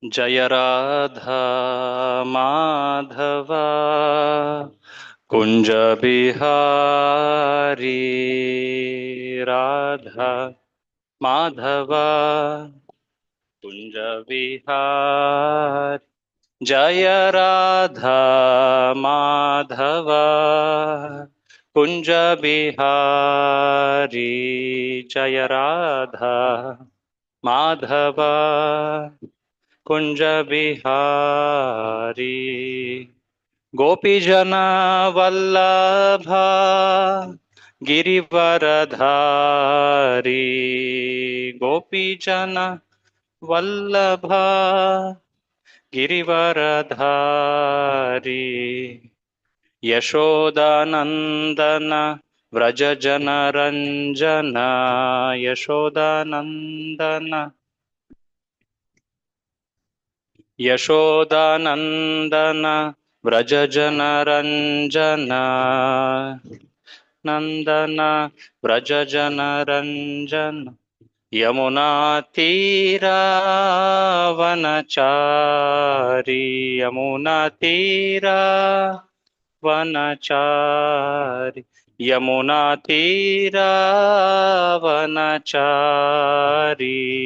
जय राधा माधवा कुंज बिहारी राधा माधवा कुंज बिहारी जय राधा माधवा कुंज बिहारी जय राधा माधवा कुंज बिहारी गोपीजन वल्लभा गिरिवरधारी गोपीजन वल्लभा गिरिवरधारी यशोदानंदन व्रज जनरंजन यशोदानंदन यशोदानंदन व्रज जनरंजन नंदन व्रज जनरंजन यमुना तीरावनचारी यमुना तीरा वनचारी यमुना तीरावनचारी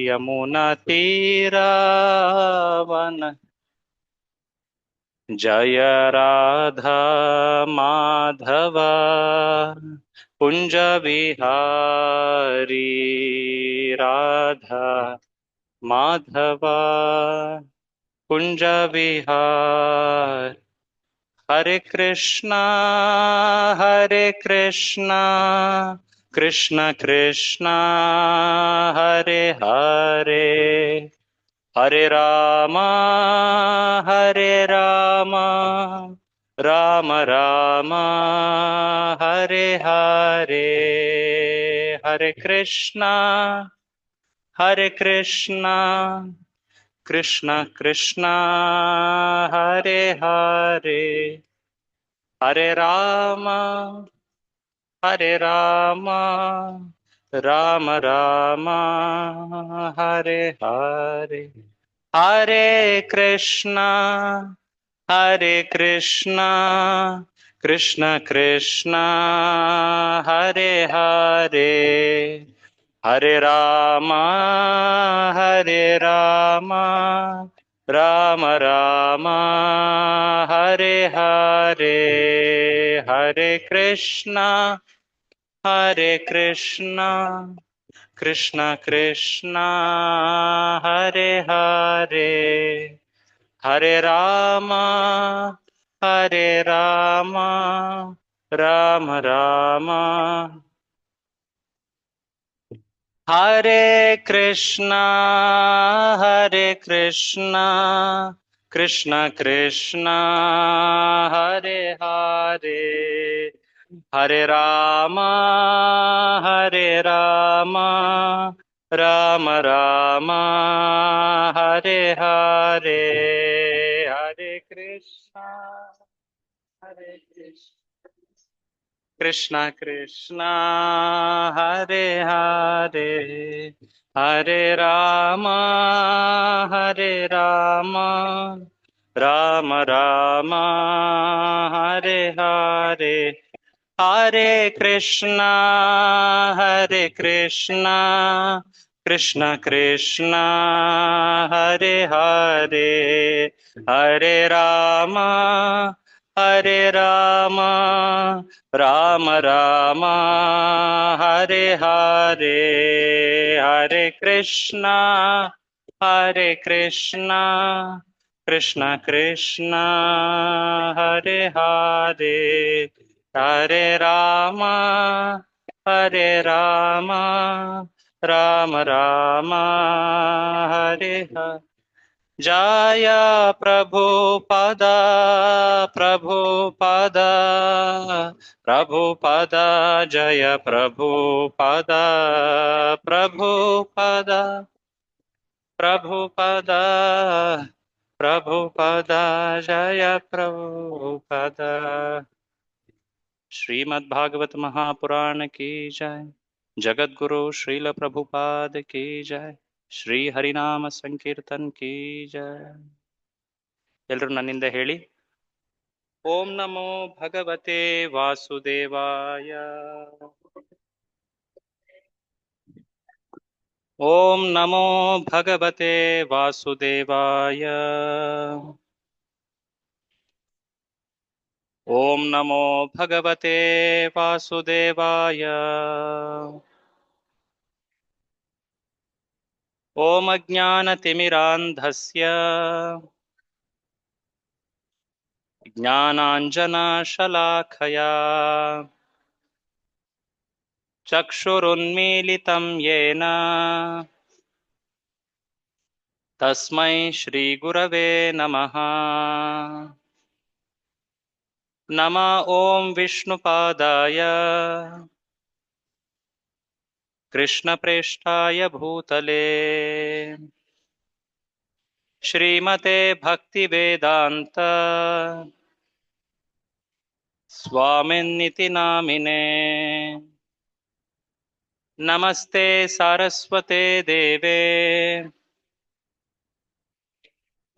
यमुना तीरावन जय राधा माधवा कुंज बिहारी राधा माधवा कुंज बिहार हरे कृष्णा कृष्ण कृष्णा हरे हरे हरे राम राम राम हरे हरे हरे कृष्णा कृष्ण कृष्ण हरे हरे हरे राम राम राम हरे हरे हरे कृष्णा कृष्ण कृष्ण हरे हरे हरे राम राम राम हरे हरे हरे कृष्णा कृष्ण कृष्ण हरे हरे हरे राम राम राम हरे कृष्णा कृष्ण कृष्ण हरे हरे हरे राम राम राम हरे हरे हरे कृष्ण कृष्ण कृष्ण हरे हरे हरे राम राम राम हरे हरे हरे कृष्णा कृष्ण कृष्ण हरे हरे हरे राम राम राम हरे हरे हरे कृष्णा कृष्ण कृष्ण हरे हरे हरे राम राम राम हरे हरे जय प्रभुपद जय प्रभुपद प्रभुपद जय प्रभुपद श्रीमद्भागवत महापुराण की जय। जगत गुरु श्रील प्रभुपाद की जय। ಶ್ರೀ ಹರಿನಾಮ ಸಂಕೀರ್ತನ್ ಕೀ ಜಯ. ಎಲ್ರು ನನ್ನಿಂದ ಹೇಳಿ. ಓಂ ನಮೋ ಭಗವತೆ ವಾಸುದೇವಾಯ. ಓಂ ನಮೋ ಭಗವತೆ ವಾಸುದೇವಾಯ. ಓಂ ನಮೋ ಭಗವತೆ ವಾಸುದೇವಾಯ. ಓಂ ಅಜ್ಞಾನತಿಮಿರಾಂಧಸ್ಯ ಜ್ಞಾನಾಂಜನಶಲಾಖಯಾ ಚಕ್ಷುರುನ್ಮೀಲಿತಂ ಯೇನ ತಸ್ಮೈ ಶ್ರೀಗುರವೇ ನಮಃ. ನಮಃ ಓಂ ವಿಷ್ಣುಪಾದಾಯ ಕೃಷ್ಣಪ್ರೇಷ್ಠಾಯ ಭೂತಲೇ ಶ್ರೀಮತೆ ಭಕ್ತಿವೇದಾಂತ ಸ್ವಾಮಿನ್ನಿತಿ ನಾಮಿನೇ. ನಮಸ್ತೆ ಸಾರಸ್ವತೆ ದೇವೆ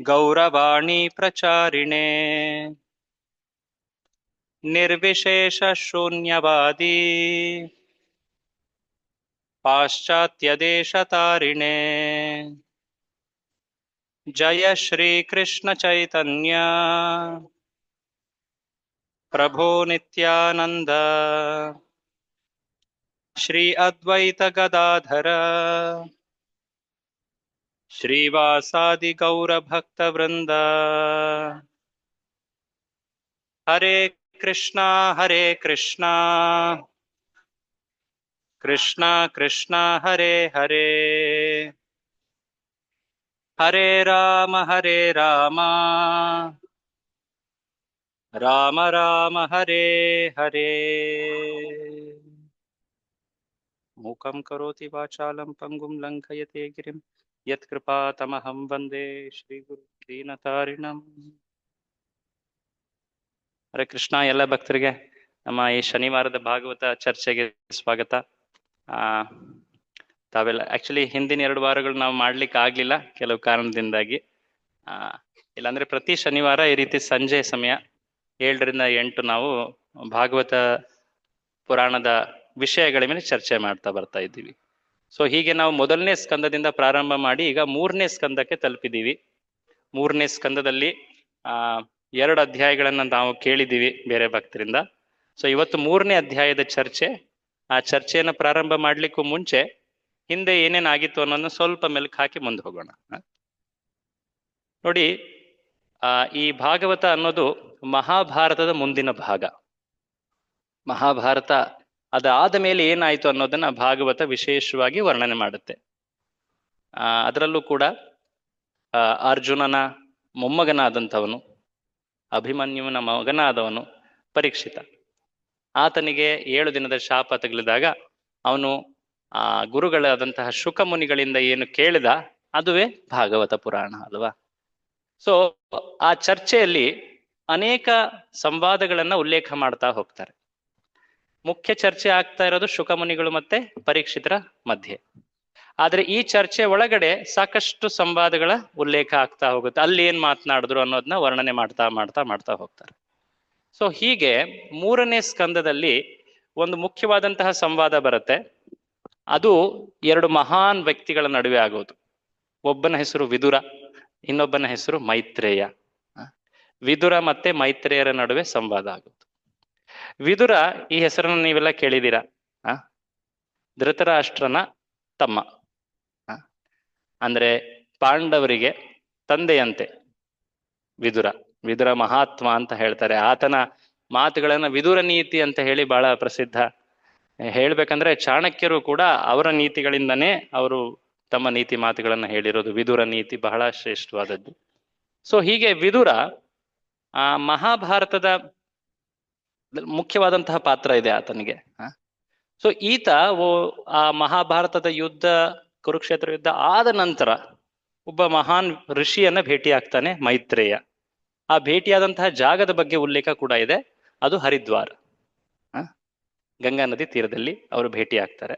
ಗೌರವಾಣಿ ಪ್ರಚಾರಿಣೆ ನಿರ್ವಿಶೇಷ ಶೂನ್ಯವಾದಿ ಪಾಶ್ಚಾತ್ಯದೇಶತಾರಿಣೆ. ಜಯ ಶ್ರೀ ಕೃಷ್ಣ ಚೈತನ್ಯ ಪ್ರಭೋ ನಿತ್ಯಾನಂದ ಶ್ರೀ ಅದ್ವೈತ ಗದಾಧರ ಶ್ರೀವಾಸಾದಿ ಗೌರ ಭಕ್ತ ವೃಂದ. ಹರೇ ಕೃಷ್ಣ ಕೃಷ್ಣ ಕೃಷ್ಣ ಹರೇ ಹರೇ ಹರೇ ರಾಮ ರಾಮ ರಾಮ ಹರೇ ಹರೇ. ಮೂಕಂ ಕರೋತಿ ವಾಚಾಲಂ ಪಂಗುಂ ಲಂಘಯತೆ ಗಿರಿಂ ಯತ್ಕೃಪಾತಮಹಂ ವಂದೇ ಶ್ರೀಗುರು ದೀನತಾರಿಣಂ. ಹರೇ ಕೃಷ್ಣ. ಎಲ್ಲ ಭಕ್ತರಿಗೆ ನಮ್ಮ ಈ ಶನಿವಾರದ ಭಾಗವತ ಚರ್ಚೆಗೆ ಸ್ವಾಗತ. ತಾವೆಲ್ಲ ಆಕ್ಚುಲಿ ಹಿಂದಿನ 2 ವಾರಗಳು ನಾವು ಮಾಡ್ಲಿಕ್ಕೆ ಆಗ್ಲಿಲ್ಲ ಕೆಲವು ಕಾರಣದಿಂದಾಗಿ. ಇಲ್ಲಾಂದ್ರೆ ಪ್ರತಿ ಶನಿವಾರ ಈ ರೀತಿ ಸಂಜೆ ಸಮಯ 7 ರಿಂದ 8 ನಾವು ಭಾಗವತ ಪುರಾಣದ ವಿಷಯಗಳ ಮೇಲೆ ಚರ್ಚೆ ಮಾಡ್ತಾ ಬರ್ತಾ ಇದ್ದೀವಿ. ಸೊ ಹೀಗೆ ನಾವು 1ನೇ ಸ್ಕಂದದಿಂದ ಪ್ರಾರಂಭ ಮಾಡಿ ಈಗ 3ನೇ ಸ್ಕಂದಕ್ಕೆ ತಲುಪಿದ್ದೀವಿ. 3ನೇ ಸ್ಕಂದದಲ್ಲಿ 2 ಅಧ್ಯಾಯಗಳನ್ನ ನಾವು ಕೇಳಿದ್ದೀವಿ ಬೇರೆ ಭಕ್ತರಿಂದ. ಸೊ ಇವತ್ತು 3ನೇ ಅಧ್ಯಾಯದ ಚರ್ಚೆ. ಆ ಚರ್ಚೆಯನ್ನು ಪ್ರಾರಂಭ ಮಾಡ್ಲಿಕ್ಕೂ ಮುಂಚೆ ಹಿಂದೆ ಏನೇನಾಗಿತ್ತು ಅನ್ನೋದನ್ನ ಸ್ವಲ್ಪ ಮೆಲುಕು ಹಾಕಿ ಮುಂದೆ ಹೋಗೋಣ. ನೋಡಿ, ಈ ಭಾಗವತ ಅನ್ನೋದು ಮಹಾಭಾರತದ ಮುಂದಿನ ಭಾಗ. ಮಹಾಭಾರತ ಅದಾದ ಮೇಲೆ ಏನಾಯ್ತು ಅನ್ನೋದನ್ನ ಭಾಗವತ ವಿಶೇಷವಾಗಿ ವರ್ಣನೆ ಮಾಡುತ್ತೆ. ಅದರಲ್ಲೂ ಕೂಡ ಅರ್ಜುನನ ಮೊಮ್ಮಗನಾದಂಥವನು, ಅಭಿಮನ್ಯುವಿನ ಮಗನಾದವನು ಪರೀಕ್ಷಿತ. ಆತನಿಗೆ 7 ದಿನದ ಶಾಪ ತಗುಲಿದಾಗ ಅವನು ಗುರುಗಳಾದಂತಹ ಶುಕ ಮುನಿಗಳಿಂದ ಏನು ಕೇಳಿದ ಅದುವೇ ಭಾಗವತ ಪುರಾಣ ಅಲ್ವಾ. ಸೊ ಆ ಚರ್ಚೆಯಲ್ಲಿ ಅನೇಕ ಸಂವಾದಗಳನ್ನ ಉಲ್ಲೇಖ ಮಾಡ್ತಾ ಹೋಗ್ತಾರೆ. ಮುಖ್ಯ ಚರ್ಚೆ ಆಗ್ತಾ ಇರೋದು ಶುಕ ಮುನಿಗಳು ಮತ್ತೆ ಪರೀಕ್ಷಿತರ ಮಧ್ಯೆ. ಆದ್ರೆ ಈ ಚರ್ಚೆ ಒಳಗಡೆ ಸಾಕಷ್ಟು ಸಂವಾದಗಳ ಉಲ್ಲೇಖ ಆಗ್ತಾ ಹೋಗುತ್ತೆ. ಅಲ್ಲಿ ಏನ್ ಮಾತನಾಡಿದ್ರು ಅನ್ನೋದನ್ನ ವರ್ಣನೆ ಮಾಡ್ತಾ ಹೋಗ್ತಾರೆ. ಸೊ ಹೀಗೆ 3ನೇ ಸ್ಕಂದದಲ್ಲಿ ಒಂದು ಮುಖ್ಯವಾದಂತಹ ಸಂವಾದ ಬರುತ್ತೆ. ಅದು 2 ಮಹಾನ್ ವ್ಯಕ್ತಿಗಳ ನಡುವೆ ಆಗೋದು. ಒಬ್ಬನ ಹೆಸರು ವಿದುರ, ಇನ್ನೊಬ್ಬನ ಹೆಸರು ಮೈತ್ರೇಯ. ವಿದುರ ಮತ್ತೆ ಮೈತ್ರೇಯರ ನಡುವೆ ಸಂವಾದ ಆಗೋದು. ವಿದುರ ಈ ಹೆಸರನ್ನು ನೀವೆಲ್ಲ ಕೇಳಿದ್ದೀರಾ. ಧೃತರಾಷ್ಟ್ರನ ತಮ್ಮ, ಅಂದ್ರೆ ಪಾಂಡವರಿಗೆ ತಂದೆಯಂತೆ ವಿದುರ. ವಿದುರ ಮಹಾತ್ಮ ಅಂತ ಹೇಳ್ತಾರೆ. ಆತನ ಮಾತುಗಳನ್ನ ವಿದುರ ನೀತಿ ಅಂತ ಹೇಳಿ ಬಹಳ ಪ್ರಸಿದ್ಧ. ಹೇಳ್ಬೇಕಂದ್ರೆ ಚಾಣಕ್ಯರು ಕೂಡ ಅವರ ನೀತಿಗಳಿಂದನೇ ಅವರು ತಮ್ಮ ನೀತಿ ಮಾತುಗಳನ್ನ ಹೇಳಿರೋದು. ವಿದುರ ನೀತಿ ಬಹಳ ಶ್ರೇಷ್ಠವಾದದ್ದು. ಸೊ ಹೀಗೆ ವಿದುರ ಮಹಾಭಾರತದ ಮುಖ್ಯವಾದಂತಹ ಪಾತ್ರ ಇದೆ ಆತನಿಗೆ. ಸೊ ಈತ ಆ ಮಹಾಭಾರತದ ಯುದ್ಧ, ಕುರುಕ್ಷೇತ್ರ ಯುದ್ಧ ಆದ ನಂತರ ಒಬ್ಬ ಮಹಾನ್ ಋಷಿಯನ್ನ ಭೇಟಿ ಆಗ್ತಾನೆ ಮೈತ್ರೇಯ. ಆ ಭೇಟಿಯಾದಂತಹ ಜಾಗದ ಬಗ್ಗೆ ಉಲ್ಲೇಖ ಕೂಡ ಇದೆ. ಅದು ಹರಿದ್ವಾರ, ಗಂಗಾ ನದಿ ತೀರದಲ್ಲಿ ಅವರು ಭೇಟಿ ಆಗ್ತಾರೆ.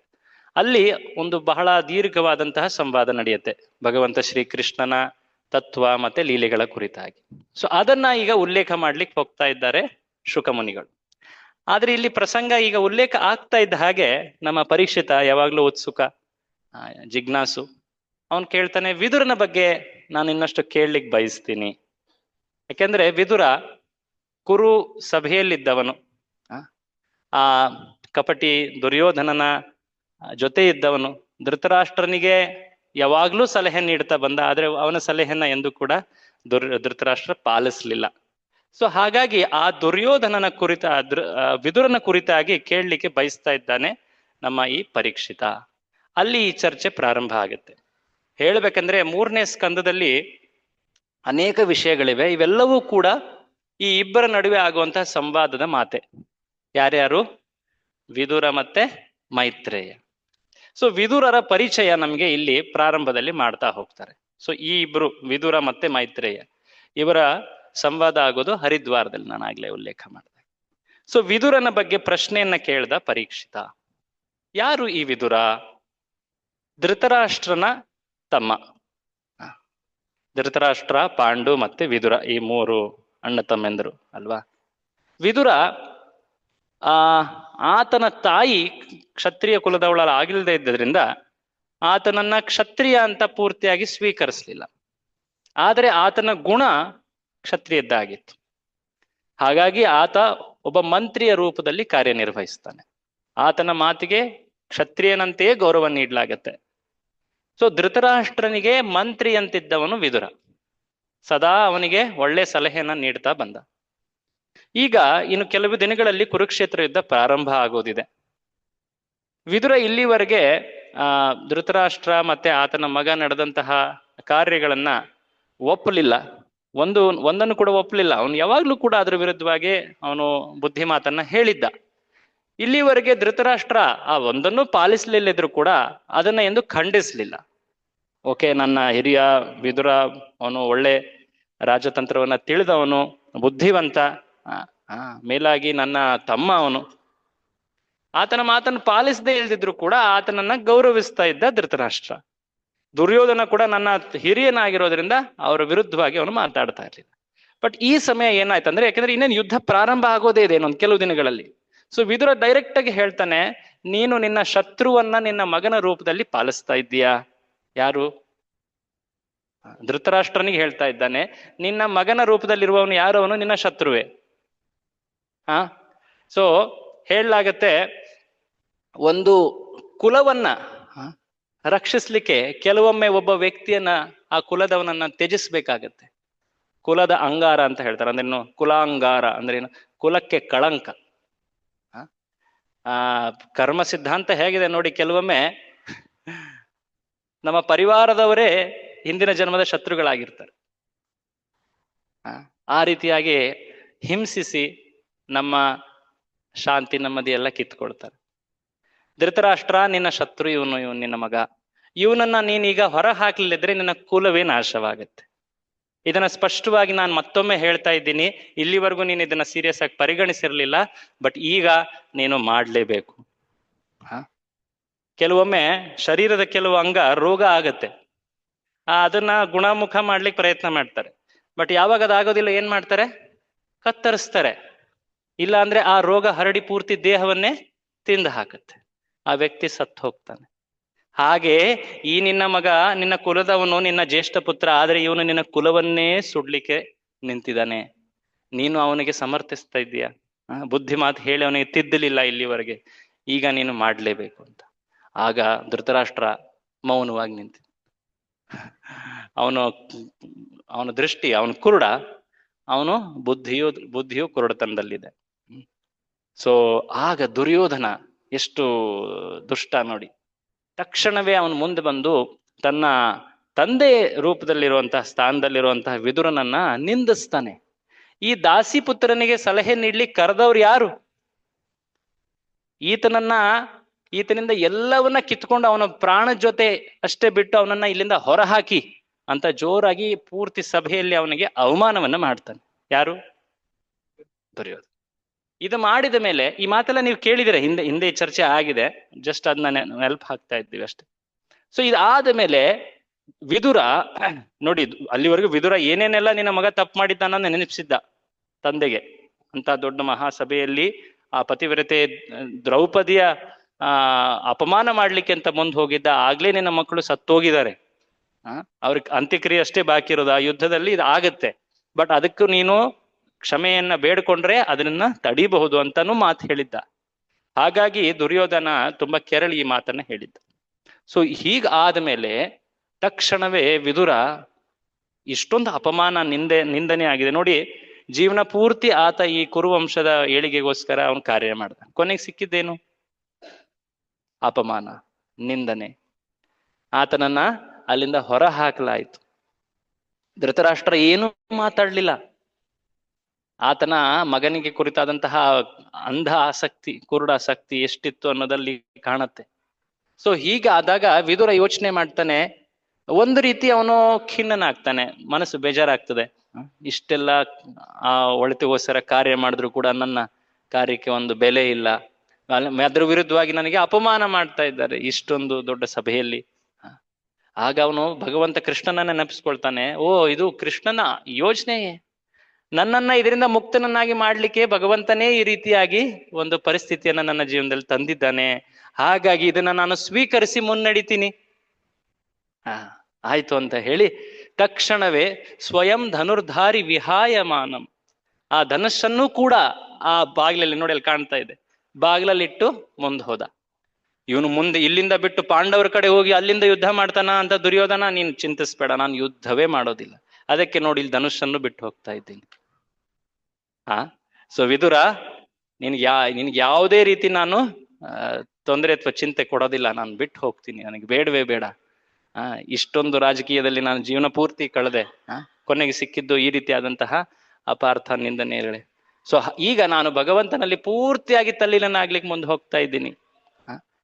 ಅಲ್ಲಿ ಒಂದು ಬಹಳ ದೀರ್ಘವಾದಂತಹ ಸಂವಾದ ನಡೆಯುತ್ತೆ ಭಗವಂತ ಶ್ರೀಕೃಷ್ಣನ ತತ್ವ ಮತ್ತೆ ಲೀಲೆಗಳ ಕುರಿತಾಗಿ. ಸೊ ಅದನ್ನ ಈಗ ಉಲ್ಲೇಖ ಮಾಡ್ಲಿಕ್ಕೆ ಹೋಗ್ತಾ ಇದ್ದಾರೆ ಶುಕಮುನಿಗಳು. ಆದ್ರೆ ಇಲ್ಲಿ ಪ್ರಸಂಗ ಈಗ ಉಲ್ಲೇಖ ಆಗ್ತಾ ಇದ್ದ ಹಾಗೆ ನಮ್ಮ ಪರೀಕ್ಷಿತ ಯಾವಾಗ್ಲೂ ಉತ್ಸುಕ, ಜಿಜ್ಞಾಸು, ಅವನ್ ಕೇಳ್ತಾನೆ, ವಿದುರನ ಬಗ್ಗೆ ನಾನು ಇನ್ನಷ್ಟು ಕೇಳಲಿಕ್ಕೆ ಬಯಸ್ತೀನಿ. ಯಾಕೆಂದ್ರೆ ವಿದುರ ಕುರು ಸಭೆಯಲ್ಲಿದ್ದವನು, ಆ ಕಪಟಿ ದುರ್ಯೋಧನನ ಜೊತೆ ಇದ್ದವನು, ಧೃತರಾಷ್ಟ್ರನಿಗೆ ಯಾವಾಗ್ಲೂ ಸಲಹೆ ನೀಡ್ತಾ ಬಂದ. ಆದ್ರೆ ಅವನ ಸಲಹೆನ ಎಂದು ಕೂಡ ಧೃತರಾಷ್ಟ್ರ ಪಾಲಿಸ್ಲಿಲ್ಲ. ಸೊ ಹಾಗಾಗಿ ಆ ದುರ್ಯೋಧನನ ವಿದುರನ ಕುರಿತಾಗಿ ಕೇಳಲಿಕ್ಕೆ ಬಯಸ್ತಾ ಇದ್ದಾನೆ ನಮ್ಮ ಈ ಪರೀಕ್ಷಿತ. ಅಲ್ಲಿ ಈ ಚರ್ಚೆ ಪ್ರಾರಂಭ ಆಗುತ್ತೆ. ಹೇಳ್ಬೇಕಂದ್ರೆ 3ನೇ ಸ್ಕಂದದಲ್ಲಿ ಅನೇಕ ವಿಷಯಗಳಿವೆ. ಇವೆಲ್ಲವೂ ಕೂಡ ಈ ಇಬ್ಬರ ನಡುವೆ ಆಗುವಂತಹ ಸಂವಾದದ ಮಾತೆ. ಯಾರ್ಯಾರು? ವಿದುರ ಮತ್ತೆ ಮೈತ್ರೇಯ. ಸೊ ವಿದುರರ ಪರಿಚಯ ನಮ್ಗೆ ಇಲ್ಲಿ ಪ್ರಾರಂಭದಲ್ಲಿ ಮಾಡ್ತಾ ಹೋಗ್ತಾರೆ. ಸೊ ಈ ಇಬ್ರು, ವಿದುರ ಮತ್ತೆ ಮೈತ್ರೇಯ, ಇವರ ಸಂವಾದ ಆಗೋದು ಹರಿದ್ವಾರದಲ್ಲಿ, ನಾನು ಆಗ್ಲೇ ಉಲ್ಲೇಖ ಮಾಡಿದೆ. ಸೊ ವಿದುರನ ಬಗ್ಗೆ ಪ್ರಶ್ನೆಯನ್ನ ಕೇಳ್ದ ಪರೀಕ್ಷಿತ. ಯಾರು ಈ ವಿದುರ? ಧೃತರಾಷ್ಟ್ರನ ತಮ್ಮ. ಧೃತರಾಷ್ಟ್ರ, ಪಾಂಡು ಮತ್ತೆ ವಿದುರ, ಈ 3 ಅಣ್ಣ ತಮ್ಮೆಂದರು ಅಲ್ವಾ. ವಿದುರ ಆತನ ತಾಯಿ ಕ್ಷತ್ರಿಯ ಕುಲದವಳ ಆಗಿಲ್ಲದೆ ಇದ್ದರಿಂದ ಆತನನ್ನ ಕ್ಷತ್ರಿಯ ಅಂತ ಪೂರ್ತಿಯಾಗಿ ಸ್ವೀಕರಿಸಲಿಲ್ಲ. ಆದರೆ ಆತನ ಗುಣ ಕ್ಷತ್ರಿಯದ್ದಾಗಿತ್ತು. ಹಾಗಾಗಿ ಆತ ಒಬ್ಬ ಮಂತ್ರಿಯ ರೂಪದಲ್ಲಿ ಕಾರ್ಯನಿರ್ವಹಿಸ್ತಾನೆ. ಆತನ ಮಾತಿಗೆ ಕ್ಷತ್ರಿಯನಂತೆಯೇ ಗೌರವ ನೀಡಲಾಗತ್ತೆ. ಸೊ ಧೃತರಾಷ್ಟ್ರನಿಗೆ ಮಂತ್ರಿ ಅಂತಿದ್ದವನು ವಿದುರ. ಸದಾ ಅವನಿಗೆ ಒಳ್ಳೆ ಸಲಹೆಯನ್ನ ನೀಡ್ತಾ ಬಂದ. ಈಗ ಇನ್ನು ಕೆಲವು ದಿನಗಳಲ್ಲಿ ಕುರುಕ್ಷೇತ್ರ ಯುದ್ಧ ಪ್ರಾರಂಭ ಆಗೋದಿದೆ. ವಿದುರ ಇಲ್ಲಿವರೆಗೆ ಧೃತರಾಷ್ಟ್ರ ಮತ್ತೆ ಆತನ ಮಗ ನಡೆದಂತಹ ಕಾರ್ಯಗಳನ್ನ ಒಪ್ಪಲಿಲ್ಲ. ಒಂದನ್ನು ಕೂಡ ಒಪ್ಪಲಿಲ್ಲ. ಅವನು ಯಾವಾಗ್ಲೂ ಕೂಡ ಅದ್ರ ವಿರುದ್ಧವಾಗಿ ಅವನು ಬುದ್ಧಿ ಮಾತನ್ನ ಹೇಳಿದ್ದ. ಇಲ್ಲಿವರೆಗೆ ಧೃತರಾಷ್ಟ್ರ ಆ ಒಂದನ್ನು ಪಾಲಿಸ್ಲಿಲ್ಲದ್ರು ಕೂಡ ಅದನ್ನ ಎಂದು ಖಂಡಿಸ್ಲಿಲ್ಲ. ಓಕೆ, ನನ್ನ ಹಿರಿಯ ವಿದುರ, ಅವನು ಒಳ್ಳೆ ರಾಜತಂತ್ರವನ್ನ ತಿಳಿದವನು, ಬುದ್ಧಿವಂತ, ಮೇಲಾಗಿ ನನ್ನ ತಮ್ಮ ಅವನು. ಆತನ ಮಾತನ್ನು ಪಾಲಿಸದೆ ಇಲ್ದಿದ್ರು ಕೂಡ ಆತನನ್ನ ಗೌರವಿಸ್ತಾ ಇದ್ದ ಧೃತರಾಷ್ಟ್ರ. ದುರ್ಯೋಧನ ಕೂಡ ನನ್ನ ಹಿರಿಯನಾಗಿರೋದ್ರಿಂದ ಅವರ ವಿರುದ್ಧವಾಗಿ ಅವನು ಮಾತಾಡ್ತಾ ಇರ್ಲಿಲ್ಲ. ಬಟ್ ಈ ಸಮಯ ಏನಾಯ್ತಂದ್ರೆ, ಯಾಕಂದ್ರೆ ಇನ್ನೇನು ಯುದ್ಧ ಪ್ರಾರಂಭ ಆಗೋದೇ ಇದೆ ಇನ್ನೊಂದು ಕೆಲವು ದಿನಗಳಲ್ಲಿ. ಸೊ ವಿದುರ ಡೈರೆಕ್ಟ್ ಆಗಿ ಹೇಳ್ತಾನೆ, ನೀನು ನಿನ್ನ ಶತ್ರುವನ್ನ ನಿನ್ನ ಮಗನ ರೂಪದಲ್ಲಿ ಪಾಲಿಸ್ತಾ ಇದ್ದೀಯಾ. ಯಾರು? ಧೃತರಾಷ್ಟ್ರನಿಗೆ ಹೇಳ್ತಾ ಇದ್ದಾನೆ, ನಿನ್ನ ಮಗನ ರೂಪದಲ್ಲಿರುವವನು ಯಾರು? ಅವನು ನಿನ್ನ ಶತ್ರುವೆ. ಸೊ ಹೇಳಲಾಗತ್ತೆ, ಒಂದು ಕುಲವನ್ನ ರಕ್ಷಿಸ್ಲಿಕ್ಕೆ ಕೆಲವೊಮ್ಮೆ ಒಬ್ಬ ವ್ಯಕ್ತಿಯನ್ನ, ಆ ಕುಲದವನನ್ನ ತ್ಯಜಿಸ್ಬೇಕಾಗತ್ತೆ. ಕುಲದ ಅಂಗಾರ ಅಂತ ಹೇಳ್ತಾರೆ. ಅಂದ್ರೇನು? ಕುಲಾಂಗಾರ ಅಂದ್ರೇನು? ಕುಲಕ್ಕೆ ಕಳಂಕ. ಕರ್ಮ ಸಿದ್ಧಾಂತ ಹೇಗಿದೆ ನೋಡಿ, ಕೆಲವೊಮ್ಮೆ ನಮ್ಮ ಪರಿವಾರದವರೇ ಹಿಂದಿನ ಜನ್ಮದ ಶತ್ರುಗಳಾಗಿರ್ತಾರೆ. ಆ ರೀತಿಯಾಗಿ ಹಿಂಸಿಸಿ ನಮ್ಮ ಶಾಂತಿ ನೆಮ್ಮದಿ ಎಲ್ಲ ಕಿತ್ಕೊಳ್ತಾರೆ. ಧೃತರಾಷ್ಟ್ರ ನಿನ್ನ ಶತ್ರು, ಇವನು ನಿನ್ನ ಮಗ. ಇವನನ್ನ ನೀನೀಗ ಹೊರ ಹಾಕ್ಲಿಲ್ಲದ್ರೆ ನಿನ್ನ ಕುಲವೇ ನಾಶವಾಗತ್ತೆ. ಇದನ್ನ ಸ್ಪಷ್ಟವಾಗಿ ನಾನು ಮತ್ತೊಮ್ಮೆ ಹೇಳ್ತಾ ಇದ್ದೀನಿ. ಇಲ್ಲಿವರೆಗೂ ನೀನು ಇದನ್ನ ಸೀರಿಯಸ್ ಆಗಿ ಪರಿಗಣಿಸಿರ್ಲಿಲ್ಲ, ಬಟ್ ಈಗ ನೀನು ಮಾಡ್ಲೇಬೇಕು. ಕೆಲವೊಮ್ಮೆ ಶರೀರದ ಕೆಲವು ಅಂಗ ರೋಗ ಆಗತ್ತೆ, ಅದನ್ನ ಗುಣಮುಖ ಮಾಡ್ಲಿಕ್ಕೆ ಪ್ರಯತ್ನ ಮಾಡ್ತಾರೆ. ಬಟ್ ಯಾವಾಗ ಅದಾಗೋದಿಲ್ಲ, ಏನ್ ಮಾಡ್ತಾರೆ? ಕತ್ತರಿಸ್ತಾರೆ. ಇಲ್ಲ ಅಂದ್ರೆ ಆ ರೋಗ ಹರಡಿ ಪೂರ್ತಿ ದೇಹವನ್ನೇ ತಿಂದು ಹಾಕತ್ತೆ, ಆ ವ್ಯಕ್ತಿ ಸತ್ತು ಹೋಗ್ತಾನೆ. ಹಾಗೆ ಈ ನಿನ್ನ ಮಗ ನಿನ್ನ ಕುಲದವನು, ನಿನ್ನ ಜ್ಯೇಷ್ಠ ಪುತ್ರ, ಆದ್ರೆ ಇವನು ನಿನ್ನ ಕುಲವನ್ನೇ ಸುಡ್ಲಿಕ್ಕೆ ನಿಂತಿದ್ದಾನೆ. ನೀನು ಅವನಿಗೆ ಸಮರ್ಥಿಸ್ತಾ ಇದ್ದೀಯ. ಬುದ್ಧಿ ಮಾತು ಹೇಳಿ ಅವನಿಗೆ ತಿದ್ದಲಿಲ್ಲ ಇಲ್ಲಿವರೆಗೆ, ಈಗ ನೀನು ಮಾಡ್ಲೇಬೇಕು ಅಂತ. ಆಗ ಧೃತರಾಷ್ಟ್ರ ಮೌನವಾಗಿ ನಿಂತ. ಅವನ ದೃಷ್ಟಿ, ಅವನ ಕುರುಡ, ಅವನು ಬುದ್ಧಿಯು ಕುರುಡತನದಲ್ಲಿದೆ. ಸೊ ಆಗ ದುರ್ಯೋಧನ ಎಷ್ಟು ದುಷ್ಟ ನೋಡಿ. ತಕ್ಷಣವೇ ಅವನು ಮುಂದೆ ಬಂದು ತನ್ನ ತಂದೆ ರೂಪದಲ್ಲಿರುವಂತಹ ಸ್ಥಾನದಲ್ಲಿರುವಂತಹ ವಿದುರನನ್ನ ನಿಂದಿಸ್ತಾನೆ. ಈ ದಾಸಿ ಪುತ್ರನಿಗೆ ಸಲಹೆ ನೀಡ್ಲಿಕ್ಕೆ ಕರೆದವ್ರು ಯಾರು? ಈತನಿಂದ ಎಲ್ಲವನ್ನ ಕಿತ್ಕೊಂಡು ಅವನ ಪ್ರಾಣ ಜೊತೆ ಅಷ್ಟೇ ಬಿಟ್ಟು ಅವನನ್ನ ಇಲ್ಲಿಂದ ಹೊರಹಾಕಿ ಅಂತ ಜೋರಾಗಿ ಪೂರ್ತಿ ಸಭೆಯಲ್ಲಿ ಅವನಿಗೆ ಅವಮಾನವನ್ನ ಮಾಡ್ತಾನೆ. ಯಾರು? ದುರ್ಯೋಧನ. ಇದು ಮಾಡಿದ ಮೇಲೆ ಈ ಮಾತೆಲ್ಲ ನೀವು ಕೇಳಿದಿರ, ಹಿಂದೆ ಹಿಂದೆ ಚರ್ಚೆ ಆಗಿದೆ, ಜಸ್ಟ್ ಅದನ್ನ ನೆನಪು ಹಾಕ್ತಾ ಇದ್ದೀವಿ ಅಷ್ಟೇ. ಸೊ ಇದಾದ ಮೇಲೆ ವಿದುರ ನೋಡಿ, ಅಲ್ಲಿವರೆಗೂ ವಿದುರ ಏನೇನೆಲ್ಲ ನಿನ್ನ ಮಗ ತಪ್ಪು ಮಾಡಿದ್ದಾನ ನೆನಪಿಸಿದ್ದ ತಂದೆಗೆ. ಅಂತ ದೊಡ್ಡ ಮಹಾಸಭೆಯಲ್ಲಿ ಆ ಪತಿವ್ರತೆ ದ್ರೌಪದಿಯ ಅಪಮಾನ ಮಾಡ್ಲಿಕ್ಕೆ ಅಂತ ಮುಂದೆ ಹೋಗಿದ್ದ. ಆಗ್ಲೇ ನಿನ್ನ ಮಕ್ಕಳು ಸತ್ತೋಗಿದ್ದಾರೆ, ಅವ್ರಿಗೆ ಅಂತ್ಯಕ್ರಿಯೆ ಅಷ್ಟೇ ಬಾಕಿ ಇರೋದು, ಆ ಯುದ್ಧದಲ್ಲಿ ಇದು ಆಗತ್ತೆ. ಬಟ್ ಅದಕ್ಕೂ ನೀನು ಕ್ಷಮೆಯನ್ನ ಬೇಡ್ಕೊಂಡ್ರೆ ಅದನ್ನ ತಡಿಬಹುದು ಅಂತಾನು ಮಾತು ಹೇಳಿದ್ದ. ಹಾಗಾಗಿ ದುರ್ಯೋಧನ ತುಂಬಾ ಕೆರಳಿ ಈ ಮಾತನ್ನ ಹೇಳಿದ್ದ. ಸೊ ಹೀಗ ಆದ್ಮೇಲೆ ತಕ್ಷಣವೇ ವಿದುರ ಇಷ್ಟೊಂದು ಅಪಮಾನ ನಿಂದನೆ ಆಗಿದೆ ನೋಡಿ. ಜೀವನ ಪೂರ್ತಿ ಆತ ಈ ಕುರುವಂಶದ ಏಳಿಗೆಗೋಸ್ಕರ ಅವನು ಕಾರ್ಯ ಮಾಡ್ದ. ಕೊನೆಗೆ ಸಿಕ್ಕಿದ್ದೇನು? ಅಪಮಾನ, ನಿಂದನೆ. ಆತನನ್ನ ಅಲ್ಲಿಂದ ಹೊರ ಹಾಕಲಾಯಿತು. ಧೃತರಾಷ್ಟ್ರ ಏನೂ ಮಾತಾಡ್ಲಿಲ್ಲ. ಆತನ ಮಗನಿಗೆ ಕುರಿತಾದಂತಹ ಅಂಧ ಆಸಕ್ತಿ, ಕುರುಡ ಆಸಕ್ತಿ ಎಷ್ಟಿತ್ತು ಅನ್ನೋದಲ್ಲಿ ಕಾಣತ್ತೆ. ಸೊ ಹೀಗಾದಾಗ ವಿದುರ ಯೋಚನೆ ಮಾಡ್ತಾನೆ. ಒಂದು ರೀತಿ ಅವನು ಖಿನ್ನನಾಗ್ತಾನೆ, ಮನಸ್ಸು ಬೇಜಾರಾಗ್ತದೆ. ಇಷ್ಟೆಲ್ಲ ಆ ಒಳಿತಿಗೋಸ್ಕರ ಕಾರ್ಯ ಮಾಡಿದ್ರು ಕೂಡ ನನ್ನ ಕಾರ್ಯಕ್ಕೆ ಒಂದು ಬೆಲೆ ಇಲ್ಲ, ಅದ್ರ ವಿರುದ್ಧವಾಗಿ ನನಗೆ ಅಪಮಾನ ಮಾಡ್ತಾ ಇದ್ದಾರೆ ಇಷ್ಟೊಂದು ದೊಡ್ಡ ಸಭೆಯಲ್ಲಿ. ಆಗ ಅವನು ಭಗವಂತ ಕೃಷ್ಣನನ್ನ ನೆನಪಿಸ್ಕೊಳ್ತಾನೆ. ಓ, ಇದು ಕೃಷ್ಣನ ಯೋಚನೆಯೇ, ನನ್ನನ್ನ ಇದರಿಂದ ಮುಕ್ತನನ್ನಾಗಿ ಮಾಡ್ಲಿಕ್ಕೆ ಭಗವಂತನೇ ಈ ರೀತಿಯಾಗಿ ಒಂದು ಪರಿಸ್ಥಿತಿಯನ್ನ ನನ್ನ ಜೀವನದಲ್ಲಿ ತಂದಿದ್ದಾನೆ. ಹಾಗಾಗಿ ಇದನ್ನ ನಾನು ಸ್ವೀಕರಿಸಿ ಮುನ್ನಡಿತೀನಿ. ಆಯ್ತು ಅಂತ ಹೇಳಿ ತಕ್ಷಣವೇ ಸ್ವಯಂ ಧನುರ್ಧಾರಿ ವಿಹಾಯಮಾನಂ, ಆ ಧನುಸ್ಸನ್ನು ಕೂಡ ಆ ಬಾಗಿಲಲ್ಲಿ ನೋಡಿ, ಅಲ್ಲಿ ಕಾಣ್ತಾ ಇದೆ, ಬಾಗಿಲಲ್ಲಿಟ್ಟು ಮುಂದೆ ಹೋದ. ಇವನು ಮುಂದೆ ಇಲ್ಲಿಂದ ಬಿಟ್ಟು ಪಾಂಡವರ ಕಡೆ ಹೋಗಿ ಅಲ್ಲಿಂದ ಯುದ್ಧ ಮಾಡ್ತಾನ ಅಂತ ದುರ್ಯೋಧನ, ನೀನು ಚಿಂತಿಸ್ಬೇಡ, ನಾನು ಯುದ್ಧವೇ ಮಾಡೋದಿಲ್ಲ. ಅದಕ್ಕೆ ನೋಡಿ ಇಲ್ಲಿ ಧನುಷನ್ನು ಬಿಟ್ಟು ಹೋಗ್ತಾ ಇದ್ದೀನಿ. ಸೊ ವಿದುರ, ನಿನ್ಗೆ ಯಾವುದೇ ರೀತಿ ನಾನು ತೊಂದರೆ ಅಥವಾ ಚಿಂತೆ ಕೊಡೋದಿಲ್ಲ, ನಾನು ಬಿಟ್ಟು ಹೋಗ್ತೀನಿ, ನನಗೆ ಬೇಡವೇ ಬೇಡ. ಇಷ್ಟೊಂದು ರಾಜಕೀಯದಲ್ಲಿ ನಾನು ಜೀವನ ಪೂರ್ತಿ ಕಳೆದೆ, ಕೊನೆಗೆ ಸಿಕ್ಕಿದ್ದು ಈ ರೀತಿಯಾದಂತಹ ಅಪಾರ್ಥ ನಿಂದನೆಗಳೇ. ಸೊ ಈಗ ನಾನು ಭಗವಂತನಲ್ಲಿ ಪೂರ್ತಿಯಾಗಿ ತಲ್ಲೀನನಾಗ್ಲಿಕ್ಕೆ ಮುಂದೆ ಹೋಗ್ತಾ ಇದ್ದೀನಿ,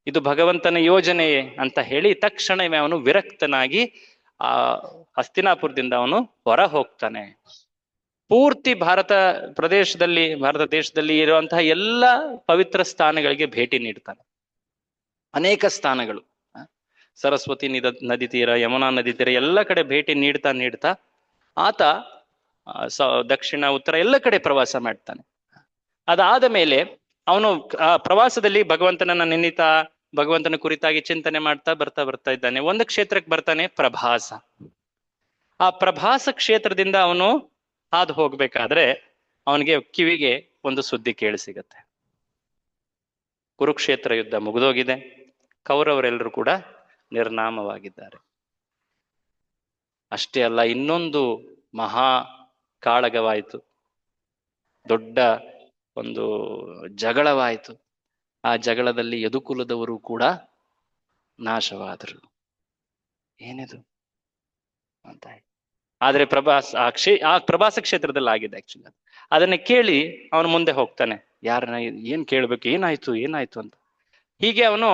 ಇದು ಭಗವಂತನ ಯೋಜನೆಯೇ ಅಂತ ಹೇಳಿ ತಕ್ಷಣವೇ ಅವನು ವಿರಕ್ತನಾಗಿ ಆ ಹಸ್ತಿನಾಪುರದಿಂದ ಅವನು ಹೊರ ಹೋಗ್ತಾನೆ. ಪೂರ್ತಿ ಭಾರತ ದೇಶದಲ್ಲಿ ಇರುವಂತಹ ಎಲ್ಲ ಪವಿತ್ರ ಸ್ಥಾನಗಳಿಗೆ ಭೇಟಿ ನೀಡ್ತಾನೆ. ಅನೇಕ ಸ್ಥಾನಗಳು, ಸರಸ್ವತಿ ನದಿ ತೀರ, ಯಮುನಾ ನದಿ ತೀರ, ಎಲ್ಲ ಕಡೆ ಭೇಟಿ ನೀಡ್ತಾ ಆತ ದಕ್ಷಿಣ ಉತ್ತರ ಎಲ್ಲ ಕಡೆ ಪ್ರವಾಸ ಮಾಡ್ತಾನೆ. ಅದಾದ ಮೇಲೆ ಅವನು ಆ ಪ್ರವಾಸದಲ್ಲಿ ಭಗವಂತನನ್ನ ನೆನೀತಾ, ಭಗವಂತನ ಕುರಿತಾಗಿ ಚಿಂತನೆ ಮಾಡ್ತಾ ಬರ್ತಾ ಇದ್ದಾನೆ. ಒಂದು ಕ್ಷೇತ್ರಕ್ಕೆ ಬರ್ತಾನೆ, ಪ್ರಭಾಸ. ಆ ಪ್ರಭಾಸ ಕ್ಷೇತ್ರದಿಂದ ಅವನು ಹಾದು ಹೋಗ್ಬೇಕಾದ್ರೆ ಅವನಿಗೆ ಕಿವಿಗೆ ಒಂದು ಸುದ್ದಿ ಕೇಳಿಸಿಗತ್ತೆ. ಕುರುಕ್ಷೇತ್ರ ಯುದ್ಧ ಮುಗಿದೋಗಿದೆ, ಕೌರವರೆಲ್ಲರೂ ಕೂಡ ನಿರ್ನಾಮವಾಗಿದ್ದಾರೆ. ಅಷ್ಟೇ ಅಲ್ಲ, ಇನ್ನೊಂದು ಮಹಾ ಕಾಳಗವಾಯಿತು, ದೊಡ್ಡ ಒಂದು ಜಗಳವಾಯಿತು. ಆ ಜಗಳದಲ್ಲಿ ಯದುಕುಲದವರು ಕೂಡ ನಾಶವಾದರು. ಏನಿದು ಅಂತ. ಆದ್ರೆ ಆ ಪ್ರಭಾಸ ಕ್ಷೇತ್ರದಲ್ಲಿ ಆಗಿದೆ ಆಕ್ಚುಲಿ. ಅದನ್ನ ಕೇಳಿ ಅವನು ಮುಂದೆ ಹೋಗ್ತಾನೆ, ಯಾರನ್ನ ಏನ್ ಕೇಳ್ಬೇಕು, ಏನಾಯ್ತು ಅಂತ. ಹೀಗೆ ಅವನು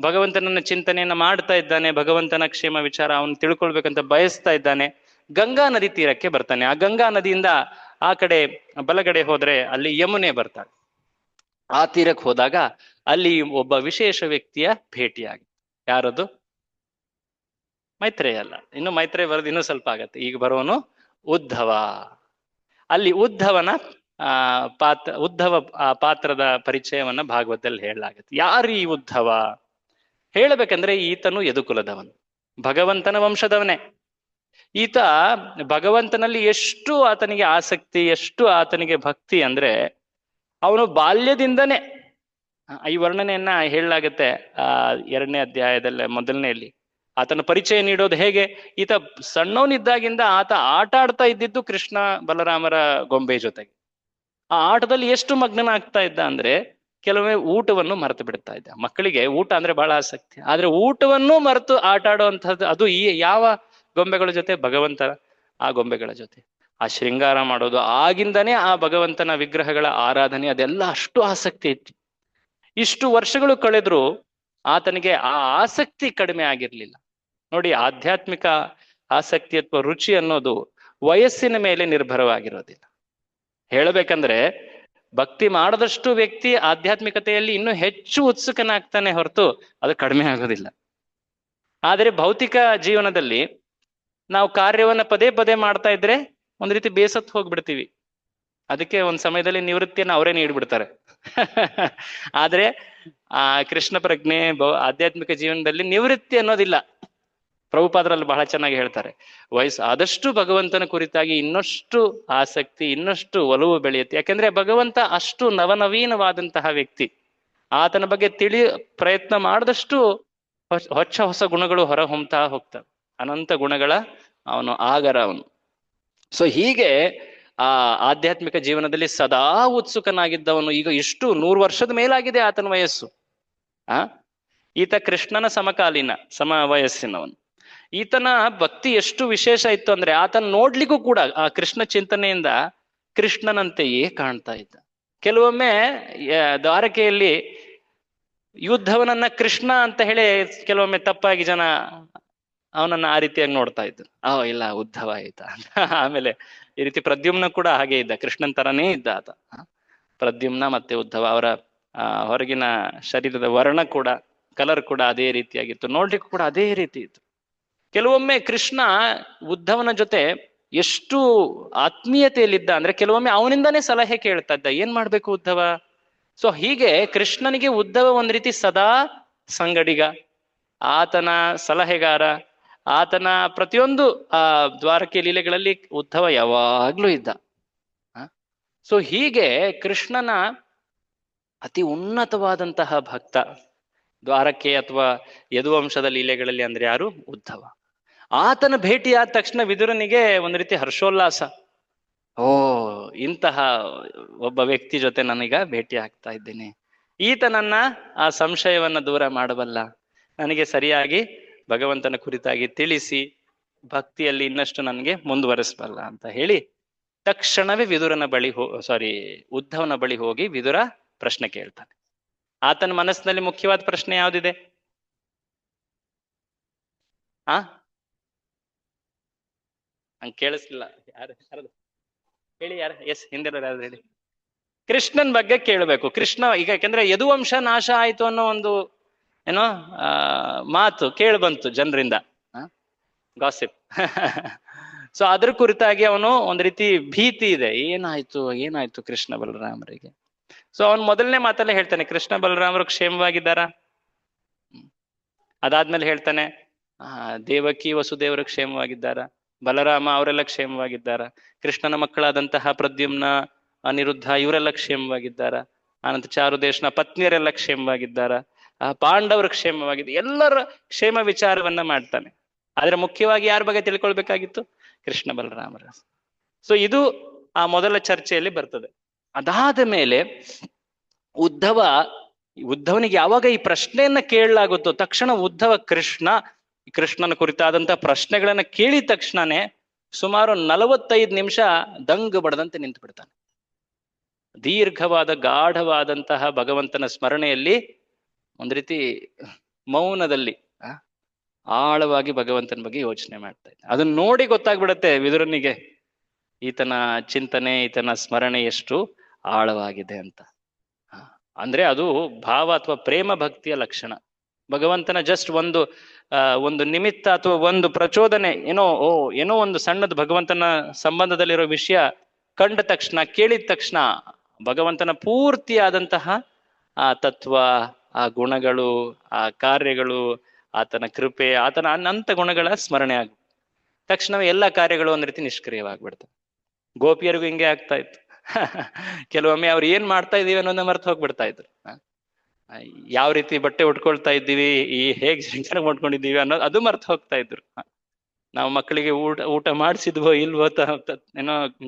ಭಗವಂತನನ್ನ ಚಿಂತನೆಯನ್ನ ಮಾಡ್ತಾ ಇದ್ದಾನೆ. ಭಗವಂತನ ಕ್ಷೇಮ ವಿಚಾರ ಅವನು ತಿಳ್ಕೊಳ್ಬೇಕಂತ ಬಯಸ್ತಾ ಇದ್ದಾನೆ. ಗಂಗಾ ನದಿ ತೀರಕ್ಕೆ ಬರ್ತಾನೆ. ಆ ಗಂಗಾ ನದಿಯಿಂದ ಆ ಕಡೆ ಬಲಗಡೆ ಹೋದ್ರೆ ಅಲ್ಲಿ ಯಮುನೆ ಬರ್ತಾಳೆ. ಆ ತೀರಕ್ಕೆ ಹೋದಾಗ ಅಲ್ಲಿ ಒಬ್ಬ ವಿಶೇಷ ವ್ಯಕ್ತಿಯ ಭೇಟಿಯಾಗಿ. ಯಾರದು? ಮೈತ್ರೇಯ ಅಲ್ಲ, ಇನ್ನು ಮೈತ್ರೇಯ ಬರೋದು ಇನ್ನೂ ಸ್ವಲ್ಪ ಆಗತ್ತೆ. ಈಗ ಬರೋನು ಉದ್ಧವ. ಅಲ್ಲಿ ಉದ್ಧವನ ಉದ್ಧವ ಪಾತ್ರದ ಪರಿಚಯವನ್ನ ಭಾಗವತದಲ್ಲಿ ಹೇಳಲಾಗತ್ತೆ. ಯಾರು ಈ ಉದ್ಧವ? ಹೇಳಬೇಕಂದ್ರೆ ಈತನು ಯದುಕುಲದವನು, ಭಗವಂತನ ವಂಶದವನೇ. ಈತ ಭಗವಂತನಲ್ಲಿ ಎಷ್ಟು ಆತನಿಗೆ ಆಸಕ್ತಿ, ಎಷ್ಟು ಆತನಿಗೆ ಭಕ್ತಿ ಅಂದ್ರೆ ಅವನು ಬಾಲ್ಯದಿಂದನೇ, ಈ ವರ್ಣನೆಯನ್ನ ಹೇಳಲಾಗತ್ತೆ 2ನೇ ಅಧ್ಯಾಯದಲ್ಲಿ ಮೊದಲನೆಯಲ್ಲಿ. ಆತನ ಪರಿಚಯ ನೀಡೋದು ಹೇಗೆ? ಈತ ಸಣ್ಣವನಿದ್ದಾಗಿಂದ ಆತ ಆಟ ಆಡ್ತಾ ಇದ್ದಿದ್ದು ಕೃಷ್ಣ ಬಲರಾಮರ ಗೊಂಬೆ ಜೊತೆಗೆ. ಆ ಆಟದಲ್ಲಿ ಎಷ್ಟು ಮಗ್ನನಾಗ್ತಾ ಇದ್ದ ಅಂದ್ರೆ ಕೆಲವೊಮ್ಮೆ ಊಟವನ್ನು ಮರೆತು ಬಿಡ್ತಾ ಇದ್ದ. ಮಕ್ಕಳಿಗೆ ಊಟ ಅಂದ್ರೆ ಬಹಳ ಆಸಕ್ತಿ, ಆದ್ರೆ ಊಟವನ್ನು ಮರೆತು ಆಟ ಆಡುವಂತಹದ್ದು ಅದು ಈ ಯಾವ ಗೊಂಬೆಗಳ ಜೊತೆ? ಭಗವಂತನ ಆ ಗೊಂಬೆಗಳ ಜೊತೆ ಆ ಶೃಂಗಾರ ಮಾಡೋದು. ಆಗಿಂದನೇ ಆ ಭಗವಂತನ ವಿಗ್ರಹಗಳ ಆರಾಧನೆ ಅದೆಲ್ಲ ಅಷ್ಟು ಆಸಕ್ತಿ ಇತ್ತು. ಇಷ್ಟು ವರ್ಷಗಳು ಕಳೆದ್ರು ಆತನಿಗೆ ಆ ಆಸಕ್ತಿ ಕಡಿಮೆ ಆಗಿರ್ಲಿಲ್ಲ. ನೋಡಿ, ಆಧ್ಯಾತ್ಮಿಕ ಆಸಕ್ತಿ ಅಥವಾ ರುಚಿ ಅನ್ನೋದು ವಯಸ್ಸಿನ ಮೇಲೆ ನಿರ್ಭರವಾಗಿರೋದಿಲ್ಲ. ಹೇಳಬೇಕಂದ್ರೆ ಭಕ್ತಿ ಮಾಡದಷ್ಟು ವ್ಯಕ್ತಿ ಆಧ್ಯಾತ್ಮಿಕತೆಯಲ್ಲಿ ಇನ್ನೂ ಹೆಚ್ಚು ಉತ್ಸುಕನಾಗ್ತಾನೆ ಹೊರತು ಅದು ಕಡಿಮೆ ಆಗೋದಿಲ್ಲ. ಆದರೆ ಭೌತಿಕ ಜೀವನದಲ್ಲಿ ನಾವು ಕಾರ್ಯವನ್ನ ಪದೇ ಪದೇ ಮಾಡ್ತಾ ಇದ್ರೆ ಒಂದ್ ರೀತಿ ಬೇಸತ್ತು ಹೋಗ್ಬಿಡ್ತೀವಿ. ಅದಕ್ಕೆ ಒಂದ್ ಸಮಯದಲ್ಲಿ ನಿವೃತ್ತಿಯನ್ನ ಅವರೇ ನೀಡ್ಬಿಡ್ತಾರೆ. ಆದ್ರೆ ಆ ಕೃಷ್ಣ ಪ್ರಜ್ಞೆ ಆಧ್ಯಾತ್ಮಿಕ ಜೀವನದಲ್ಲಿ ನಿವೃತ್ತಿ ಅನ್ನೋದಿಲ್ಲ. ಪ್ರಭುಪಾದರಲ್ಲಿ ಬಹಳ ಚೆನ್ನಾಗಿ ಹೇಳ್ತಾರೆ, ಆದಷ್ಟು ಭಗವಂತನ ಕುರಿತಾಗಿ ಇನ್ನಷ್ಟು ಆಸಕ್ತಿ, ಇನ್ನಷ್ಟು ಒಲವು ಬೆಳೆಯುತ್ತೆ. ಯಾಕಂದ್ರೆ ಭಗವಂತ ಅಷ್ಟು ನವನವೀನವಾದಂತಹ ವ್ಯಕ್ತಿ. ಆತನ ಬಗ್ಗೆ ಪ್ರಯತ್ನ ಮಾಡಿದಷ್ಟು ಹೊಸ ಗುಣಗಳು ಹೊರ ಹೊಮ್ತಾ ಹೋಗ್ತವೆ. ಅನಂತ ಗುಣಗಳ ಅವನು ಆಗರ ಅವನು. ಸೊ ಹೀಗೆ ಆ ಆಧ್ಯಾತ್ಮಿಕ ಜೀವನದಲ್ಲಿ ಸದಾ ಉತ್ಸುಕನಾಗಿದ್ದವನು. ಈಗ ಇಷ್ಟು 100 ವರ್ಷದ ಮೇಲಾಗಿದೆ ಆತನ ವಯಸ್ಸು. ಈತ ಕೃಷ್ಣನ ಸಮ ವಯಸ್ಸಿನವನು. ಈತನ ಭಕ್ತಿ ಎಷ್ಟು ವಿಶೇಷ ಇತ್ತು ಅಂದ್ರೆ ಆತನ ನೋಡ್ಲಿಕ್ಕೂ ಕೂಡ ಆ ಕೃಷ್ಣ ಚಿಂತನೆಯಿಂದ ಕೃಷ್ಣನಂತೆಯೇ ಕಾಣ್ತಾ ಇದ್ದ. ಕೆಲವೊಮ್ಮೆ ದ್ವಾರಕೆಯಲ್ಲಿ ಯುದ್ಧವನನ್ನ ಕೃಷ್ಣ ಅಂತ ಹೇಳಿ ಕೆಲವೊಮ್ಮೆ ತಪ್ಪಾಗಿ ಜನ ಅವನನ್ನ ಆ ರೀತಿಯಾಗಿ ನೋಡ್ತಾ ಇದ್ರು. ಇಲ್ಲ ಉದ್ಧವ ಆಯ್ತ. ಆಮೇಲೆ ಈ ರೀತಿ ಪ್ರದ್ಯುಮ್ನ ಕೂಡ ಹಾಗೆ ಇದ್ದ, ಕೃಷ್ಣನ್ ತರನೇ ಇದ್ದ ಆತ. ಪ್ರದ್ಯುಮ್ನ ಮತ್ತೆ ಉದ್ಧವ ಅವರ ಹೊರಗಿನ ಶರೀರದ ವರ್ಣ ಕೂಡ, ಕಲರ್ ಕೂಡ ಅದೇ ರೀತಿಯಾಗಿತ್ತು, ನೋಡ್ಲಿಕ್ಕೂ ಕೂಡ ಅದೇ ರೀತಿ ಇತ್ತು. ಕೆಲವೊಮ್ಮೆ ಕೃಷ್ಣ ಉದ್ಧವನ ಜೊತೆ ಎಷ್ಟು ಆತ್ಮೀಯತೆಯಲ್ಲಿದ್ದ ಅಂದ್ರೆ ಕೆಲವೊಮ್ಮೆ ಅವನಿಂದಾನೇ ಸಲಹೆ ಕೇಳ್ತಾ ಇದ್ದ, ಏನ್ ಮಾಡ್ಬೇಕು ಉದ್ಧವ. ಸೊ ಹೀಗೆ ಕೃಷ್ಣನಿಗೆ ಉದ್ಧವ ಒಂದ್ ರೀತಿ ಸದಾ ಸಂಗಡಿಗ, ಆತನ ಸಲಹೆಗಾರ, ಆತನ ಪ್ರತಿಯೊಂದು ದ್ವಾರಕೆ ಲೀಲೆಗಳಲ್ಲಿ ಉದ್ಧವ ಯಾವಾಗ್ಲೂ ಇದ್ದ. ಸೊ ಹೀಗೆ ಕೃಷ್ಣನ ಅತಿ ಉನ್ನತವಾದಂತಹ ಭಕ್ತ ದ್ವಾರಕೆ ಅಥವಾ ಯದುವಂಶದ ಲೀಲೆಗಳಲ್ಲಿ ಅಂದ್ರೆ ಯಾರು? ಉದ್ಧವ. ಆತನ ಭೇಟಿಯಾದ ತಕ್ಷಣ ವಿದುರನಿಗೆ ಒಂದು ರೀತಿ ಹರ್ಷೋಲ್ಲಾಸ. ಇಂತಹ ಒಬ್ಬ ವ್ಯಕ್ತಿ ಜೊತೆ ನಾನೀಗ ಭೇಟಿ ಆಗ್ತಾ ಇದ್ದೇನೆ, ಈತ ನನ್ನ ಆ ಸಂಶಯವನ್ನ ದೂರ ಮಾಡಬಲ್ಲ, ನನಗೆ ಸರಿಯಾಗಿ ಭಗವಂತನ ಕುರಿತಾಗಿ ತಿಳಿಸಿ ಭಕ್ತಿಯಲ್ಲಿ ಇನ್ನಷ್ಟು ನನಗೆ ಮುಂದುವರಿಸಬಲ್ಲ ಅಂತ ಹೇಳಿ ತಕ್ಷಣವೇ ಉದ್ಧವನ ಬಳಿ ಹೋಗಿ ವಿದುರ ಪ್ರಶ್ನೆ ಕೇಳ್ತಾನೆ. ಆತನ ಮನಸ್ಸಿನಲ್ಲಿ ಮುಖ್ಯವಾದ ಪ್ರಶ್ನೆ ಯಾವ್ದಿದೆ? ಹಂಗೆ ಕೇಳಿಸ್ಲಿಲ್ಲ. ಯಾರು ಹೇಳಿ, ಯಾರು? ಎಸ್, ಹಿಂದೆ ಹೇಳಿ. ಕೃಷ್ಣನ್ ಬಗ್ಗೆ ಕೇಳಬೇಕು. ಕೃಷ್ಣ ಈಗ ಯಾಕಂದ್ರೆ ಯದುವಂಶ ನಾಶ ಆಯ್ತು ಅನ್ನೋ ಒಂದು ಮಾತು ಕೇಳಿ ಬಂತು ಜನರಿಂದ, ಗಾಸಿಪ್. ಸೊ ಅದ್ರ ಕುರಿತಾಗಿ ಅವನು ಒಂದ್ ರೀತಿ ಭೀತಿ ಇದೆ, ಏನಾಯ್ತು ಕೃಷ್ಣ ಬಲರಾಮರಿಗೆ. ಸೊ ಅವನು ಮೊದಲನೇ ಮಾತಲ್ಲೇ ಹೇಳ್ತಾನೆ, ಕೃಷ್ಣ ಬಲರಾಮರು ಕ್ಷೇಮವಾಗಿದ್ದಾರ. ಅದಾದ್ಮೇಲೆ ಹೇಳ್ತಾನೆ, ದೇವಕಿ ವಸುದೇವರು ಕ್ಷೇಮವಾಗಿದ್ದಾರ, ಬಲರಾಮ ಅವರೆಲ್ಲ ಕ್ಷೇಮವಾಗಿದ್ದಾರ, ಕೃಷ್ಣನ ಮಕ್ಕಳಾದಂತಹ ಪ್ರದ್ಯುಮ್ನ, ಅನಿರುದ್ಧ ಇವರೆಲ್ಲ ಕ್ಷೇಮವಾಗಿದ್ದಾರ, ಅನಂತ ಚಾರುದೇಶನ ಪತ್ನಿಯರೆಲ್ಲ ಕ್ಷೇಮವಾಗಿದ್ದಾರ, ಪಾಂಡವರು ಕ್ಷೇಮವಾಗಿದ್ದ, ಎಲ್ಲರ ಕ್ಷೇಮ ವಿಚಾರವನ್ನ ಮಾಡ್ತಾನೆ. ಆದ್ರೆ ಮುಖ್ಯವಾಗಿ ಯಾರ ಬಗ್ಗೆ ತಿಳ್ಕೊಳ್ಬೇಕಾಗಿತ್ತು? ಕೃಷ್ಣ ಬಲರಾಮರ. ಸೊ ಇದು ಆ ಮೊದಲ ಚರ್ಚೆಯಲ್ಲಿ ಬರ್ತದೆ. ಅದಾದ ಮೇಲೆ ಉದ್ಧವನಿಗೆ ಯಾವಾಗ ಈ ಪ್ರಶ್ನೆಯನ್ನ ಕೇಳಲಾಗುತ್ತೋ ತಕ್ಷಣ ಉದ್ಧವ ಕೃಷ್ಣನ ಕುರಿತಾದಂತ ಪ್ರಶ್ನೆಗಳನ್ನ ಕೇಳಿದ ತಕ್ಷಣನೇ ಸುಮಾರು 45 ನಿಮಿಷ ದಂಗು ಬಡದಂತೆ ನಿಂತು ಬಿಡ್ತಾನೆ. ದೀರ್ಘವಾದ ಗಾಢವಾದಂತಹ ಭಗವಂತನ ಸ್ಮರಣೆಯಲ್ಲಿ ಒಂದ್ ರೀತಿ ಮೌನದಲ್ಲಿ ಆಳವಾಗಿ ಭಗವಂತನ ಬಗ್ಗೆ ಯೋಚನೆ ಮಾಡ್ತಾ ಇದ್ದ. ಅದನ್ನ ನೋಡಿ ಗೊತ್ತಾಗ್ಬಿಡತ್ತೆ ವಿದುರನಿಗೆ ಈತನ ಚಿಂತನೆ, ಈತನ ಸ್ಮರಣೆ ಎಷ್ಟು ಆಳವಾಗಿದೆ ಅಂತ. ಅಂದ್ರೆ ಅದು ಭಾವ ಅಥವಾ ಪ್ರೇಮ ಭಕ್ತಿಯ ಲಕ್ಷಣ. ಭಗವಂತನ ಜಸ್ಟ್ ಒಂದು ನಿಮಿತ್ತ ಅಥವಾ ಒಂದು ಪ್ರಚೋದನೆ, ಏನೋ ಒಂದು ಸಣ್ಣದು ಭಗವಂತನ ಸಂಬಂಧದಲ್ಲಿರೋ ವಿಷಯ ಕಂಡ ತಕ್ಷಣ, ಕೇಳಿದ ತಕ್ಷಣ ಭಗವಂತನ ಪೂರ್ತಿಯಾದಂತಹ ಆ ತತ್ವ, ಆ ಗುಣಗಳು, ಆ ಕಾರ್ಯಗಳು, ಆತನ ಕೃಪೆ, ಆತನ ಅನಂತ ಗುಣಗಳ ಸ್ಮರಣೆ ತಕ್ಷಣವೇ ಎಲ್ಲ ಕಾರ್ಯಗಳು ಒಂದ್ ರೀತಿ ನಿಷ್ಕ್ರಿಯವಾಗ್ಬಿಡ್ತವೆ. ಗೋಪಿಯರಿಗೂ ಹಿಂಗೆ ಆಗ್ತಾ ಇತ್ತು. ಕೆಲವೊಮ್ಮೆ ಅವ್ರು ಏನ್ ಮಾಡ್ತಾ ಇದೀವಿ ಅನ್ನೋದನ್ನ ಮರ್ತು ಹೋಗ್ಬಿಡ್ತಾ ಇದ್ರು. ಯಾವ ರೀತಿ ಬಟ್ಟೆ ಉಟ್ಕೊಳ್ತಾ ಇದ್ದೀವಿ, ಹೇಗ್ ಶೃಂಗಾರ ಮಾಡ್ಕೊಂಡಿದ್ದೀವಿ ಅನ್ನೋದು ಅದು ಮರ್ತು ಹೋಗ್ತಾ ಇದ್ರು. ನಾವು ಮಕ್ಕಳಿಗೆ ಊಟ ಮಾಡಿಸಿದ್ವೋ ಇಲ್ವೋ,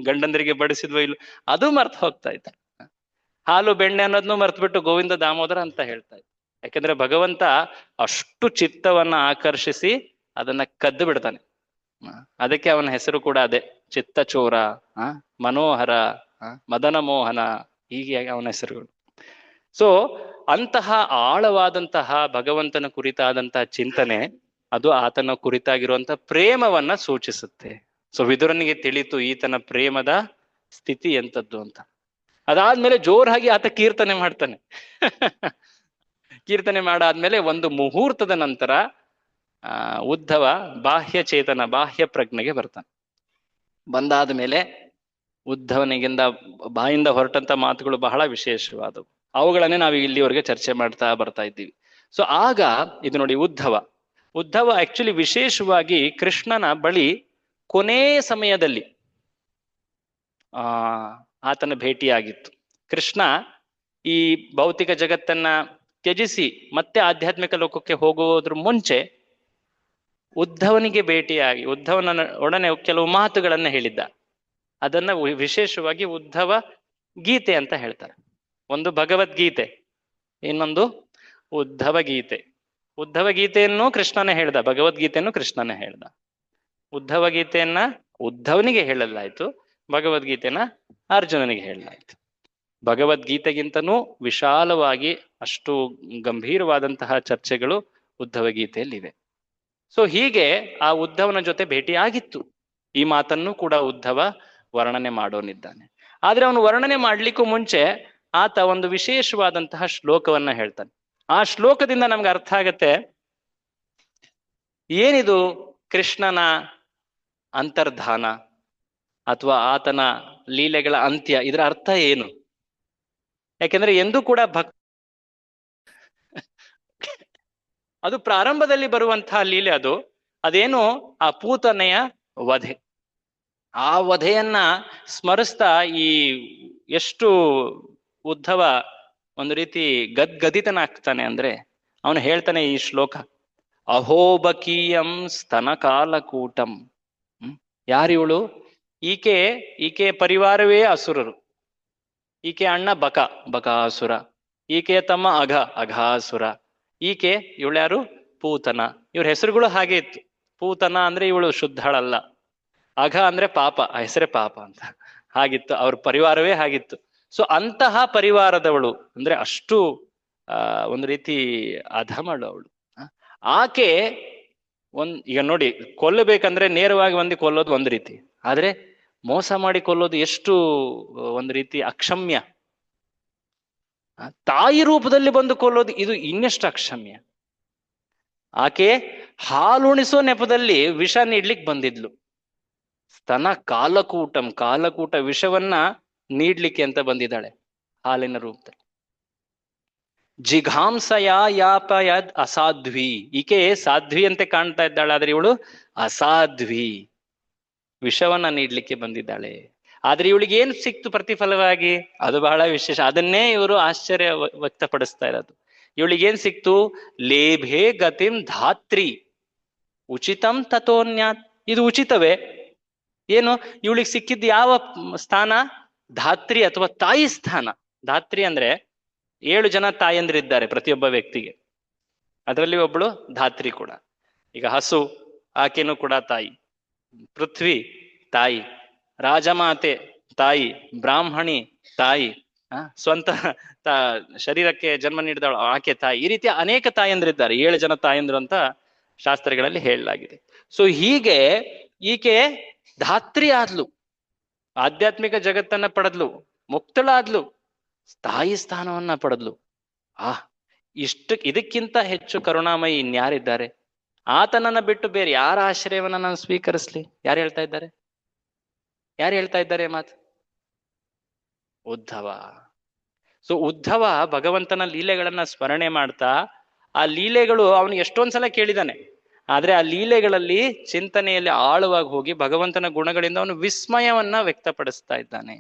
ಗಂಡಂದರಿಗೆ ಬಡಿಸಿದ್ವೋ ಇಲ್ವೋ ಅದು ಮರ್ತು ಹೋಗ್ತಾ ಇದ್ರು. ಹಾಲು ಬೆಣ್ಣೆ ಅನ್ನೋದನ್ನು ಮರ್ತು ಬಿಟ್ಟು ಗೋವಿಂದ ದಾಮೋದರ ಅಂತ ಹೇಳ್ತಾ ಇದ್ರು. ಯಾಕಂದ್ರೆ ಭಗವಂತ ಅಷ್ಟು ಚಿತ್ತವನ್ನ ಆಕರ್ಷಿಸಿ ಅದನ್ನ ಕದ್ದು ಬಿಡ್ತಾನೆ. ಅದಕ್ಕೆ ಅವನ ಹೆಸರು ಕೂಡ ಅದೇ, ಚಿತ್ತಚೋರ, ಮನೋಹರ, ಮದನ ಮೋಹನ, ಹೀಗೆ ಅವನ ಹೆಸರುಗಳು. ಸೊ ಅಂತಹ ಆಳವಾದಂತಹ ಭಗವಂತನ ಕುರಿತಾದಂತಹ ಚಿಂತನೆ ಅದು ಆತನ ಕುರಿತಾಗಿರುವಂತಹ ಪ್ರೇಮವನ್ನ ಸೂಚಿಸುತ್ತೆ. ಸೊ ವಿದುರನಿಗೆ ತಿಳಿತು ಈತನ ಪ್ರೇಮದ ಸ್ಥಿತಿ ಎಂತದ್ದು ಅಂತ. ಅದಾದ್ಮೇಲೆ ಜೋರಾಗಿ ಆತ ಕೀರ್ತನೆ ಮಾಡ್ತಾನೆ. ಕೀರ್ತನೆ ಮಾಡಾದ್ಮೇಲೆ ಒಂದು ಮುಹೂರ್ತದ ನಂತರ ಉದ್ಧವ ಬಾಹ್ಯ ಚೇತನ, ಬಾಹ್ಯ ಪ್ರಜ್ಞೆಗೆ ಬರ್ತಾನೆ. ಬಂದಾದ ಮೇಲೆ ಉದ್ಧವನಿಗಿಂದ ಬಾಯಿಂದ ಹೊರಟಂತ ಮಾತುಗಳು ಬಹಳ ವಿಶೇಷವಾದವು. ಅವುಗಳನ್ನೇ ನಾವು ಇಲ್ಲಿವರೆಗೆ ಚರ್ಚೆ ಮಾಡ್ತಾ ಬರ್ತಾ ಇದ್ದೀವಿ. ಸೊ ಆಗ ಇದು ನೋಡಿ, ಉದ್ಧವ ಆಕ್ಚುಲಿ ವಿಶೇಷವಾಗಿ ಕೃಷ್ಣನ ಬಳಿ ಕೊನೆ ಸಮಯದಲ್ಲಿ ಆತನ ಭೇಟಿಯಾಗಿತ್ತು. ಕೃಷ್ಣ ಈ ಭೌತಿಕ ಜಗತ್ತನ್ನ ತ್ಯಜಿಸಿ ಮತ್ತೆ ಆಧ್ಯಾತ್ಮಿಕ ಲೋಕಕ್ಕೆ ಹೋಗೋದ್ರ ಮುಂಚೆ ಉದ್ಧವನಿಗೆ ಭೇಟಿಯಾಗಿ ಉದ್ಧವನ ಒಡನೆ ಕೆಲವು ಮಾತುಗಳನ್ನ ಹೇಳಿದ್ದ. ಅದನ್ನ ವಿಶೇಷವಾಗಿ ಉದ್ಧವ ಗೀತೆ ಅಂತ ಹೇಳ್ತಾರೆ. ಒಂದು ಭಗವದ್ಗೀತೆ, ಇನ್ನೊಂದು ಉದ್ಧವ ಗೀತೆ. ಉದ್ಧವ ಗೀತೆಯನ್ನು ಕೃಷ್ಣನೇ ಹೇಳ್ದ, ಭಗವದ್ಗೀತೆಯನ್ನು ಕೃಷ್ಣನೇ ಹೇಳ್ದ. ಉದ್ಧವ ಗೀತೆಯನ್ನ ಉದ್ಧವನಿಗೆ ಹೇಳಲಾಯ್ತು, ಭಗವದ್ಗೀತೆನ ಅರ್ಜುನನಿಗೆ ಹೇಳಲಾಯ್ತು. ಭಗವದ್ಗೀತೆಗಿಂತನೂ ವಿಶಾಲವಾಗಿ ಅಷ್ಟು ಗಂಭೀರವಾದಂತಹ ಚರ್ಚೆಗಳು ಉದ್ಧವ ಗೀತೆಯಲ್ಲಿವೆ. ಸೊ ಹೀಗೆ ಆ ಉದ್ಧವನ ಜೊತೆ ಭೇಟಿ ಆಗಿತ್ತು. ಈ ಮಾತನ್ನು ಕೂಡ ಉದ್ಧವ ವರ್ಣನೆ ಮಾಡೋನಿದ್ದಾನೆ. ಆದ್ರೆ ಅವನು ವರ್ಣನೆ ಮಾಡ್ಲಿಕ್ಕೂ ಮುಂಚೆ ಆತ ಒಂದು ವಿಶೇಷವಾದಂತಹ ಶ್ಲೋಕವನ್ನ ಹೇಳ್ತಾನೆ. ಆ ಶ್ಲೋಕದಿಂದ ನಮ್ಗೆ ಅರ್ಥ ಆಗತ್ತೆ ಏನಿದು ಕೃಷ್ಣನ ಅಂತರ್ಧಾನ ಅಥವಾ ಆತನ ಲೀಲೆಗಳ ಅಂತ್ಯ, ಇದರ ಅರ್ಥ ಏನು. ಯಾಕೆಂದ್ರೆ ಎಂದೂ ಕೂಡ ಅದು ಪ್ರಾರಂಭದಲ್ಲಿ ಬರುವಂತಹ ಲೀಲೆ. ಅದೇನು ಆ ಪೂತನೆಯ ವಧೆ. ಆ ವಧೆಯನ್ನ ಸ್ಮರಿಸ್ತಾ ಈ ಎಷ್ಟು ಉದ್ಧವ ಒಂದು ರೀತಿ ಗದ್ಗದಿತನಾಗ್ತಾನೆ ಅಂದ್ರೆ ಅವನು ಹೇಳ್ತಾನೆ ಈ ಶ್ಲೋಕ, ಅಹೋಬಕೀಯಂ ಸ್ತನ ಕಾಲಕೂಟಂ. ಯಾರಿವಳು? ಈಕೆ ಪರಿವಾರವೇ ಅಸುರರು. ಈಕೆ ಅಣ್ಣ ಬಕಾಸುರ, ಈಕೆಯ ತಮ್ಮ ಅಘಾಸುರ, ಈಕೆ ಇವಳ್ಯಾರು? ಪೂತನ. ಇವ್ರ ಹೆಸರುಗಳು ಹಾಗೆ ಇತ್ತು. ಪೂತನ ಅಂದ್ರೆ ಇವಳು ಶುದ್ಧಳಲ್ಲ, ಅಘ ಅಂದ್ರೆ ಪಾಪ, ಆ ಹೆಸರೇ ಪಾಪ ಅಂತ ಹಾಗಿತ್ತು. ಅವ್ರ ಪರಿವಾರವೇ ಹಾಗಿತ್ತು. ಸೊ ಅಂತಹ ಪರಿವಾರದವಳು ಅಂದ್ರೆ ಅಷ್ಟು ಒಂದು ರೀತಿ ಅಧಮಳು ಅವಳು. ಆಕೆ ಈಗ ನೋಡಿ, ಕೊಲ್ಲಬೇಕಂದ್ರೆ ನೇರವಾಗಿ ಕೊಲ್ಲೋದು ಒಂದು ರೀತಿ, ಆದ್ರೆ ಮೋಸ ಮಾಡಿ ಕೊಲ್ಲೋದು ಎಷ್ಟು ಒಂದು ರೀತಿ ಅಕ್ಷಮ್ಯ. ತಾಯಿ ರೂಪದಲ್ಲಿ ಬಂದು ಕೊಲ್ಲೋದು ಇದು ಇನ್ನೆಷ್ಟು ಅಕ್ಷಮ್ಯ. ಆಕೆ ಹಾಲುಣಿಸೋ ನೆಪದಲ್ಲಿ ವಿಷ ನೀಡ್ಲಿಕ್ಕೆ ಬಂದಿದ್ಲು. ಸ್ತನ ಕಾಲಕೂಟ ವಿಷವನ್ನ ನೀಡ್ಲಿಕ್ಕೆ ಅಂತ ಬಂದಿದ್ದಾಳೆ ಹಾಲಿನ ರೂಪದಲ್ಲಿ. ಜಿಘಾಂಸಯ ಯಾಪಯದ್ ಅಸಾಧ್ವಿ. ಈಕೆ ಸಾಧ್ವಿ ಅಂತೆ ಕಾಣ್ತಾ ಇದ್ದಾಳೆ, ಆದ್ರೆ ಇವಳು ಅಸಾಧ್ವಿ, ವಿಷವನ್ನ ನೀಡ್ಲಿಕ್ಕೆ ಬಂದಿದ್ದಾಳೆ. ಆದ್ರೆ ಇವಳಿಗೆ ಏನ್ ಸಿಕ್ತು ಪ್ರತಿಫಲವಾಗಿ? ಅದು ಬಹಳ ವಿಶೇಷ. ಅದನ್ನೇ ಇವರು ಆಶ್ಚರ್ಯ ವ್ಯಕ್ತಪಡಿಸ್ತಾ ಇರೋದು. ಇವಳಿಗೇನ್ ಸಿಕ್ತು? ಲೇಭೆ ಗತಿಂ ಧಾತ್ರಿ ಉಚಿತಂ ತಥೋನ್ಯಾತ್. ಇದು ಉಚಿತವೇ? ಏನು ಇವಳಿಗೆ ಸಿಕ್ಕಿದ್ದು ಯಾವ ಸ್ಥಾನ? ಧಾತ್ರಿ ಅಥವಾ ತಾಯಿ ಸ್ಥಾನ. ಧಾತ್ರಿ ಅಂದ್ರೆ 7 ಜನ ತಾಯಂದ್ರಿದ್ದಾರೆ ಪ್ರತಿಯೊಬ್ಬ ವ್ಯಕ್ತಿಗೆ, ಅದರಲ್ಲಿ ಒಬ್ಬಳು ಧಾತ್ರಿ ಕೂಡ. ಈಗ ಹಸು, ಆಕೆನೂ ಕೂಡ ತಾಯಿ. ಪೃಥ್ವಿ ತಾಯಿ, ರಾಜಮಾತೆ ತಾಯಿ, ಬ್ರಾಹ್ಮಣಿ ತಾಯಿ, ಸ್ವಂತ ಶರೀರಕ್ಕೆ ಜನ್ಮ ನೀಡಿದವಳು ಆಕೆ ತಾಯಿ. ಈ ರೀತಿಯ ಅನೇಕ ತಾಯಂದ್ರಿದ್ದಾರೆ, 7 ಜನ ತಾಯಂದ್ರು ಅಂತ ಶಾಸ್ತ್ರಗಳಲ್ಲಿ ಹೇಳಲಾಗಿದೆ. ಸೊ ಹೀಗೆ ಈಕೆ ಧಾತ್ರಿ ಆದ್ಲು, ಆಧ್ಯಾತ್ಮಿಕ ಜಗತ್ತನ್ನ ಪಡೆದ್ಲು, ಮುಕ್ತಳಾದ್ಲು, ತಾಯಿ ಸ್ಥಾನವನ್ನ ಪಡೆದ್ಲು. ಇದಕ್ಕಿಂತ ಹೆಚ್ಚು ಕರುಣಾಮಯಿ ಇನ್ಯಾರಿದ್ದಾರೆ? ಆತನನ್ನ ಬಿಟ್ಟು ಬೇರೆ ಯಾರ ಆಶ್ರಯವನ್ನ ನಾನು ಸ್ವೀಕರಿಸ್ಲಿ? ಯಾರು ಹೇಳ್ತಾ ಇದ್ದಾರೆ ಮಾತು? ಉದ್ಧವ. ಸೊ ಉದ್ಧವ ಭಗವಂತನ ಲೀಲೆಗಳನ್ನ ಸ್ಮರಣೆ ಮಾಡ್ತಾ, ಆ ಲೀಲೆಗಳು ಅವನು ಎಷ್ಟೊಂದ್ಸಲ ಕೇಳಿದಾನೆ, ಆದ್ರೆ ಆ ಲೀಲೆಗಳಲ್ಲಿ ಚಿಂತನೆಯಲ್ಲಿ ಆಳವಾಗಿ ಹೋಗಿ ಭಗವಂತನ ಗುಣಗಳಿಂದ ಅವನು ವಿಸ್ಮಯವನ್ನ ವ್ಯಕ್ತಪಡಿಸ್ತಾ ಇದ್ದಾನೆ.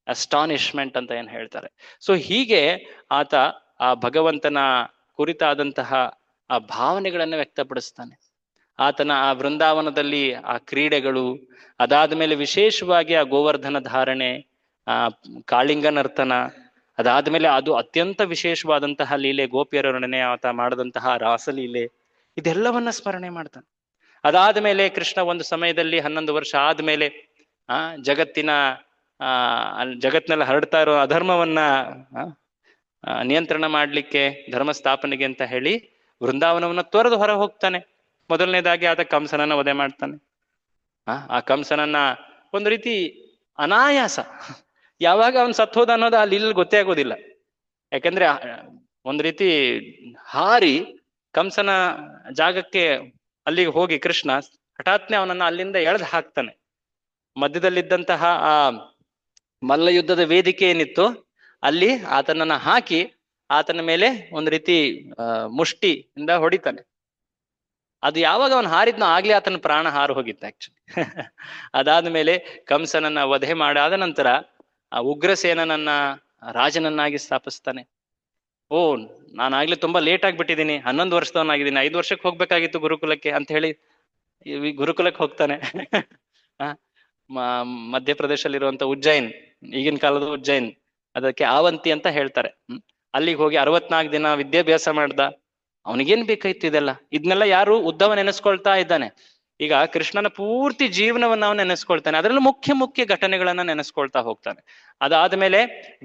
ಅಸ್ಟಾನಿಶ್ಮೆಂಟ್ ಅಂತ ಏನ್ ಹೇಳ್ತಾರೆ. ಸೊ ಹೀಗೆ ಆತ ಆ ಭಗವಂತನ ಕುರಿತಾದಂತಹ ಆ ಭಾವನೆಗಳನ್ನ ವ್ಯಕ್ತಪಡಿಸ್ತಾನೆ. ಆತನ ಆ ವೃಂದಾವನದಲ್ಲಿ ಆ ಕ್ರೀಡೆಗಳು, ಅದಾದ ಮೇಲೆ ವಿಶೇಷವಾಗಿ ಆ ಗೋವರ್ಧನ ಧಾರಣೆ, ಆ ಕಾಳಿಂಗ ನರ್ತನ, ಅದಾದ್ಮೇಲೆ ಅದು ಅತ್ಯಂತ ವಿಶೇಷವಾದಂತಹ ಲೀಲೆ ಗೋಪಿಯರೊಡನೆ ಆತ ಮಾಡದಂತಹ ರಾಸಲೀಲೆ, ಇದೆಲ್ಲವನ್ನ ಸ್ಮರಣೆ ಮಾಡ್ತಾನೆ. ಅದಾದ ಮೇಲೆ ಕೃಷ್ಣ ಒಂದು ಸಮಯದಲ್ಲಿ 11 ವರ್ಷ ಆದ್ಮೇಲೆ ಜಗತ್ತಿನಲ್ಲಿ ಹರಡ್ತಾ ಇರೋ ಅಧರ್ಮವನ್ನ ನಿಯಂತ್ರಣ ಮಾಡ್ಲಿಕ್ಕೆ, ಧರ್ಮ ಸ್ಥಾಪನೆಗೆ ಅಂತ ಹೇಳಿ ವೃಂದಾವನವನ್ನ ತೊರೆದು ಹೊರ ಹೋಗ್ತಾನೆ. ಮೊದಲನೇದಾಗಿ ಆತ ಕಂಸನನ್ನ ವಧೆ ಮಾಡ್ತಾನೆ. ಆ ಕಂಸನನ್ನ ಒಂದು ರೀತಿ ಅನಾಯಾಸ, ಯಾವಾಗ ಅವನ್ ಸತ್ ಹೋದ ಅನ್ನೋದು ಅಲ್ಲಿ ಇಲ್ಲಿ ಗೊತ್ತೇ ಆಗೋದಿಲ್ಲ. ಯಾಕಂದ್ರೆ ಒಂದ್ ರೀತಿ ಹಾರಿ ಕಂಸನ ಜಾಗಕ್ಕೆ ಅಲ್ಲಿಗೆ ಹೋಗಿ ಕೃಷ್ಣ ಹಠಾತ್ನೆ ಅವನನ್ನ ಅಲ್ಲಿಂದ ಎಳೆದು ಹಾಕ್ತಾನೆ. ಮಧ್ಯದಲ್ಲಿದ್ದಂತಹ ಆ ಮಲ್ಲ ಯುದ್ಧದ ವೇದಿಕೆ ಏನಿತ್ತು ಅಲ್ಲಿ ಆತನನ್ನ ಹಾಕಿ ಆತನ ಮೇಲೆ ಒಂದ್ ರೀತಿ ಮುಷ್ಟಿಯಿಂದ ಹೊಡಿತಾನೆ. ಅದು ಯಾವಾಗ ಅವನು ಹಾರಿದ್ನೋ ಆಗ್ಲೇ ಆತನ ಪ್ರಾಣ ಹಾರು ಹೋಗಿತ್ತು ಆಕ್ಚುಲಿ. ಅದಾದ್ಮೇಲೆ ಕಂಸನನ್ನ ವಧೆ ಮಾಡಾದ ನಂತರ ಆ ಉಗ್ರಸೇನನನ್ನ ರಾಜನನ್ನಾಗಿ ಸ್ಥಾಪಿಸ್ತಾನೆ. ಓ, ನಾನಾಗ್ಲೇ ತುಂಬಾ ಲೇಟ್ ಆಗ್ಬಿಟ್ಟಿದ್ದೀನಿ, 11 ವರ್ಷದವನಾಗಿದ್ದೀನಿ, 5 ವರ್ಷಕ್ಕೆ ಹೋಗ್ಬೇಕಾಗಿತ್ತು ಗುರುಕುಲಕ್ಕೆ ಅಂತ ಹೇಳಿ ಈ ಗುರುಕುಲಕ್ಕೆ ಹೋಗ್ತಾನೆ. ಮಧ್ಯಪ್ರದೇಶಲ್ಲಿರುವಂತ ಉಜ್ಜೈನ್, ಈಗಿನ ಕಾಲದ ಉಜ್ಜೈನ್, ಅದಕ್ಕೆ ಆವಂತಿ ಅಂತ ಹೇಳ್ತಾರೆ. ಅಲ್ಲಿಗೆ ಹೋಗಿ 64 ದಿನ ವಿದ್ಯಾಭ್ಯಾಸ ಮಾಡ್ದ. ಅವನಿಗೇನ್ ಬೇಕಾಯ್ತು ಇದೆಲ್ಲ? ಇದನ್ನೆಲ್ಲ ಯಾರು? ಉದ್ಧವ ನೆನೆಸ್ಕೊಳ್ತಾ ಇದ್ದಾನೆ. ಈಗ ಕೃಷ್ಣನ ಪೂರ್ತಿ ಜೀವನವನ್ನ ಅವನು ನೆನೆಸ್ಕೊಳ್ತಾನೆ, ಅದರಲ್ಲೂ ಮುಖ್ಯ ಮುಖ್ಯ ಘಟನೆಗಳನ್ನ ನೆನೆಸ್ಕೊಳ್ತಾ ಹೋಗ್ತಾನೆ. ಅದಾದ್ಮೇಲೆ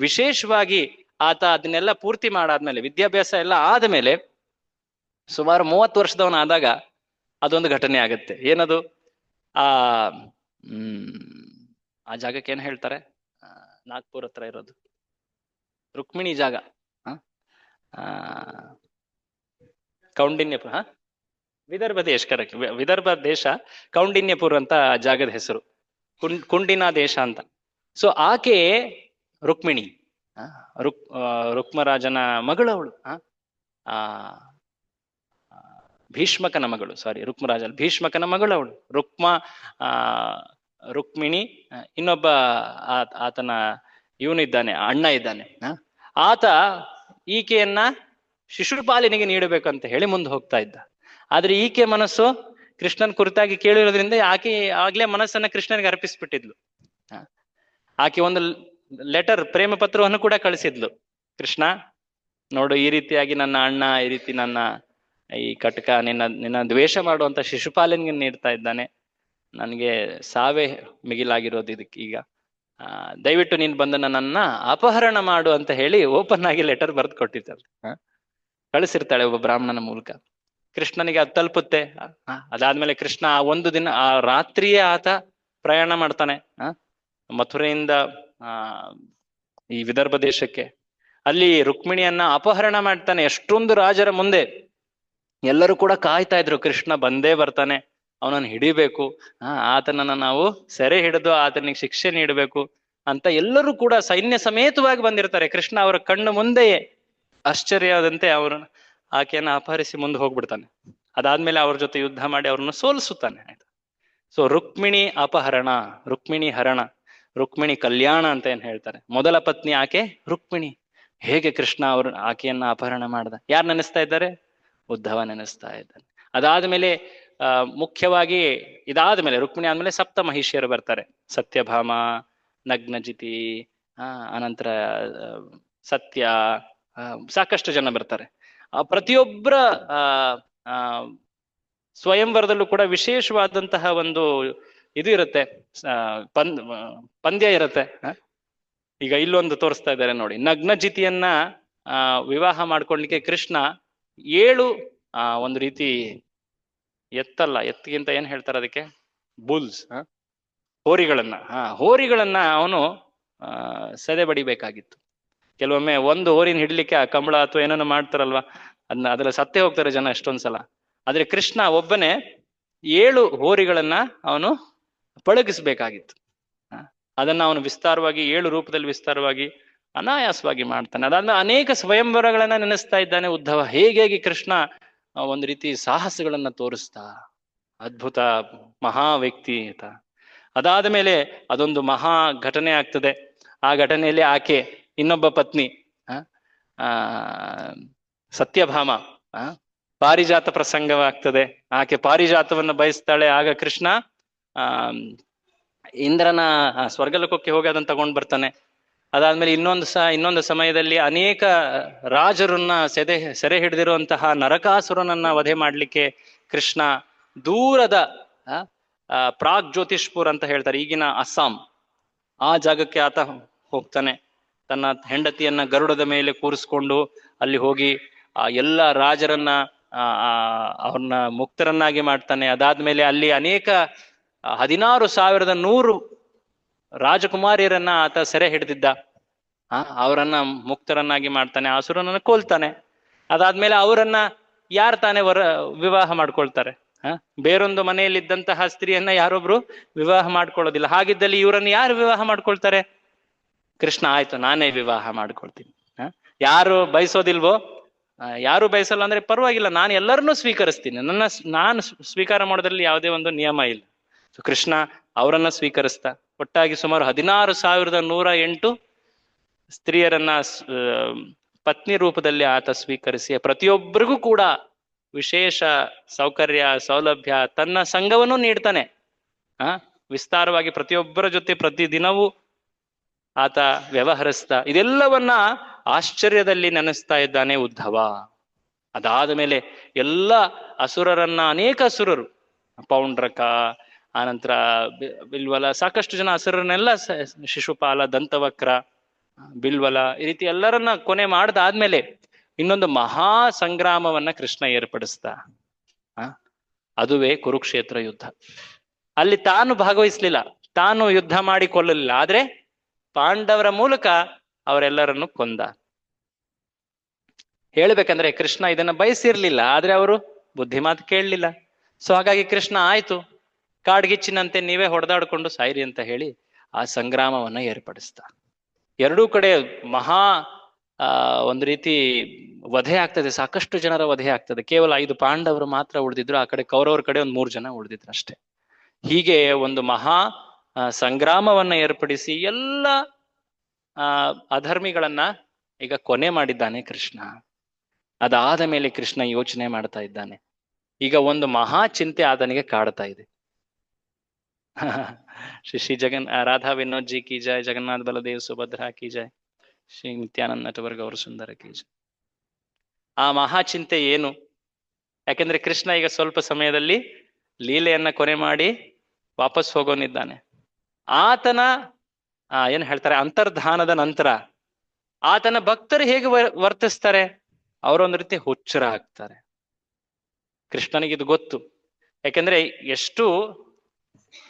ವಿಶೇಷವಾಗಿ ಆತ ಅದನ್ನೆಲ್ಲ ಪೂರ್ತಿ ಮಾಡಾದ್ಮೇಲೆ, ವಿದ್ಯಾಭ್ಯಾಸ ಎಲ್ಲ ಆದ್ಮೇಲೆ ಸುಮಾರು 30 ವರ್ಷದವನಾದಾಗ ಅದೊಂದು ಘಟನೆ ಆಗತ್ತೆ. ಏನದು? ಆ ಆ ಜಾಗಕ್ಕೆ ಏನ್ ಹೇಳ್ತಾರೆ? ನಾಗ್ಪುರ್ ಹತ್ರ ಇರೋದು ರುಕ್ಮಿಣಿ ಜಾಗ, ಕೌಂಡಿನ್ಯಪುರ, ವಿದರ್ಭ ದೇಶ. ಕರೆಕ್ಟ್, ವಿದರ್ಭ ದೇಶ, ಕೌಂಡಿನ್ಯಪುರ್ ಅಂತ ಜಾಗದ ಹೆಸರು, ಕುಂಡಿನ ದೇಶ ಅಂತ. ಸೊ ಆಕೆ ರುಕ್ಮಿಣಿ, ರುಕ್ಮರಾಜನ ಮಗಳು ಅವಳು. ಭೀಷ್ಮಕನ ಮಗಳು, ಸಾರಿ, ರುಕ್ಮರಾಜ ಭೀಷ್ಮಕನ ಮಗಳು ಅವಳು ರುಕ್ಮಿಣಿ. ಇನ್ನೊಬ್ಬ ಆತನ ಇವನಿದ್ದಾನೆ, ಅಣ್ಣ ಇದ್ದಾನೆ. ಆತ ಈಕೆಯನ್ನ ಶಿಶುಪಾಲನಿಗೆ ನೀಡಬೇಕಂತ ಹೇಳಿ ಮುಂದೆ ಹೋಗ್ತಾ ಇದ್ದ. ಆದ್ರೆ ಈಕೆ ಮನಸ್ಸು ಕೃಷ್ಣನ್ ಕುರಿತಾಗಿ ಕೇಳಿರೋದ್ರಿಂದ ಆಕೆ ಆಗ್ಲೇ ಮನಸ್ಸನ್ನ ಕೃಷ್ಣನಿಗೆ ಅರ್ಪಿಸ್ಬಿಟ್ಟಿದ್ಲು. ಆಕೆ ಒಂದು ಲೆಟರ್, ಪ್ರೇಮ ಪತ್ರವನ್ನು ಕೂಡ ಕಳಿಸಿದ್ಲು. ಕೃಷ್ಣ ನೋಡು, ಈ ರೀತಿಯಾಗಿ ನನ್ನ ಅಣ್ಣ ಈ ರೀತಿ ನನ್ನ ಈ ಕಟಕ ನಿನ್ನ ದ್ವೇಷ ಮಾಡುವಂತ ಶಿಶುಪಾಲನಿಗೆ ನೀಡ್ತಾ ಇದ್ದಾನೆ, ನನಗೆ ಸಾವೇ ಮಿಗಿಲಾಗಿರೋದು ಇದಕ್ಕೆ. ಈಗ ದಯವಿಟ್ಟು ನೀನ್ ಬಂದು ನನ್ನನ್ನ ಅಪಹರಣ ಮಾಡು ಅಂತ ಹೇಳಿ ಓಪನ್ ಆಗಿ ಲೆಟರ್ ಬರೆದು ಕೊಟ್ಟಿದ್ದಾಳೆ, ಕಳಿಸಿರ್ತಾಳೆ ಒಬ್ಬ ಬ್ರಾಹ್ಮಣನ ಮೂಲಕ. ಕೃಷ್ಣನಿಗೆ ಅದು ತಲುಪುತ್ತೆ. ಅದಾದ್ಮೇಲೆ ಕೃಷ್ಣ ಒಂದು ದಿನ ಆ ರಾತ್ರಿಯೇ ಆತ ಪ್ರಯಾಣ ಮಾಡ್ತಾನೆ ಮಥುರೆಯಿಂದ ಈ ವಿದರ್ಭ ದೇಶಕ್ಕೆ. ಅಲ್ಲಿ ರುಕ್ಮಿಣಿಯನ್ನ ಅಪಹರಣ ಮಾಡ್ತಾನೆ. ಎಷ್ಟೊಂದು ರಾಜರ ಮುಂದೆ ಎಲ್ಲರೂ ಕೂಡ ಕಾಯ್ತಾ ಇದ್ರು, ಕೃಷ್ಣ ಬಂದೇ ಬರ್ತಾನೆ, ಅವನನ್ನು ಹಿಡಿಬೇಕು, ಆತನನ್ನ ನಾವು ಸೆರೆ ಹಿಡಿದು ಆತನಿಗೆ ಶಿಕ್ಷೆ ನೀಡಬೇಕು ಅಂತ ಎಲ್ಲರೂ ಕೂಡ ಸೈನ್ಯ ಸಮೇತವಾಗಿ ಬಂದಿರ್ತಾರೆ. ಕೃಷ್ಣ ಅವರ ಕಣ್ಣು ಮುಂದೆಯೇ ಆಶ್ಚರ್ಯವಾದಂತೆ ಆಕೆಯನ್ನ ಅಪಹರಿಸಿ ಮುಂದೆ ಹೋಗ್ಬಿಡ್ತಾನೆ. ಅದಾದ್ಮೇಲೆ ಅವ್ರ ಜೊತೆ ಯುದ್ಧ ಮಾಡಿ ಅವ್ರನ್ನ ಸೋಲಿಸುತ್ತಾನೆ. ಆಯ್ತಾ? ಸೊ ರುಕ್ಮಿಣಿ ಅಪಹರಣ, ರುಕ್ಮಿಣಿ ಹರಣ, ರುಕ್ಮಿಣಿ ಕಲ್ಯಾಣ ಅಂತ ಏನ್ ಹೇಳ್ತಾರೆ. ಮೊದಲ ಪತ್ನಿ ಆಕೆ ರುಕ್ಮಿಣಿ. ಹೇಗೆ ಕೃಷ್ಣ ಆಕೆಯನ್ನ ಅಪಹರಣ ಮಾಡ್ದ? ಯಾರು ನೆನೆಸ್ತಾ ಇದ್ದಾರೆ? ಉದ್ಧವ ನೆನೆಸ್ತಾ ಇದ್ದಾನೆ. ಅದಾದ್ಮೇಲೆ ಮುಖ್ಯವಾಗಿ ಇದಾದ್ಮೇಲೆ ರುಕ್ಮಿಣಿ ಆದ್ಮೇಲೆ ಸಪ್ತ ಮಹಿಷಿಯರು ಬರ್ತಾರೆ. ಸತ್ಯಭಾಮ, ನಗ್ನಜಿತಿ, ಅನಂತರ ಸತ್ಯ, ಸಾಕಷ್ಟು ಜನ ಬರ್ತಾರೆ. ಪ್ರತಿಯೊಬ್ಬರ ಸ್ವಯಂವರದಲ್ಲೂ ಕೂಡ ವಿಶೇಷವಾದಂತಹ ಒಂದು ಇದು ಇರುತ್ತೆ, ಪಂದ್ಯ ಇರುತ್ತೆ. ಈಗ ಇಲ್ಲೊಂದು ತೋರಿಸ್ತಾ ಇದ್ದಾರೆ ನೋಡಿ. ನಗ್ನಜಿತಿಯನ್ನ ವಿವಾಹ ಮಾಡ್ಕೊಳ್ಲಿಕ್ಕೆ ಕೃಷ್ಣ 7 ಒಂದು ರೀತಿ ಎತ್ತಿಗಿಂತ ಏನ್ ಹೇಳ್ತಾರೆ ಅದಕ್ಕೆ, ಬುಲ್ಸ್, ಹೋರಿಗಳನ್ನ ಅವನು ಸದೆ ಬಡಿಬೇಕಾಗಿತ್ತು. ಕೆಲವೊಮ್ಮೆ ಒಂದು ಹೋರಿನ ಹಿಡ್ಲಿಕ್ಕೆ ಆ ಕಂಬಳ ಅಥವಾ ಏನನ್ನು ಮಾಡ್ತಾರಲ್ವಾ, ಅದ್ರಲ್ಲಿ ಸತ್ತೇ ಹೋಗ್ತಾರೆ ಜನ ಎಷ್ಟೊಂದ್ಸಲ. ಆದ್ರೆ ಕೃಷ್ಣ ಒಬ್ಬನೇ 7 ಹೋರಿಗಳನ್ನ ಅವನು ಪಳಗಿಸ್ಬೇಕಾಗಿತ್ತು. ಅದನ್ನ ಅವನು ವಿಸ್ತಾರವಾಗಿ 7 ರೂಪದಲ್ಲಿ ವಿಸ್ತಾರವಾಗಿ ಅನಾಯಾಸವಾಗಿ ಮಾಡ್ತಾನೆ. ಅದಾದ್ಮೇಲೆ ಅನೇಕ ಸ್ವಯಂವರಗಳನ್ನ ನೆನೆಸ್ತಾ ಇದ್ದಾನೆ ಉದ್ಧವ. ಹೇಗೆ ಕೃಷ್ಣ ಒಂದು ರೀತಿ ಸಾಹಸಗಳನ್ನ ತೋರಿಸ್ತಾ, ಅದ್ಭುತ ಮಹಾ ವ್ಯಕ್ತಿ ಅಂತ. ಅದಾದ ಮೇಲೆ ಅದೊಂದು ಮಹಾ ಘಟನೆ ಆಗ್ತದೆ. ಆ ಘಟನೆಯಲ್ಲಿ ಆಕೆ ಇನ್ನೊಬ್ಬ ಪತ್ನಿ ಸತ್ಯಭಾಮ, ಪಾರಿಜಾತ ಪ್ರಸಂಗವಾಗ್ತದೆ. ಆಕೆ ಪಾರಿಜಾತವನ್ನು ಬಯಸ್ತಾಳೆ. ಆಗ ಕೃಷ್ಣ ಇಂದ್ರನ ಸ್ವರ್ಗಲೋಕಕ್ಕೆ ಹೋಗಿ ಅದನ್ನ ತಗೊಂಡ್ ಬರ್ತಾನೆ. ಅದಾದ್ಮೇಲೆ ಇನ್ನೊಂದು ಸಮಯದಲ್ಲಿ ಅನೇಕ ರಾಜರನ್ನ ಸೆರೆ ಹಿಡಿದಿರುವಂತಹ ನರಕಾಸುರನನ್ನ ವಧೆ ಮಾಡ್ಲಿಕ್ಕೆ ಕೃಷ್ಣ ದೂರದ ಪ್ರಾಗ್ ಜ್ಯೋತಿಷ್ಪುರ್ ಅಂತ ಹೇಳ್ತಾರೆ, ಈಗಿನ ಅಸ್ಸಾಂ, ಆ ಜಾಗಕ್ಕೆ ಆತ ಹೋಗ್ತಾನೆ. ತನ್ನ ಹೆಂಡತಿಯನ್ನ ಗರುಡದ ಮೇಲೆ ಕೂರಿಸ್ಕೊಂಡು ಅಲ್ಲಿ ಹೋಗಿ ಎಲ್ಲ ರಾಜರನ್ನ ಅವ್ರನ್ನ ಮುಕ್ತರನ್ನಾಗಿ ಮಾಡ್ತಾನೆ. ಅದಾದ್ಮೇಲೆ ಅಲ್ಲಿ ಅನೇಕ 16,100 ರಾಜಕುಮಾರಿಯರನ್ನ ಆತ ಸೆರೆ ಹಿಡಿದಿದ್ದ. ಅವರನ್ನ ಮುಕ್ತರನ್ನಾಗಿ ಮಾಡ್ತಾನೆ, ಅಸುರನನ್ನ ಕೊಲ್ತಾನೆ. ಅದಾದ್ಮೇಲೆ ಅವರನ್ನ ಯಾರು ತಾನೇ ವಿವಾಹ ಮಾಡ್ಕೊಳ್ತಾರೆ? ಬೇರೊಂದು ಮನೆಯಲ್ಲಿದ್ದಂತಹ ಸ್ತ್ರೀಯನ್ನ ಯಾರೊಬ್ರು ವಿವಾಹ ಮಾಡ್ಕೊಳ್ಳೋದಿಲ್ಲ. ಹಾಗಿದ್ದಲ್ಲಿ ಇವರನ್ನು ಯಾರು ವಿವಾಹ ಮಾಡ್ಕೊಳ್ತಾರೆ? ಕೃಷ್ಣ ಆಯ್ತು ನಾನೇ ವಿವಾಹ ಮಾಡ್ಕೊಳ್ತೀನಿ. ಯಾರು ಬಯಸೋದಿಲ್ವೋ? ಯಾರು ಬಯಸಲ್ಲ ಅಂದ್ರೆ ಪರವಾಗಿಲ್ಲ, ನಾನು ಎಲ್ಲರನ್ನೂ ಸ್ವೀಕರಿಸ್ತೀನಿ, ನಾನು ಸ್ವೀಕಾರ ಮಾಡೋದ್ರಲ್ಲಿ ಯಾವುದೇ ಒಂದು ನಿಯಮ ಇಲ್ಲ. ಕೃಷ್ಣ ಅವರನ್ನ ಸ್ವೀಕರಿಸ್ತಾ ಒಟ್ಟಾಗಿ ಸುಮಾರು 16,108 ಸ್ತ್ರೀಯರನ್ನ ಪತ್ನಿ ರೂಪದಲ್ಲಿ ಆತ ಸ್ವೀಕರಿಸಿ ಪ್ರತಿಯೊಬ್ಬರಿಗೂ ಕೂಡ ವಿಶೇಷ ಸೌಕರ್ಯ ಸೌಲಭ್ಯ ತನ್ನ ಸಂಘವನ್ನು ನೀಡ್ತಾನೆ. ವಿಸ್ತಾರವಾಗಿ ಪ್ರತಿಯೊಬ್ಬರ ಜೊತೆ ಪ್ರತಿದಿನವೂ ಆತ ವ್ಯವಹರಿಸ್ತಾ ಇದೆಲ್ಲವನ್ನ ಆಶ್ಚರ್ಯದಲ್ಲಿ ನೆನೆಸ್ತಾ ಇದ್ದಾನೆ ಉದ್ಧವ. ಅದಾದ ಮೇಲೆ ಎಲ್ಲ ಅಸುರರನ್ನ, ಅನೇಕ ಅಸುರರು, ಪೌಂಡ್ರಕ, ಆನಂತರ ಬಿಲ್ವಲ, ಸಾಕಷ್ಟು ಜನ ಅಸುರರನ್ನೆಲ್ಲ, ಶಿಶುಪಾಲ, ದಂತವಕ್ರ, ಬಿಲ್ವಲ, ಈ ರೀತಿ ಎಲ್ಲರನ್ನ ಕೊನೆ ಮಾಡ್ದಾದ್ಮೇಲೆ ಇನ್ನೊಂದು ಮಹಾ ಸಂಗ್ರಾಮವನ್ನ ಕೃಷ್ಣ ಏರ್ಪಡಿಸ್ತಾ. ಅದುವೇ ಕುರುಕ್ಷೇತ್ರ ಯುದ್ಧ. ಅಲ್ಲಿ ತಾನು ಭಾಗವಹಿಸ್ಲಿಲ್ಲ, ತಾನು ಯುದ್ಧ ಮಾಡಿ ಕೊಲ್ಲಲಿಲ್ಲ, ಆದ್ರೆ ಪಾಂಡವರ ಮೂಲಕ ಅವರೆಲ್ಲರನ್ನು ಕೊಂದ. ಹೇಳ್ಬೇಕಂದ್ರೆ ಕೃಷ್ಣ ಇದನ್ನ ಬಯಸಿರ್ಲಿಲ್ಲ, ಆದ್ರೆ ಅವರು ಬುದ್ಧಿಮಾತು ಕೇಳಲಿಲ್ಲ. ಸೊ ಹಾಗಾಗಿ ಕೃಷ್ಣ ಆಯ್ತು, ಕಾಡ್ಗಿಚ್ಚಿನಂತೆ ನೀವೇ ಹೊಡೆದಾಡ್ಕೊಂಡು ಸಾಯಿರಿ ಅಂತ ಹೇಳಿ ಆ ಸಂಗ್ರಾಮವನ್ನ ಏರ್ಪಡಿಸ್ತ. ಎರಡೂ ಕಡೆ ಮಹಾ ಒಂದು ರೀತಿ ವಧೆ ಆಗ್ತದೆ, ಸಾಕಷ್ಟು ಜನರ ವಧೆ ಆಗ್ತದೆ. ಕೇವಲ 5 ಪಾಂಡವರು ಮಾತ್ರ ಉಳಿದಿದ್ರು, ಆ ಕಡೆ ಕೌರವರ ಕಡೆ ಒಂದು 3 ಜನ ಉಳಿದಿದ್ರು ಅಷ್ಟೇ. ಹೀಗೆ ಒಂದು ಮಹಾ ಸಂಗ್ರಾಮವನ್ನ ಏರ್ಪಡಿಸಿ ಎಲ್ಲ ಅಧರ್ಮಿಗಳನ್ನ ಈಗ ಕೊನೆ ಮಾಡಿದ್ದಾನೆ ಕೃಷ್ಣ. ಅದಾದ ಮೇಲೆ ಕೃಷ್ಣ ಯೋಚನೆ ಮಾಡ್ತಾ ಇದ್ದಾನೆ. ಈಗ ಒಂದು ಮಹಾ ಚಿಂತೆ ಆತನಿಗೆ ಕಾಡ್ತಾ ಇದೆ. ಶ್ರೀ ರಾಧಾ ವಿನೋದ್ ಜಿ ಕಿ ಜಯ, ಜಗನ್ನಾಥ್ ಬಲದೇವ್ ಸುಭದ್ರಾ ಕಿ ಜಯ, ಶ್ರೀ ನಿತ್ಯಾನಂದ ನಟವರ್ಗ ಗೌರ ಸುಂದರ ಕಿ ಜಯ. ಆ ಮಹಾ ಚಿಂತೆ ಏನು? ಯಾಕೆಂದ್ರೆ ಕೃಷ್ಣ ಈಗ ಸ್ವಲ್ಪ ಸಮಯದಲ್ಲಿ ಲೀಲೆಯನ್ನ ಕೊನೆ ಮಾಡಿ ವಾಪಸ್ ಹೋಗೋನಿದ್ದಾನೆ. ಆತನ ಏನ್ ಹೇಳ್ತಾರೆ, ಅಂತರ್ಧಾನದ ನಂತರ ಆತನ ಭಕ್ತರು ಹೇಗೆ ವರ್ತಿಸ್ತಾರೆ? ಅವರೊಂದು ರೀತಿ ಹುಚ್ಚರ ಆಗ್ತಾರೆ. ಕೃಷ್ಣನಿಗಿದು ಗೊತ್ತು. ಯಾಕೆಂದ್ರೆ ಎಷ್ಟು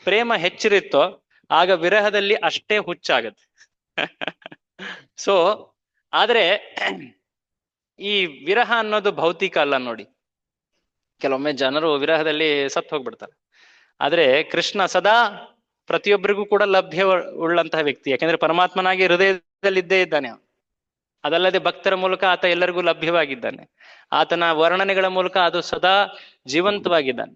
ಪ್ರೇಮ ಹೆಚ್ಚಿರುತ್ತೋ ಆಗ ವಿರಹದಲ್ಲಿ ಅಷ್ಟೇ ಹುಚ್ಚಾಗತ್ತೆ. ಸೊ ಆದ್ರೆ ಈ ವಿರಹ ಅನ್ನೋದು ಭೌತಿಕ ಅಲ್ಲ ನೋಡಿ. ಕೆಲವೊಮ್ಮೆ ಜನರು ವಿರಹದಲ್ಲಿ ಸತ್ತು ಹೋಗ್ಬಿಡ್ತಾರೆ. ಆದ್ರೆ ಕೃಷ್ಣ ಸದಾ ಪ್ರತಿಯೊಬ್ಬರಿಗೂ ಕೂಡ ಲಭ್ಯ ಉಳ್ಳಂತಹ ವ್ಯಕ್ತಿ. ಯಾಕೆಂದ್ರೆ ಪರಮಾತ್ಮನಾಗಿ ಹೃದಯದಲ್ಲಿದ್ದೇ ಇದ್ದಾನೆ. ಅದಲ್ಲದೆ ಭಕ್ತರ ಮೂಲಕ ಆತ ಎಲ್ಲರಿಗೂ ಲಭ್ಯವಾಗಿದ್ದಾನೆ. ಆತನ ವರ್ಣನೆಗಳ ಮೂಲಕ ಅದು ಸದಾ ಜೀವಂತವಾಗಿದ್ದಾನೆ.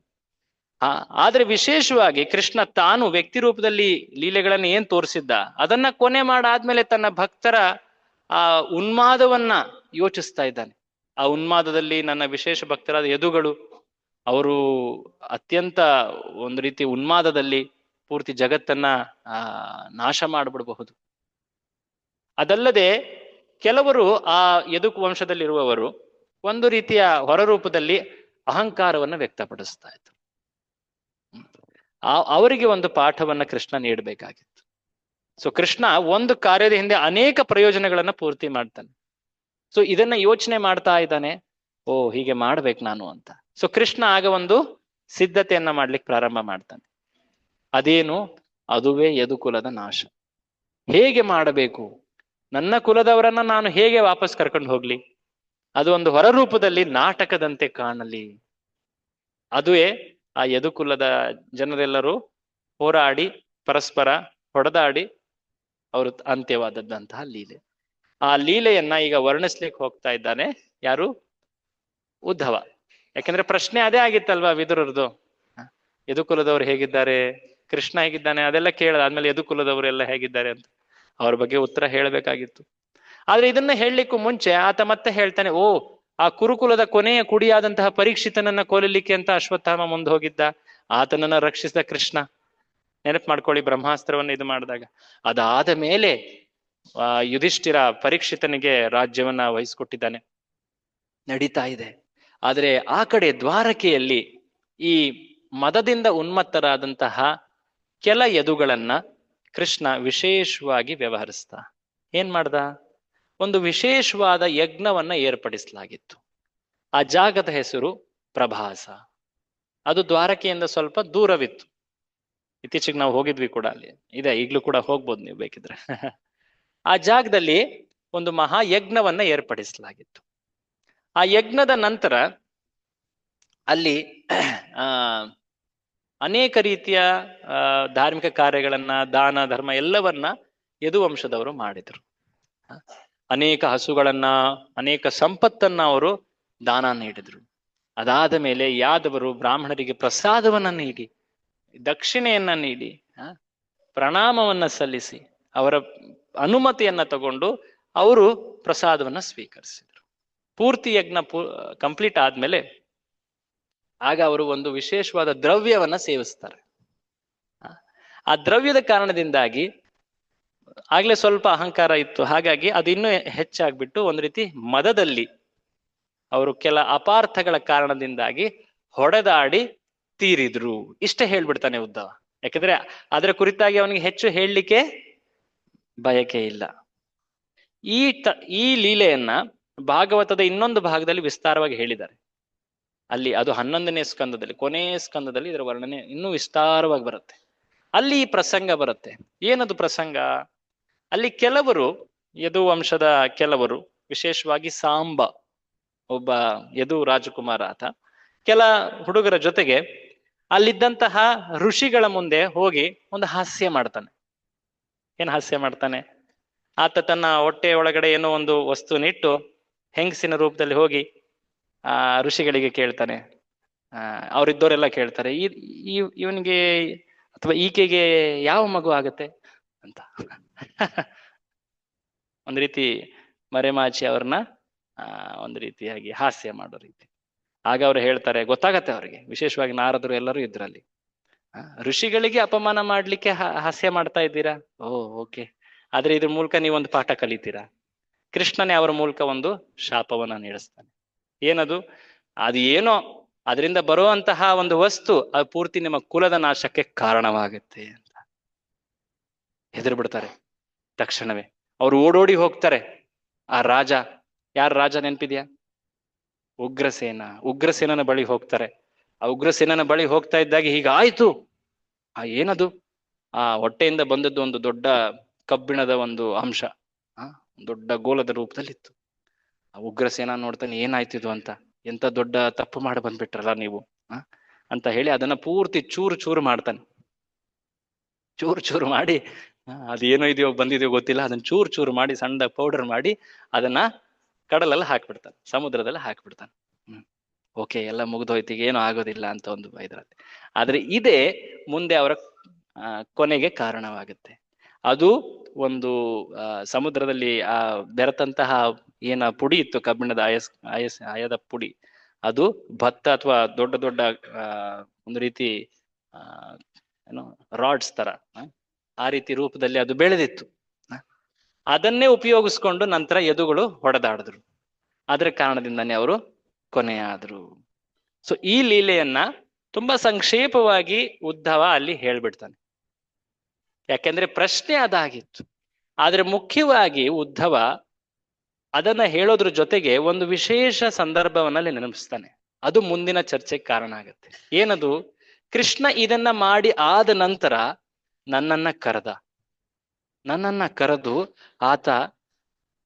ಆದ್ರೆ ವಿಶೇಷವಾಗಿ ಕೃಷ್ಣ ತಾನು ವ್ಯಕ್ತಿ ರೂಪದಲ್ಲಿ ಲೀಲೆಗಳನ್ನು ಏನ್ ತೋರಿಸಿದ್ದ, ಅದನ್ನ ಕೊನೆ ಮಾಡಾದ್ಮೇಲೆ ತನ್ನ ಭಕ್ತರ ಆ ಉನ್ಮಾದವನ್ನ ಯೋಚಿಸ್ತಾ ಇದ್ದಾನೆ. ಆ ಉನ್ಮಾದದಲ್ಲಿ ನನ್ನ ವಿಶೇಷ ಭಕ್ತರಾದ ಯದುಗಳು, ಅವರು ಅತ್ಯಂತ ಒಂದು ರೀತಿ ಉನ್ಮಾದದಲ್ಲಿ ಪೂರ್ತಿ ಜಗತ್ತನ್ನ ನಾಶ ಮಾಡಿಬಿಡಬಹುದು. ಅದಲ್ಲದೆ ಕೆಲವರು ಆ ಯದುಕು ವಂಶದಲ್ಲಿರುವವರು ಒಂದು ರೀತಿಯ ಹೊರರೂಪದಲ್ಲಿ ಅಹಂಕಾರವನ್ನು ವ್ಯಕ್ತಪಡಿಸ್ತಾ ಇದ್ರು. ಅವರಿಗೆ ಒಂದು ಪಾಠವನ್ನ ಕೃಷ್ಣ ನೀಡಬೇಕಾಗಿತ್ತು. ಸೊ ಕೃಷ್ಣ ಒಂದು ಕಾರ್ಯದ ಹಿಂದೆ ಅನೇಕ ಪ್ರಯೋಜನಗಳನ್ನ ಪೂರ್ತಿ ಮಾಡ್ತಾನೆ. ಸೊ ಇದನ್ನ ಯೋಚನೆ ಮಾಡ್ತಾ ಇದ್ದಾನೆ, ಓ ಹೀಗೆ ಮಾಡ್ಬೇಕು ನಾನು ಅಂತ. ಸೊ ಕೃಷ್ಣ ಆಗ ಒಂದು ಸಿದ್ಧತೆಯನ್ನ ಮಾಡ್ಲಿಕ್ಕೆ ಪ್ರಾರಂಭ ಮಾಡ್ತಾನೆ. ಅದೇನು? ಅದುವೇ ಯದುಕುಲದ ನಾಶ. ಹೇಗೆ ಮಾಡಬೇಕು? ನನ್ನ ಕುಲದವರನ್ನ ನಾನು ಹೇಗೆ ವಾಪಸ್ ಕರ್ಕೊಂಡು ಹೋಗ್ಲಿ? ಅದು ಒಂದು ಹೊರರೂಪದಲ್ಲಿ ನಾಟಕದಂತೆ ಕಾಣಲಿ. ಅದುವೇ ಆ ಯದುಕುಲದ ಜನರೆಲ್ಲರೂ ಹೋರಾಡಿ ಪರಸ್ಪರ ಹೊಡೆದಾಡಿ ಅವರು ಅಂತ್ಯವಾದದ್ದಂತಹ ಲೀಲೆ. ಆ ಲೀಲೆಯನ್ನ ಈಗ ವರ್ಣಿಸ್ಲಿಕ್ಕೆ ಹೋಗ್ತಾ ಇದ್ದಾನೆ ಯಾರು? ಉದ್ಧವ. ಯಾಕೆಂದ್ರೆ ಪ್ರಶ್ನೆ ಅದೇ ಆಗಿತ್ತಲ್ವಾ ವಿದುರರದು. ಯದುಕುಲದವರು ಹೇಗಿದ್ದಾರೆ, ಕೃಷ್ಣ ಹೇಗಿದ್ದಾನೆ, ಅದೆಲ್ಲ ಕೇಳದಾದ್ಮೇಲೆ ಯದುಕುಲದವರೆಲ್ಲ ಹೇಗಿದ್ದಾರೆ ಅಂತ ಅವ್ರ ಬಗ್ಗೆ ಉತ್ತರ ಹೇಳಬೇಕಾಗಿತ್ತು. ಆದ್ರೆ ಇದನ್ನ ಹೇಳಲಿಕ್ಕೂ ಮುಂಚೆ ಆತ ಮತ್ತೆ ಹೇಳ್ತಾನೆ, ಓ ಆ ಕುರುಕುಲದ ಕೊನೆಯ ಕುಡಿಯಾದಂತಹ ಪರೀಕ್ಷಿತನನ್ನ ಕೊಲ್ಲಲಿಕ್ಕೆ ಅಂತ ಅಶ್ವತ್ಥಾಮ ಮುಂದೆ ಹೋಗಿದ್ದ, ಆತನನ್ನ ರಕ್ಷಿಸಿದ ಕೃಷ್ಣ. ನೆನಪು ಮಾಡ್ಕೊಳ್ಳಿ, ಬ್ರಹ್ಮಾಸ್ತ್ರವನ್ನು ಇದು ಮಾಡಿದಾಗ. ಅದಾದ ಮೇಲೆ ಯುಧಿಷ್ಠಿರ ಪರೀಕ್ಷಿತನಿಗೆ ರಾಜ್ಯವನ್ನ ವಹಿಸ್ಕೊಟ್ಟಿದ್ದಾನೆ. ನಡೀತಾ ಇದೆ. ಆದ್ರೆ ಆ ಕಡೆ ದ್ವಾರಕೆಯಲ್ಲಿ ಈ ಮದದಿಂದ ಉನ್ಮತ್ತರಾದಂತಹ ಕೆಲ ಯದುಗಳನ್ನ ಕೃಷ್ಣ ವಿಶೇಷವಾಗಿ ವ್ಯವಹರಿಸ್ತಾ ಏನ್ ಮಾಡ್ದ? ಒಂದು ವಿಶೇಷವಾದ ಯಜ್ಞವನ್ನ ಏರ್ಪಡಿಸಲಾಗಿತ್ತು. ಆ ಜಾಗದ ಹೆಸರು ಪ್ರಭಾಸ. ಅದು ದ್ವಾರಕೆಯಿಂದ ಸ್ವಲ್ಪ ದೂರವಿತ್ತು. ಇತ್ತೀಚೆಗೆ ನಾವು ಹೋಗಿದ್ವಿ ಕೂಡ, ಅಲ್ಲಿ ಇದೆ, ಈಗ್ಲೂ ಕೂಡ ಹೋಗ್ಬೋದು ನೀವು ಬೇಕಿದ್ರೆ. ಆ ಜಾಗದಲ್ಲಿ ಒಂದು ಮಹಾಯಜ್ಞವನ್ನ ಏರ್ಪಡಿಸಲಾಗಿತ್ತು. ಆ ಯಜ್ಞದ ನಂತರ ಅಲ್ಲಿ ಆ ಅನೇಕ ರೀತಿಯ ಧಾರ್ಮಿಕ ಕಾರ್ಯಗಳನ್ನ, ದಾನ ಧರ್ಮ ಎಲ್ಲವನ್ನ ಯದುವಂಶದವರು ಮಾಡಿದರು. ಅನೇಕ ಹಸುಗಳನ್ನ, ಅನೇಕ ಸಂಪತ್ತನ್ನ ಅವರು ದಾನ ನೀಡಿದ್ರು. ಅದಾದ ಮೇಲೆ ಯಾದವರು ಬ್ರಾಹ್ಮಣರಿಗೆ ಪ್ರಸಾದವನ್ನ ನೀಡಿ, ದಕ್ಷಿಣೆಯನ್ನ ನೀಡಿ, ಪ್ರಣಾಮವನ್ನ ಸಲ್ಲಿಸಿ, ಅವರ ಅನುಮತಿಯನ್ನ ತಗೊಂಡು ಅವರು ಪ್ರಸಾದವನ್ನ ಸ್ವೀಕರಿಸಿದರು. ಪೂರ್ತಿ ಯಜ್ಞ ಕಂಪ್ಲೀಟ್ ಆದ್ಮೇಲೆ ಆಗ ಅವರು ಒಂದು ವಿಶೇಷವಾದ ದ್ರವ್ಯವನ್ನ ಸೇವಿಸ್ತಾರೆ. ಆ ದ್ರವ್ಯದ ಕಾರಣದಿಂದಾಗಿ ಆಗ್ಲೇ ಸ್ವಲ್ಪ ಅಹಂಕಾರ ಇತ್ತು, ಹಾಗಾಗಿ ಅದು ಇನ್ನೂ ಹೆಚ್ಚಾಗ್ಬಿಟ್ಟು ಒಂದು ರೀತಿ ಮದದಲ್ಲಿ ಅವರು ಕೆಲ ಅಪಾರ್ಥಗಳ ಕಾರಣದಿಂದಾಗಿ ಹೊಡೆದಾಡಿ ತೀರಿದ್ರು. ಇಷ್ಟೇ ಹೇಳ್ಬಿಡ್ತಾನೆ ಉದ್ಧವ. ಯಾಕಂದ್ರೆ ಅದರ ಕುರಿತಾಗಿ ಅವನಿಗೆ ಹೆಚ್ಚು ಹೇಳಲಿಕ್ಕೆ ಬಯಕೆ ಇಲ್ಲ. ಈ ಲೀಲೆಯನ್ನ ಭಾಗವತದ ಇನ್ನೊಂದು ಭಾಗದಲ್ಲಿ ವಿಸ್ತಾರವಾಗಿ ಹೇಳಿದ್ದಾರೆ. ಅಲ್ಲಿ ಅದು 11ನೇ ಸ್ಕಂದದಲ್ಲಿ, ಕೊನೆಯ ಸ್ಕಂದದಲ್ಲಿ ಇದರ ವರ್ಣನೆ ಇನ್ನೂ ವಿಸ್ತಾರವಾಗಿ ಬರುತ್ತೆ. ಅಲ್ಲಿ ಈ ಪ್ರಸಂಗ ಬರುತ್ತೆ. ಏನದು ಪ್ರಸಂಗ? ಅಲ್ಲಿ ಕೆಲವರು, ಯದುವಂಶದ ಕೆಲವರು, ವಿಶೇಷವಾಗಿ ಸಾಂಬ, ಒಬ್ಬ ಯದು ರಾಜಕುಮಾರ, ಆತ ಕೆಲ ಹುಡುಗರ ಜೊತೆಗೆ ಅಲ್ಲಿದ್ದಂತಹ ಋಷಿಗಳ ಮುಂದೆ ಹೋಗಿ ಒಂದು ಹಾಸ್ಯ ಮಾಡ್ತಾನೆ. ಏನ್ ಹಾಸ್ಯ ಮಾಡ್ತಾನೆ? ಆತ ತನ್ನ ಹೊಟ್ಟೆ ಒಳಗಡೆ ಏನೋ ಒಂದು ವಸ್ತುನಿಟ್ಟು ಹೆಂಗಸಿನ ರೂಪದಲ್ಲಿ ಹೋಗಿ ಆ ಋಷಿಗಳಿಗೆ ಕೇಳ್ತಾನೆ. ಅವರಿದ್ದವರೆಲ್ಲ ಕೇಳ್ತಾರೆ, ಇವನಿಗೆ ಅಥವಾ ಈಕೆಗೆ ಯಾವ ಮಗು ಆಗತ್ತೆ ಅಂತ. ಒಂದು ರೀತಿ ಮರೆಮಾಚಿ ಅವ್ರನ್ನ ಒಂದು ರೀತಿಯಾಗಿ ಹಾಸ್ಯ ಮಾಡೋ ರೀತಿ. ಆಗ ಅವ್ರು ಹೇಳ್ತಾರೆ, ಗೊತ್ತಾಗತ್ತೆ ಅವ್ರಿಗೆ, ವಿಶೇಷವಾಗಿ ನಾರದರು ಎಲ್ಲರೂ ಇದ್ರಲ್ಲಿ, ಋಷಿಗಳಿಗೆ ಅಪಮಾನ ಮಾಡ್ಲಿಕ್ಕೆ ಹಾಸ್ಯ ಮಾಡ್ತಾ ಇದ್ದೀರಾ? ಓಕೆ, ಆದ್ರೆ ಇದ್ರ ಮೂಲಕ ನೀವೊಂದು ಪಾಠ ಕಲಿತೀರಾ. ಕೃಷ್ಣನೇ ಅವರ ಮೂಲಕ ಒಂದು ಶಾಪವನ್ನ ನೀಡಿಸ್ತಾನೆ. ಏನದು? ಅದು ಏನೋ ಅದರಿಂದ ಬರುವಂತಹ ಒಂದು ವಸ್ತು ಅದು ಪೂರ್ತಿ ನಿಮ್ಮ ಕುಲದ ನಾಶಕ್ಕೆ ಕಾರಣವಾಗುತ್ತೆ ಅಂತ ಹೆದರ್ ಬಿಡ್ತಾರೆ. ತಕ್ಷಣವೇ ಅವ್ರು ಓಡೋಡಿ ಹೋಗ್ತಾರೆ. ಆ ರಾಜ, ಯಾರ ರಾಜ ನೆನ್ಪಿದ್ಯಾ? ಉಗ್ರಸೇನನ ಬಳಿ ಹೋಗ್ತಾರೆ. ಆ ಉಗ್ರಸೇನನ ಬಳಿ ಹೋಗ್ತಾ ಇದ್ದಾಗ ಹೀಗಾಯ್ತು. ಏನದು? ಆ ಹೊಟ್ಟೆಯಿಂದ ಬಂದದ್ದು ಒಂದು ದೊಡ್ಡ ಕಬ್ಬಿಣದ ಒಂದು ಅಂಶ, ದೊಡ್ಡ ಗೋಲದ ರೂಪದಲ್ಲಿತ್ತು. ಆ ಉಗ್ರಸೇನ ನೋಡ್ತಾನೆ, ಏನಾಯ್ತಿದು ಅಂತ, ಎಂತ ದೊಡ್ಡ ತಪ್ಪು ಮಾಡಿ ಬಂದ್ಬಿಟ್ರಲ್ಲ ನೀವು ಅಂತ ಹೇಳಿ ಅದನ್ನ ಪೂರ್ತಿ ಚೂರು ಚೂರು ಮಾಡ್ತಾನೆ. ಚೂರು ಚೂರು ಮಾಡಿ, ಅದೇನೋ ಇದೆಯೋ ಬಂದಿದೆಯೋ ಗೊತ್ತಿಲ್ಲ, ಅದನ್ನ ಚೂರು ಚೂರು ಮಾಡಿ ಸಣ್ಣ ಪೌಡರ್ ಮಾಡಿ ಅದನ್ನ ಕಡಲಲ್ಲಿ ಹಾಕ್ಬಿಡ್ತಾನೆ, ಸಮುದ್ರದಲ್ಲಿ ಹಾಕ್ಬಿಡ್ತಾನೆ. ಓಕೆ, ಎಲ್ಲ ಮುಗ್ದೋಯ್ತಿಗೆ ಏನೂ ಆಗೋದಿಲ್ಲ ಅಂತ ಒಂದು ಇದರಲ್ಲಿ. ಆದ್ರೆ ಇದೇ ಮುಂದೆ ಅವರ ಕೊನೆಗೆ ಕಾರಣವಾಗುತ್ತೆ. ಅದು ಒಂದು ಸಮುದ್ರದಲ್ಲಿ ಆ ಬೆರೆತಂತಹ ಏನ ಪುಡಿ ಇತ್ತು, ಕಬ್ಬಿಣದ ಅಯದ ಪುಡಿ, ಅದು ಭತ್ತ ಅಥವಾ ದೊಡ್ಡ ದೊಡ್ಡ ಒಂದು ರೀತಿ ಏನೋ ರಾಡ್ಸ್ ತರ ಆ ರೀತಿ ರೂಪದಲ್ಲಿ ಅದು ಬೆಳೆದಿತ್ತು. ಅದನ್ನೇ ಉಪಯೋಗಿಸ್ಕೊಂಡು ನಂತರ ಯದುಗಳು ಹೊಡೆದಾಡಿದ್ರು. ಅದರ ಕಾರಣದಿಂದಾನೇ ಅವರು ಕೊನೆಯಾದ್ರು. ಸೊ ಈ ಲೀಲೆಯನ್ನ ತುಂಬಾ ಸಂಕ್ಷೇಪವಾಗಿ ಉದ್ಧವ ಅಲ್ಲಿ ಹೇಳ್ಬಿಡ್ತಾನೆ. ಯಾಕೆಂದ್ರೆ ಪ್ರಶ್ನೆ ಅದಾಗಿತ್ತು. ಆದ್ರೆ ಮುಖ್ಯವಾಗಿ ಉದ್ಧವ ಅದನ್ನ ಹೇಳೋದ್ರ ಜೊತೆಗೆ ಒಂದು ವಿಶೇಷ ಸಂದರ್ಭವನ್ನಲ್ಲಿ ನೆನಪಿಸ್ತಾನೆ. ಅದು ಮುಂದಿನ ಚರ್ಚೆಗೆ ಕಾರಣ ಆಗತ್ತೆ. ಏನದು? ಕೃಷ್ಣ ಇದನ್ನ ಮಾಡಿ ಆದ ನಂತರ ನನ್ನನ್ನ ಕರೆದು ಆತ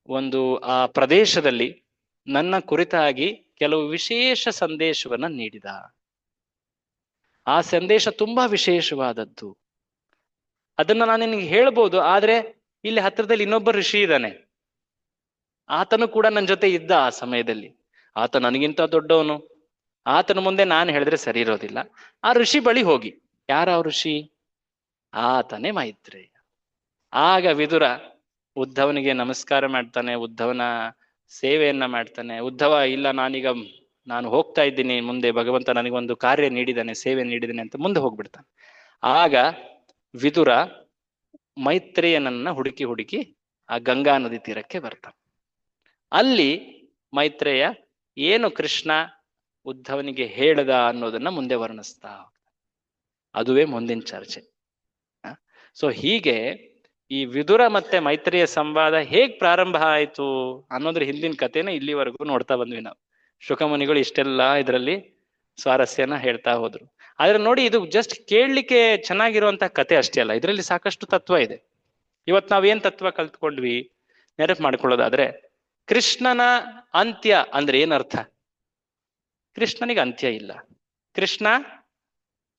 ಒಂದು ಆ ಪ್ರದೇಶದಲ್ಲಿ ನನ್ನ ಕುರಿತಾಗಿ ಕೆಲವು ವಿಶೇಷ ಸಂದೇಶವನ್ನ ನೀಡಿದ. ಆ ಸಂದೇಶ ತುಂಬಾ ವಿಶೇಷವಾದದ್ದು. ಅದನ್ನ ನಾನು ನಿನಗೆ ಹೇಳ್ಬೋದು, ಆದ್ರೆ ಇಲ್ಲಿ ಹತ್ರದಲ್ಲಿ ಇನ್ನೊಬ್ಬ ಋಷಿ ಇದ್ದಾನೆ, ಆತನು ಕೂಡ ನನ್ನ ಜೊತೆ ಇದ್ದ ಆ ಸಮಯದಲ್ಲಿ. ಆತ ನನಗಿಂತ ದೊಡ್ಡವನು, ಆತನ ಮುಂದೆ ನಾನು ಹೇಳಿದ್ರೆ ಸರಿ ಇರೋದಿಲ್ಲ. ಆ ಋಷಿ ಬಳಿ ಹೋಗಿ. ಯಾರ ಋಷಿ? ಆತನೇ ಮೈತ್ರೇಯ. ಆಗ ವಿದುರ ಉದ್ಧವನಿಗೆ ನಮಸ್ಕಾರ ಮಾಡ್ತಾನೆ, ಉದ್ಧವನ ಸೇವೆಯನ್ನ ಮಾಡ್ತಾನೆ. ಉದ್ಧವ, ಇಲ್ಲ ನಾನು ಹೋಗ್ತಾ ಇದ್ದೀನಿ ಮುಂದೆ, ಭಗವಂತ ನನಗೊಂದು ಕಾರ್ಯ ನೀಡಿದ್ದಾನೆ, ಸೇವೆ ನೀಡಿದ್ದಾನೆ ಅಂತ ಮುಂದೆ ಹೋಗ್ಬಿಡ್ತಾನೆ. ಆಗ ವಿದುರ ಮೈತ್ರೇಯನನ್ನ ಹುಡುಕಿ ಆ ಗಂಗಾ ನದಿ ತೀರಕ್ಕೆ ಬರ್ತಾನೆ. ಅಲ್ಲಿ ಮೈತ್ರೇಯ ಏನು ಕೃಷ್ಣ ಉದ್ಧವನಿಗೆ ಹೇಳ್ದ ಅನ್ನೋದನ್ನ ಮುಂದೆ ವರ್ಣಿಸ್ತಾ ಹೋಗ್ತಾನೆ. ಅದುವೇ ಮುಂದಿನ ಚರ್ಚೆ. ಸೊ ಹೀಗೆ ಈ ವಿದುರ ಮತ್ತೆ ಮೈತ್ರೇಯ ಸಂವಾದ ಹೇಗ್ ಪ್ರಾರಂಭ ಆಯ್ತು ಅನ್ನೋದ್ರ ಹಿಂದಿನ ಕಥೆನ ಇಲ್ಲಿವರೆಗೂ ನೋಡ್ತಾ ಬಂದ್ವಿ ನಾವು. ಶುಕಮುನಿಗಳು ಇಷ್ಟೆಲ್ಲ ಇದರಲ್ಲಿ ಸ್ವಾರಸ್ಯನ ಹೇಳ್ತಾ ಹೋದ್ರು. ಆದ್ರೆ ನೋಡಿ, ಇದು ಜಸ್ಟ್ ಕೇಳಲಿಕ್ಕೆ ಚೆನ್ನಾಗಿರುವಂತ ಕತೆ ಅಷ್ಟೇ ಅಲ್ಲ, ಇದರಲ್ಲಿ ಸಾಕಷ್ಟು ತತ್ವ ಇದೆ. ಇವತ್ತು ನಾವೇನ್ ತತ್ವ ಕಲ್ತ್ಕೊಂಡ್ವಿ ನೆನಪು ಮಾಡ್ಕೊಳ್ಳೋದಾದ್ರೆ, ಕೃಷ್ಣನ ಅಂತ್ಯ ಅಂದ್ರೆ ಏನರ್ಥ? ಕೃಷ್ಣನಿಗೆ ಅಂತ್ಯ ಇಲ್ಲ. ಕೃಷ್ಣ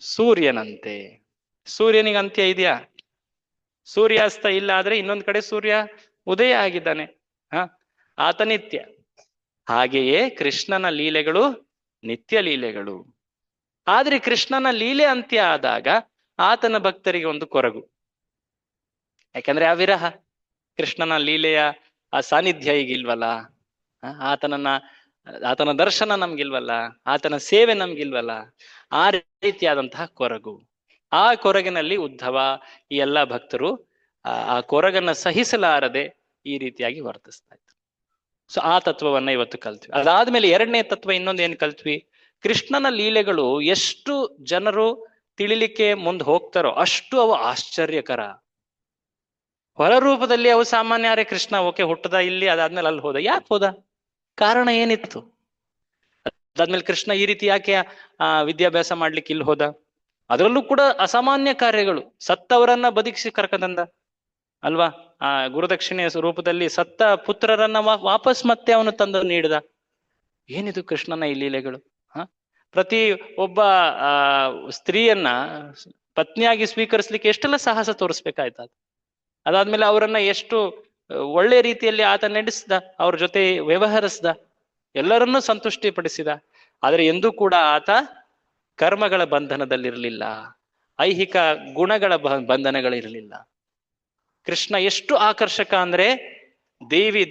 ಸೂರ್ಯನಂತೆ. ಸೂರ್ಯನಿಗೆ ಅಂತ್ಯ ಇದೆಯಾ? ಸೂರ್ಯಾಸ್ತ ಇಲ್ಲ, ಆದ್ರೆ ಇನ್ನೊಂದ್ ಕಡೆ ಸೂರ್ಯ ಉದಯ ಆಗಿದ್ದಾನೆ. ಆತ ನಿತ್ಯ. ಹಾಗೆಯೇ ಕೃಷ್ಣನ ಲೀಲೆಗಳು ನಿತ್ಯ ಲೀಲೆಗಳು. ಆದ್ರೆ ಕೃಷ್ಣನ ಲೀಲೆ ಅಂತ್ಯ ಆದಾಗ ಆತನ ಭಕ್ತರಿಗೆ ಒಂದು ಕೊರಗು. ಯಾಕಂದ್ರೆ ಆ ವಿರಹ, ಕೃಷ್ಣನ ಲೀಲೆಯ ಆ ಸಾನ್ನಿಧ್ಯ ಈಗಿಲ್ವಲ್ಲ, ಆತನ ದರ್ಶನ ನಮ್ಗಿಲ್ವಲ್ಲ, ಆತನ ಸೇವೆ ನಮ್ಗಿಲ್ವಲ್ಲ. ಆ ರೀತಿಯಾದಂತಹ ಕೊರಗು. ಆ ಕೊರಗಿನಲ್ಲಿ ಉದ್ಧವ ಈ ಎಲ್ಲ ಭಕ್ತರು ಆ ಕೊರಗನ್ನ ಸಹಿಸಲಾರದೆ ಈ ರೀತಿಯಾಗಿ ವರ್ತಿಸ್ತಾ ಇದ್ರು. ಸೊ ಆ ತತ್ವವನ್ನ ಇವತ್ತು ಕಲ್ತ್ವಿ. ಅದಾದ್ಮೇಲೆ ಎರಡನೇ ತತ್ವ ಇನ್ನೊಂದು ಏನ್ ಕಲ್ತ್ವಿ? ಕೃಷ್ಣನ ಲೀಲೆಗಳು ಎಷ್ಟು ಜನರು ತಿಳಿಲಿಕ್ಕೆ ಮುಂದೆ ಹೋಗ್ತಾರೋ ಅಷ್ಟು ಅವು ಆಶ್ಚರ್ಯಕರ. ಹೊರ ರೂಪದಲ್ಲಿ ಅವು ಸಾಮಾನ್ಯ. ಅರೆ ಕೃಷ್ಣ ಓಕೆ ಹುಟ್ಟದ ಇಲ್ಲಿ, ಅದಾದ್ಮೇಲೆ ಅಲ್ಲಿ ಹೋದ. ಯಾಕೆ ಹೋದ? ಕಾರಣ ಏನಿತ್ತು? ಅದಾದ್ಮೇಲೆ ಕೃಷ್ಣ ಈ ರೀತಿ ಯಾಕೆ ವಿದ್ಯಾಭ್ಯಾಸ ಮಾಡ್ಲಿಕ್ಕೆ ಇಲ್ಲಿ ಹೋದ? ಅದರಲ್ಲೂ ಕೂಡ ಅಸಾಮಾನ್ಯ ಕಾರ್ಯಗಳು. ಸತ್ತವರನ್ನ ಬದುಕಿಸಿ ಕರ್ಕದಂದ ಅಲ್ವಾ? ಆ ಗುರುದಕ್ಷಿಣೆಯ ರೂಪದಲ್ಲಿ ಸತ್ತ ಪುತ್ರರನ್ನ ವಾಪಸ್ ಮತ್ತೆ ಅವನು ತಂದು ನೀಡಿದ. ಏನಿದು ಕೃಷ್ಣನ ಈ ಲೀಲೆಗಳು? ಪ್ರತಿ ಒಬ್ಬ ಸ್ತ್ರೀಯನ್ನ ಪತ್ನಿಯಾಗಿ ಸ್ವೀಕರಿಸ್ಲಿಕ್ಕೆ ಎಷ್ಟೆಲ್ಲ ಸಾಹಸ ತೋರಿಸ್ಬೇಕಾಯ್ತು. ಅದಾದ್ಮೇಲೆ ಅವರನ್ನ ಎಷ್ಟು ಒಳ್ಳೆ ರೀತಿಯಲ್ಲಿ ಆತ ನಡೆಸಿದ, ಅವ್ರ ಜೊತೆ ವ್ಯವಹರಿಸಿದ, ಎಲ್ಲರನ್ನೂ ಸಂತುಷ್ಟಿ ಪಡಿಸಿದ. ಆದ್ರೆ ಎಂದೂ ಕೂಡ ಆತ ಕರ್ಮಗಳ ಬಂಧನದಲ್ಲಿರಲಿಲ್ಲ, ಐಹಿಕ ಗುಣಗಳ ಬಂಧನಗಳಿರಲಿಲ್ಲ. ಕೃಷ್ಣ ಎಷ್ಟು ಆಕರ್ಷಕ ಅಂದ್ರೆ,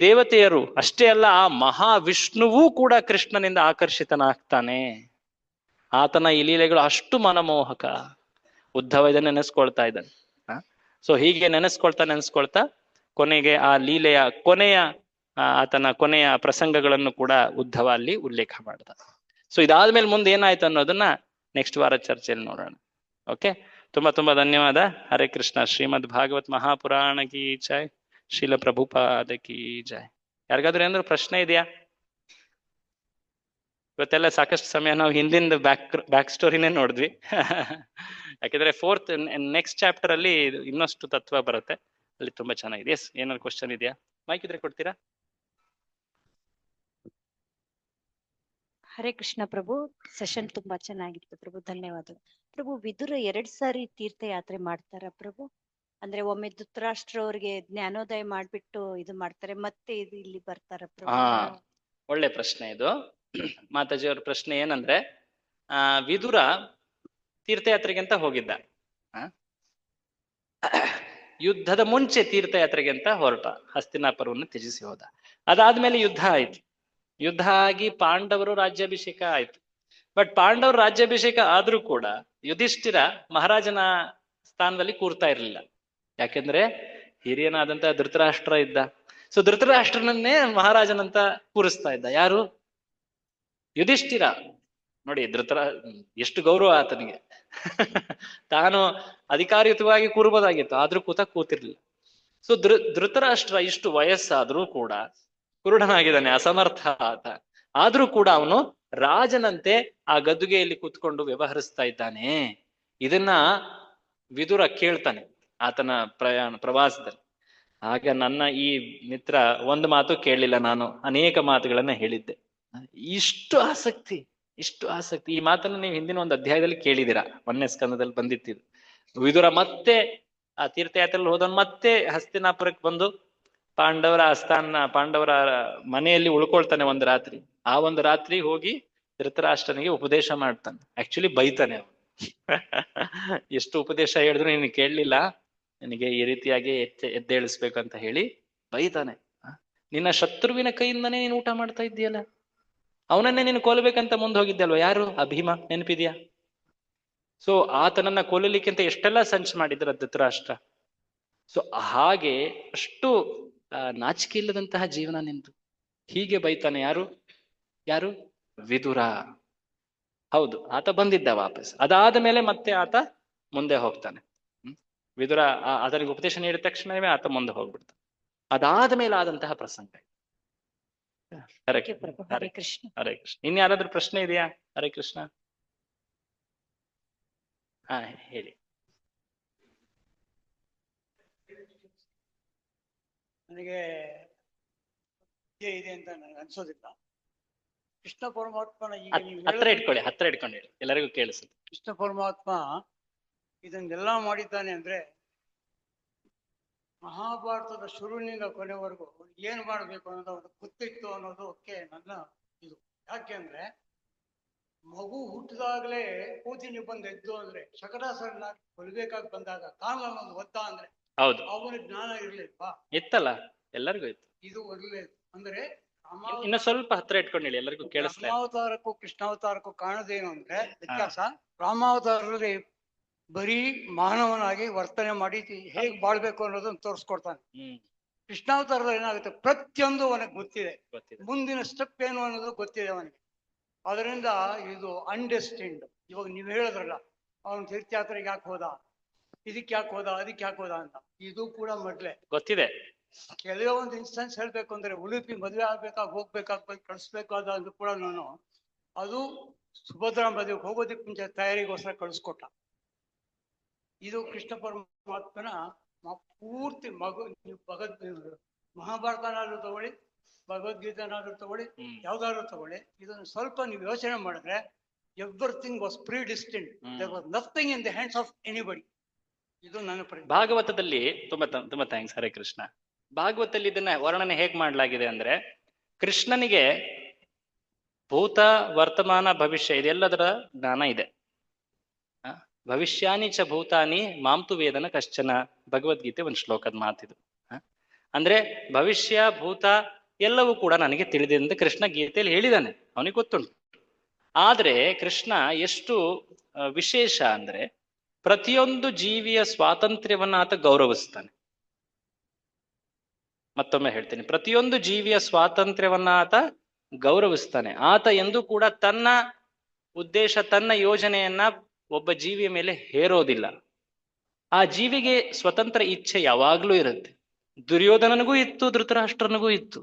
ದೇವತೆಯರು ಅಷ್ಟೇ ಅಲ್ಲ, ಆ ಮಹಾವಿಷ್ಣುವೂ ಕೂಡ ಕೃಷ್ಣನಿಂದ ಆಕರ್ಷಿತನಾಗ್ತಾನೆ. ಆತನ ಈ ಲೀಲೆಗಳು ಅಷ್ಟು ಮನಮೋಹಕ. ಉದ್ಧವ ಇದನ್ನ ನೆನೆಸ್ಕೊಳ್ತಾ ಇದ್ದಾನೆ. ಸೊ ಹೀಗೆ ನೆನೆಸ್ಕೊಳ್ತಾ ಕೊನೆಗೆ ಆ ಲೀಲೆಯ ಆತನ ಕೊನೆಯ ಪ್ರಸಂಗಗಳನ್ನು ಕೂಡ ಉದ್ಧವ ಅಲ್ಲಿ ಉಲ್ಲೇಖ ಮಾಡ್ದ. ಸೊ ಇದಾದ್ಮೇಲೆ ಮುಂದೆ ಏನಾಯ್ತು ಅನ್ನೋದನ್ನ ನೆಕ್ಸ್ಟ್ ವಾರ ಚರ್ಚೆಯಲ್ಲಿ ನೋಡೋಣ. ಓಕೆ, ತುಂಬಾ ಧನ್ಯವಾದ. ಹರೇ ಕೃಷ್ಣ. ಶ್ರೀಮದ್ ಭಾಗವತ್ ಮಹಾಪುರಾಣ ಕಿ ಜೈ. ಶೀಲ ಪ್ರಭುಪಾದ ಕಿ ಜೈ. ಯಾರಿಗಾದ್ರೂ ಏನಾದ್ರು ಪ್ರಶ್ನೆ ಇದೆಯಾ? ಇವತ್ತೆಲ್ಲ ಸಾಕಷ್ಟು ಸಮಯ ನಾವು ಹಿಂದಿನ ಬ್ಯಾಕ್ ಸ್ಟೋರಿನೇ ನೋಡಿದ್ವಿ. ಯಾಕಂದ್ರೆ ನೆಕ್ಸ್ಟ್ ಚಾಪ್ಟರ್ ಅಲ್ಲಿ ಇನ್ನಷ್ಟು ತತ್ವ ಬರುತ್ತೆ, ಅಲ್ಲಿ ತುಂಬಾ ಚೆನ್ನಾಗಿದೆ. ಎಸ್, ಏನಾದ್ರು ಕ್ವಶನ್ ಇದೆಯಾ? ಮೈಕ್ ಇದ್ರೆ ಕೊಡ್ತೀರಾ? ಹರೇ ಕೃಷ್ಣ ಪ್ರಭು, ಸೆಷನ್ ತುಂಬಾ ಚೆನ್ನಾಗಿತ್ತು ಪ್ರಭು, ಧನ್ಯವಾದ ಪ್ರಭು. ವಿದುರ 2 ಸಾರಿ ತೀರ್ಥಯಾತ್ರೆ ಮಾಡ್ತಾರ ಪ್ರಭು? ಅಂದ್ರೆ ಒಮ್ಮೆ ಧೃತರಾಷ್ಟ್ರ ಅವ್ರಿಗೆ ಜ್ಞಾನೋದಯ ಮಾಡ್ಬಿಟ್ಟು ಇದು ಮಾಡ್ತಾರೆ, ಮತ್ತೆ ಇದು ಇಲ್ಲಿ ಬರ್ತಾರ ಪ್ರಭು? ಒಳ್ಳೆ ಪ್ರಶ್ನೆ ಇದು. ಮಾತಾಜಿ ಅವ್ರ ಪ್ರಶ್ನೆ ಏನಂದ್ರೆ, ವಿದುರ ತೀರ್ಥಯಾತ್ರೆಗೆ ಅಂತ ಹೋಗಿದ್ದ. ಯುದ್ಧದ ಮುಂಚೆ ತೀರ್ಥಯಾತ್ರೆಗೆ ಅಂತ ಹೊರಟ, ಹಸ್ತಿನಾಪುರವನ್ನು ತ್ಯಜಿಸಿ ಹೋದ. ಅದಾದ್ಮೇಲೆ ಯುದ್ಧ ಆಯ್ತು. ಯುದ್ಧ ಆಗಿ ಪಾಂಡವರು ರಾಜ್ಯಾಭಿಷೇಕ ಆಯ್ತು. ಬಟ್ ಪಾಂಡವರು ರಾಜ್ಯಾಭಿಷೇಕ ಆದ್ರೂ ಕೂಡ ಯುಧಿಷ್ಠಿರ ಮಹಾರಾಜನ ಸ್ಥಾನದಲ್ಲಿ ಕೂರ್ತಾ ಇರ್ಲಿಲ್ಲ. ಯಾಕೆಂದ್ರೆ ಹಿರಿಯನಾದಂತ ಧೃತರಾಷ್ಟ್ರ ಇದ್ದ. ಸೊ ಧೃತರಾಷ್ಟ್ರನನ್ನೇ ಮಹಾರಾಜನಂತ ಕೂರಿಸ್ತಾ ಇದ್ದ. ಯಾರು? ಯುಧಿಷ್ಠಿರ. ನೋಡಿ, ಎಷ್ಟು ಗೌರವ ಆತನಿಗೆ. ತಾನು ಅಧಿಕಾರಯುತವಾಗಿ ಕೂರ್ಬೋದಾಗಿತ್ತು, ಆದ್ರೂ ಕೂತಿರ್ಲಿಲ್ಲ. ಸೊ ಧೃತರಾಷ್ಟ್ರ ಇಷ್ಟು ವಯಸ್ಸಾದ್ರೂ ಕೂಡ ಕುರುಡನಾಗಿದ್ದಾನೆ, ಅಸಮರ್ಥ ಆತ. ಆದ್ರೂ ಕೂಡ ಅವನು ರಾಜನಂತೆ ಆ ಗದ್ದುಗೆಯಲ್ಲಿ ಕೂತ್ಕೊಂಡು ವ್ಯವಹರಿಸ್ತಾ ಇದ್ದಾನೆ. ಇದನ್ನ ವಿದುರ ಕೇಳ್ತಾನೆ ಆತನ ಪ್ರವಾಸದಲ್ಲಿ. ಆಗ ನನ್ನ ಈ ಮಿತ್ರ ಒಂದು ಮಾತು ಕೇಳಲಿಲ್ಲ, ನಾನು ಅನೇಕ ಮಾತುಗಳನ್ನ ಹೇಳಿದ್ದೆ. ಇಷ್ಟು ಆಸಕ್ತಿ. ಈ ಮಾತನ್ನು ನೀವು ಹಿಂದಿನ ಒಂದು ಅಧ್ಯಾಯದಲ್ಲಿ ಕೇಳಿದಿರಾ, 1ನೇ ಸ್ಕಂದದಲ್ಲಿ ಬಂದಿತ್ತಿದ್ದು. ವಿದುರ ಮತ್ತೆ ಆ ತೀರ್ಥಯಾತ್ರೆಯಲ್ಲಿ ಹೋದವನು ಮತ್ತೆ ಹಸ್ತಿನಾಪುರಕ್ಕೆ ಬಂದು ಪಾಂಡವರ ಮನೆಯಲ್ಲಿ ಉಳ್ಕೊಳ್ತಾನೆ ಒಂದು ರಾತ್ರಿ. ಆ ಒಂದು ರಾತ್ರಿ ಹೋಗಿ ಧೃತರಾಷ್ಟ್ರನಿಗೆ ಉಪದೇಶ ಮಾಡ್ತಾನೆ. ಆಕ್ಚುಲಿ ಬೈತಾನೆ ಅವನು. ಎಷ್ಟು ಉಪದೇಶ ಹೇಳಿದ್ರು ನೀನು ಕೇಳಲಿಲ್ಲ, ನಿನಗೆ ಈ ರೀತಿಯಾಗಿ ಎದ್ದೇಳಿಸ್ಬೇಕಂತ ಹೇಳಿ ಬೈತಾನೆ. ನಿನ್ನ ಶತ್ರುವಿನ ಕೈಯಿಂದನೇ ನೀನು ಊಟ ಮಾಡ್ತಾ ಇದ್ದೀಯಲ್ಲ, ಅವನನ್ನೇ ನೀನು ಕೊಲ್ಲಬೇಕಂತ ಮುಂದೆ ಹೋಗಿದ್ದಲ್ವ, ಯಾರು? ಅಭೀಮ, ನೆನಪಿದ್ಯಾ? ಸೊ ಆತನನ್ನ ಕೊಲ್ಲಲಿಕ್ಕೆ ಅಂತ ಎಷ್ಟೆಲ್ಲ ಸಂಚು ಮಾಡಿದ್ರ ಧೃತರಾಷ್ಟ್ರ. ಸೊ ಹಾಗೆ ಅಷ್ಟು ನಾಚಿಕೆ ಇಲ್ಲದಂತಹ ಜೀವನ ನಿಂತು ಹೀಗೆ ಬೈತಾನೆ. ಯಾರು? ವಿದುರ. ಹೌದು, ಆತ ಬಂದಿದ್ದ ವಾಪಸ್. ಅದಾದ ಮೇಲೆ ಮತ್ತೆ ಆತ ಮುಂದೆ ಹೋಗ್ತಾನೆ. ವಿದುರ ಆತನಿಗೆ ಉಪದೇಶ ನೀಡಿದ ತಕ್ಷಣವೇ ಆತ ಮುಂದೆ ಹೋಗ್ಬಿಡ್ತಾನೆ. ಅದಾದ ಮೇಲೆ ಆದಂತಹ ಪ್ರಸಂಗ. ಹರೇ ಕೃಷ್ಣ. ಇನ್ಯಾರಾದ್ರೂ ಪ್ರಶ್ನೆ ಇದೆಯಾ? ಹರೇ ಕೃಷ್ಣ. ಹಾ ಹೇಳಿ. ನನಗೆ ಇದೆ ಅಂತ ನನಗೆ ಅನ್ಸೋದಿಲ್ಲ. ಕೃಷ್ಣ ಪರಮಾತ್ಮನ ಈಗ ನೀವು ಹತ್ರ ಇಟ್ಕೊಳ್ಳಿ, ಹತ್ರ ಇಟ್ಕೊಂಡು ಹೇಳಿ, ಎಲ್ಲರಿಗೂ ಕೇಳಿಸುತ್ತೆ. ಕೃಷ್ಣ ಪರಮಾತ್ಮ ಇದನ್ನೆಲ್ಲ ಮಾಡಿದ್ದಾನೆ ಅಂದ್ರೆ ಮಹಾಭಾರತದ ಶುರುವಿನಿಂದ ಕೊನೆವರೆಗೂ ಏನ್ ಮಾಡ್ಬೇಕು ಅನ್ನೋದು ಅವ್ರಿಗೆ ಗೊತ್ತಿತ್ತು ಅನ್ನೋದಕ್ಕೆ ನನ್ನ ಇದು. ಯಾಕೆ ಅಂದ್ರೆ ಮಗು ಹುಟ್ಟಿದಾಗಲೇ ಕೂತಿನಿ ಬಂದು ಎದ್ದು ಅಂದ್ರೆ ಶಕಟಾಸುರನ್ನ ಕೊಲ್ಬೇಕಾಗಿ ಬಂದಾಗ ಕಾಲನ್ನು ಒದ್ದ ಅಂದ್ರೆ ಹೌದು, ಅವನ ಜ್ಞಾನ ಇರ್ಲಿಲ್ವಾ? ಇತ್ತಲ್ಲ, ಎಲ್ಲರಿಗೂ ಇತ್ತು. ಇದು ಒಳ್ಳೆಯದು. ಅಂದ್ರೆ ಇನ್ನು ಸ್ವಲ್ಪ ಹತ್ರ ಇಟ್ಕೊಂಡು ಹೇಳಿ, ಎಲ್ಲರಿಗೂ ಕೇಳಿಸ್ತಾ ಇದೆ. ರಾಮಾವತಾರಕ್ಕೂ ಕೃಷ್ಣಾವತಾರಕ್ಕೂ ಕಾಣೋದೇನು ಅಂದ್ರೆ ವ್ಯತ್ಯಾಸ. ರಾಮಾವತಾರದಲ್ಲಿ ಬರೀ ಮಾನವನಾಗಿ ವರ್ತನೆ ಮಾಡಿ ಹೇಗ್ ಬಾಳ್ಬೇಕು ಅನ್ನೋದನ್ನ ತೋರಿಸ್ಕೊಡ್ತಾನೆ. ಕೃಷ್ಣಾವತಾರದಲ್ಲಿ ಏನಾಗುತ್ತೆ, ಪ್ರತಿಯೊಂದು ಅವನಿಗೆ ಗೊತ್ತಿದೆ, ಮುಂದಿನ ಸ್ಟೆಪ್ ಏನು ಅನ್ನೋದು ಗೊತ್ತಿದೆ ಅವನಿಗೆ. ಅದರಿಂದ ಇದು ಅನ್ಡೆಸ್ಟಿನ್ಡ್. ಇವಾಗ ನೀವ್ ಹೇಳಿದ್ರಲ್ಲ, ಅವನು ತೀರ್ಥಯಾತ್ರೆಗೆ ಯಾಕೆ ಹೋದ, ಇದಕ್ಕೆ ಯಾಕೆ ಹೋದ, ಅದಕ್ಕೆ ಯಾಕೆ ಹೋದ ಅಂತ, ಇದು ಕೂಡ ಮೊದ್ಲೇ ಗೊತ್ತಿದೆ. ಕೆಲವೇ ಒಂದು ಇನ್ಸ್ಟೆನ್ಸ್ ಹೇಳ್ಬೇಕು ಅಂದ್ರೆ ಉಡುಪಿ ಮದುವೆ ಹೋಗ್ಬೇಕಾಗ್ಬೇಕು ಕಳಿಸ್ಬೇಕಾದ ಅದು ಕೂಡ ನಾನು ಅದು ಸುಭದ್ರಾ ಮದುವೆಗೆ ಹೋಗೋದಕ್ಕೆ ಮುಂಚೆ ತಯಾರಿಗೋಸ್ಕರ ಕಳಿಸ್ಕೊಟ್ಟ. ಇದು ಕೃಷ್ಣ ಪರಮಾತ್ಮನ ಪೂರ್ತಿ ಮಹಾಭಾರತನಾದ್ರೂ ತಗೊಳ್ಳಿ, ಭಗವದ್ಗೀತೆನಾದ್ರೂ ತಗೊಳ್ಳಿ, ಯಾವ್ದಾದ್ರು ತಗೊಳ್ಳಿ, ಇದನ್ನು ಸ್ವಲ್ಪ ನೀವು ಯೋಚನೆ ಮಾಡಿದ್ರೆ everything was predestined. There was nothing in the hands of anybody. ಇದು ನನ್ನ ಭಾಗವತದಲ್ಲಿ ತುಂಬಾ ಥ್ಯಾಂಕ್ಸ್. ಹರೇ ಕೃಷ್ಣ. ಭಾಗವತದಲ್ಲಿ ಇದನ್ನ ವರ್ಣನೆ ಹೇಗ್ ಮಾಡ್ಲಾಗಿದೆ ಅಂದ್ರೆ, ಕೃಷ್ಣನಿಗೆ ಭೂತ, ವರ್ತಮಾನ, ಭವಿಷ್ಯ ಇದೆಲ್ಲದರ ಜ್ಞಾನ ಇದೆ. ಭವಿಷ್ಯಾನಿ ಚ ಭೂತಾನಿ ಮಾಂತು ವೇದನ ಕಶ್ಚನ, ಭಗವದ್ಗೀತೆ ಒಂದು ಶ್ಲೋಕದ ಮಾತಿದು. ಅಂದ್ರೆ ಭವಿಷ್ಯ, ಭೂತ ಎಲ್ಲವೂ ಕೂಡ ನನಗೆ ತಿಳಿದಿದೆ ಅಂತ ಕೃಷ್ಣ ಗೀತೆಯಲ್ಲಿ ಹೇಳಿದಾನೆ, ಅವನಿಗೆ ಗೊತ್ತುಂಟು. ಆದ್ರೆ ಕೃಷ್ಣ ಎಷ್ಟು ವಿಶೇಷ ಅಂದ್ರೆ, ಪ್ರತಿಯೊಂದು ಜೀವಿಯ ಸ್ವಾತಂತ್ರ್ಯವನ್ನ ಆತ ಗೌರವಿಸ್ತಾನೆ. ಮತ್ತೊಮ್ಮೆ ಹೇಳ್ತೀನಿ, ಪ್ರತಿಯೊಂದು ಜೀವಿಯ ಸ್ವಾತಂತ್ರ್ಯವನ್ನ ಆತ ಗೌರವಿಸ್ತಾನೆ. ಆತ ಎಂದೂ ಕೂಡ ತನ್ನ ಉದ್ದೇಶ, ತನ್ನ ಯೋಜನೆಯನ್ನ ಒಬ್ಬ ಜೀವಿಯ ಮೇಲೆ ಹೇರೋದಿಲ್ಲ. ಆ ಜೀವಿಗೆ ಸ್ವತಂತ್ರ ಇಚ್ಛೆ ಯಾವಾಗ್ಲೂ ಇರುತ್ತೆ. ದುರ್ಯೋಧನನಿಗೂ ಇತ್ತು, ಧೃತರಾಷ್ಟ್ರನಿಗೂ ಇತ್ತು.